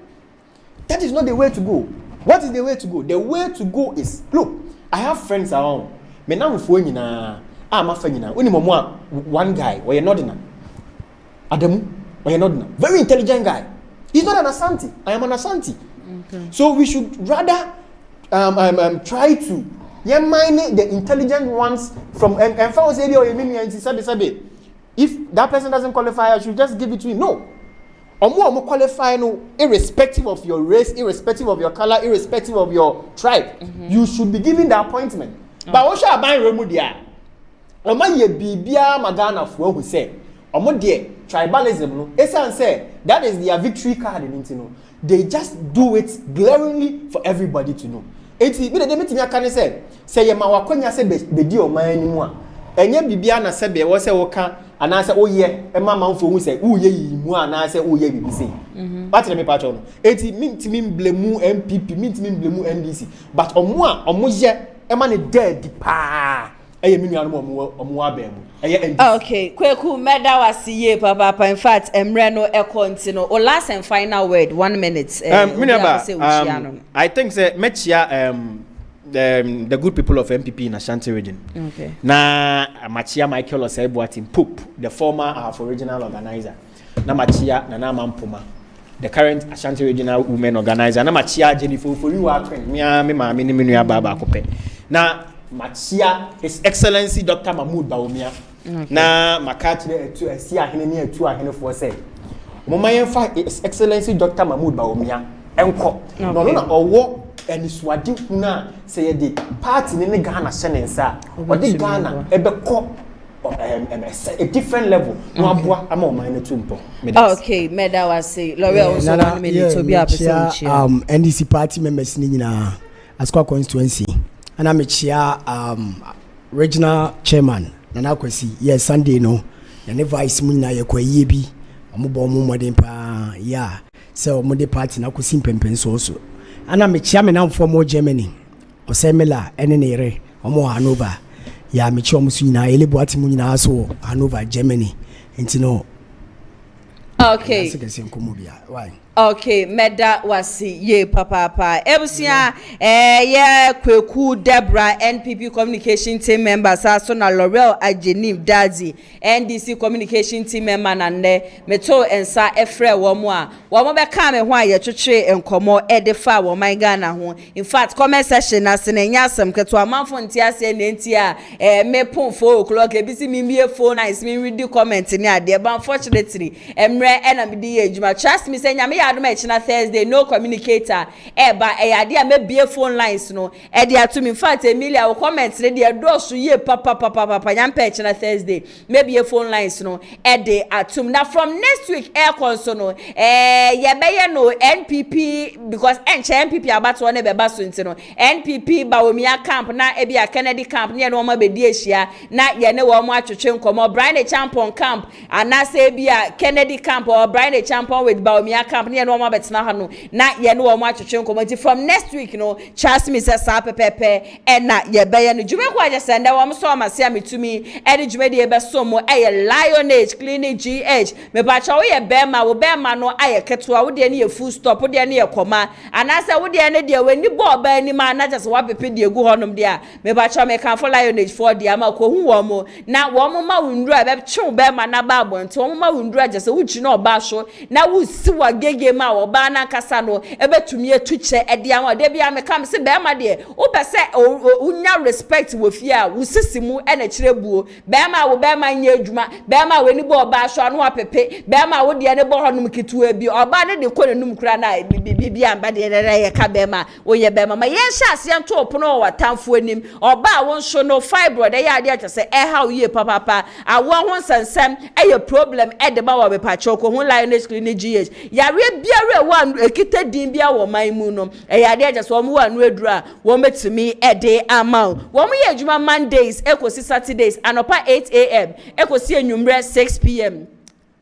That is not the way to go. What is the way to go? The way to go is, look, I have friends around. Me na mfo nyina, ma fa nyina. Oni momo one guy, we not na. Adamu, we not na. Very intelligent guy. He's not an Asante. I am an Asante. Okay. So we should rather try to mine the intelligent ones from if that person doesn't qualify, I should just give it to him. No. Omo qualify no, irrespective of your race, irrespective of your color, irrespective of your tribe. You should be given the appointment. But what shall I buy remudia? Omo ye bibia magana for who say omo de tribalism no. Esan say that is their victory card in Intino. They just do it glaringly for everybody to know. Eti bi de meeting aka ne say ye ma wakonya say be di o man ni mu a. Enye bibia na say be wo say wo ka ana say oye e ma manfo hu say uye yi mu ana say oye bibi say. What let me patch on. Eti mintimi mblemu MPP, mintimi mblemu NDC. But omo a omo ye e ma ne dead pa. Okay, Kweku Meda was ye papa. In fact, Emreno Ekontino. Or last and final word, 1 minute. I think that Mechia the good people of MPP in Ashanti region. Okay. Na Machia Michael Oseibuatin Poop, the former of original organizer. Na Machia Nana Mampuma, the current Ashanti regional women organizer. Na Machia Jennifer for you are me Baba Kope. Na Machia, His Excellency Dr. Mahmoud Bawumia. Na Makachile to a Sia Henny to a Henny for say. Momayan fight His Excellency Dr. Mahmoud Bawumia. Enko. No, or walk and Swadi Huna say the party in the Ghana Senensa. Or the Ghana, a different level. Okay, Meda was say, L'Oreal also 1 minute to be up. NDC party members in Asqua constituency. And I'm a chair regional chairman. Nana Kwesi, yes, Sunday no. And vice Muna Yakwayebi, Amubomu Modempa, yeah. So Mode party na kusim pempen also. And I'm a chairman now for more Germany. Or Semela, Enere, or more Hanover. Yeah, Michomusina, Elibuati Munina, so Hanover, Germany. And you know. Okay. Why? Okay, Meda wasi ye papa. Ebusia yeah Kweku Deborah NPP communication team member so na Laurel Ajenim Daddy NDC communication team member nande meto ensa efre womo a womo be ka me ho aye twetwe enkomo edefa wo man Ghana ho. In fact comment section na se na nyasem keto amanfo ntiase na ntia me pon 4 o'clock ebisi mi mie phone na is me read comment ni ade but unfortunately emre ena me di ejuma trust me say nyame ya Thursday, no communicator. But I idea maybe phone lines no. Edia to me, in fact, Emilia will comment. Ready a door so ye papa. Yam pechina Thursday. Maybe a phone lines no. Ede atum. Now from next week, air console no. Yabaya no NPP because NPP about one ebe basu no. NPP Bawumia camp na ebi a Kennedy camp near no ma be dieshia na ye ne wo mo atwetwe nkomo Brian Champion camp and na say ebi a Kennedy camp or Brian Champion with Bawumia camp near no ma betina ha no na ye ne wo mo atwetwe nkomo from next week no trust me say sa pepepe e na ye be ye no dwuma kwa je senda wo so ma se ametumi e de dwuma de be so mo e Lionage Clinic GH me ba cha wo ye bema wo bema no aye ketoa wo de ne ye full stop wo de ne ye koma anasa wo de ne de we ni bo ba ni ma na just wa pepe de egu honom de a me ba cha me kan for Lionage for de ama ko hu wo mo na wo mo ma wundru a be twe bema na ba abonto wo mo ma wundru a je se wo gi na oba so na wo si wa gege game a oba na kasa no ebetumi etuche ede an de bia me kam se be ma de wo pese unya respect wo fie a wo sisimu e na kirebuo be ma wo be ma nya adwuma be ma we ni bo oba so anu apepe be ma wo de ne bo honum kitua bi oba ne de ko nenum kura na bibia amba de ye ka be ma wo ye be ma ma ye hya ase nto opono wa tamfo anim oba wo nso no fibroid e ya de atese e ha wo ye papa awo ho sansam e ye problem e de ba wo be pa choko ho lioness clinic GH yare biare wa ekita din bia wo man mu no e ya de atese wo mu wa nu adura wo metumi e de ama wo mu ye adwuma Mondays ekosi Saturdays anopa 8 am ekosi enwumre 6 pm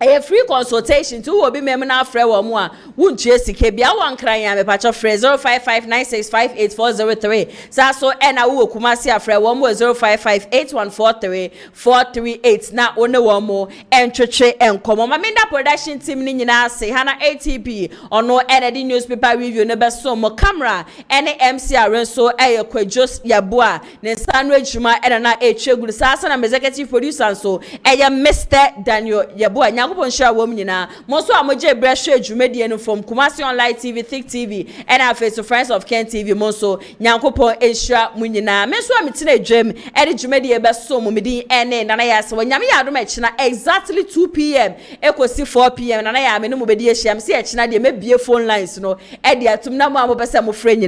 a free consultation to will be memna frɛ wo mu a wunchie sike bia wan kran ya me pacho frɛ 0559658403 sa so na wo kumasi afrɛ wo mu 0558143438 na one wo mu entwetwe enkomo maminda production team ni nyina se hana ATP ono the newspaper review ne beso mo camera ene MC arenso kwadjos yaboa ne sanu adwuma na etweguru sa na executive producer so Mr Daniel yaboa Share woman most of Moje Breshe Jumedian from Kumasi Online TV, Thick TV, and our face to Friends of Ken TV, Monso, Nyankopo, Esha, Munina, Meso Mitine Gem, Eddie Jumedia Besso, Mumidi, and Nanayas, when Yamia Mechina exactly 2 p.m. Echo see 4 p.m. and I am in Mubedia Sham, see China, they may be a phone lines, no, Eddie, to Nama Mobasamo friend,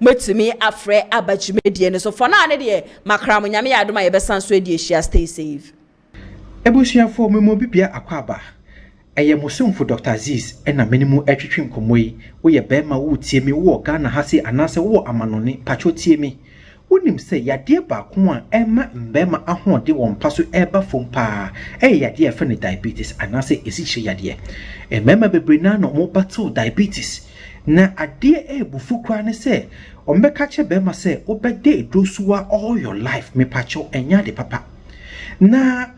met to me a fre Abajumedian. So for now, Macram, Yamia, do my best son, so stay safe. Ebusuafo memo bibia akwaba eye mosomfo Dr. Aziz ena menimu etwetwe nkomoi wo ye bema wo tie mi wo Ghana hase anase wo amanone pacho tie mi wonim se yade ba ko a ema mbema ahode won paso eba fompa yade afa ne diabetes anase esiche yade mbema bebre na no mo battle diabetes na ade ebufu kwa ne se ombeka che bema se obede edosuwa all your life me pacho enya de papa na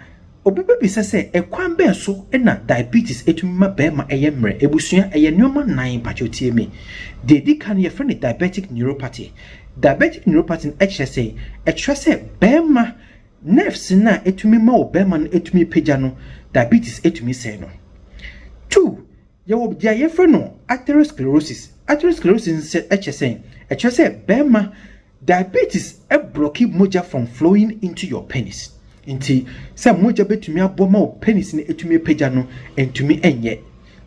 obibi sese ekwan be so na diabetes etuma be ma eyemre ebusua eyenoma 9 pachotie me dedi kan ye friend diabetic neuropathy HSA be ma nerves na etumi ma obe ma etumi peja no diabetes etumi se no 2 ye obdia ye friend no atherosclerosis HSA be ma diabetes e block moja from flowing into your penis inti se moja betumi aboma o penis ne etumi pagya no entumi enye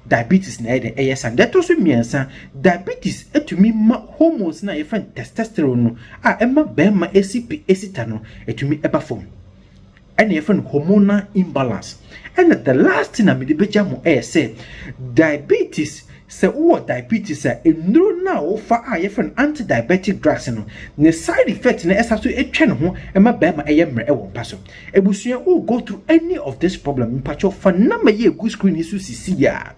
diabetes na ede eyesan deto so miensa diabetes etumi ma hormones na yefen testosterone no a emma bema esita no etumi eba fom ene yefen hormonal imbalance and the last thing amede beja mo say diabetes se wo diabetes a enuro na wo fa a yefen anti-diabetic drugs no ne side effect na esa so etwe ne ho ema ba ma eyemre e won paso ebusua wo go through any of this problem mpacho fa na ma ye good screen isu sisi ya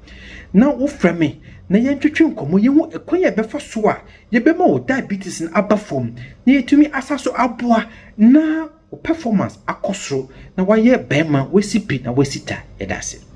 na wo frame na ye ntwetwe nkomo ye hu ekwan ye befa so a ye be ma wo diabetes na aba form na yetumi asaso aboa na performance akosro na wa ye bema we sipi na we sita edase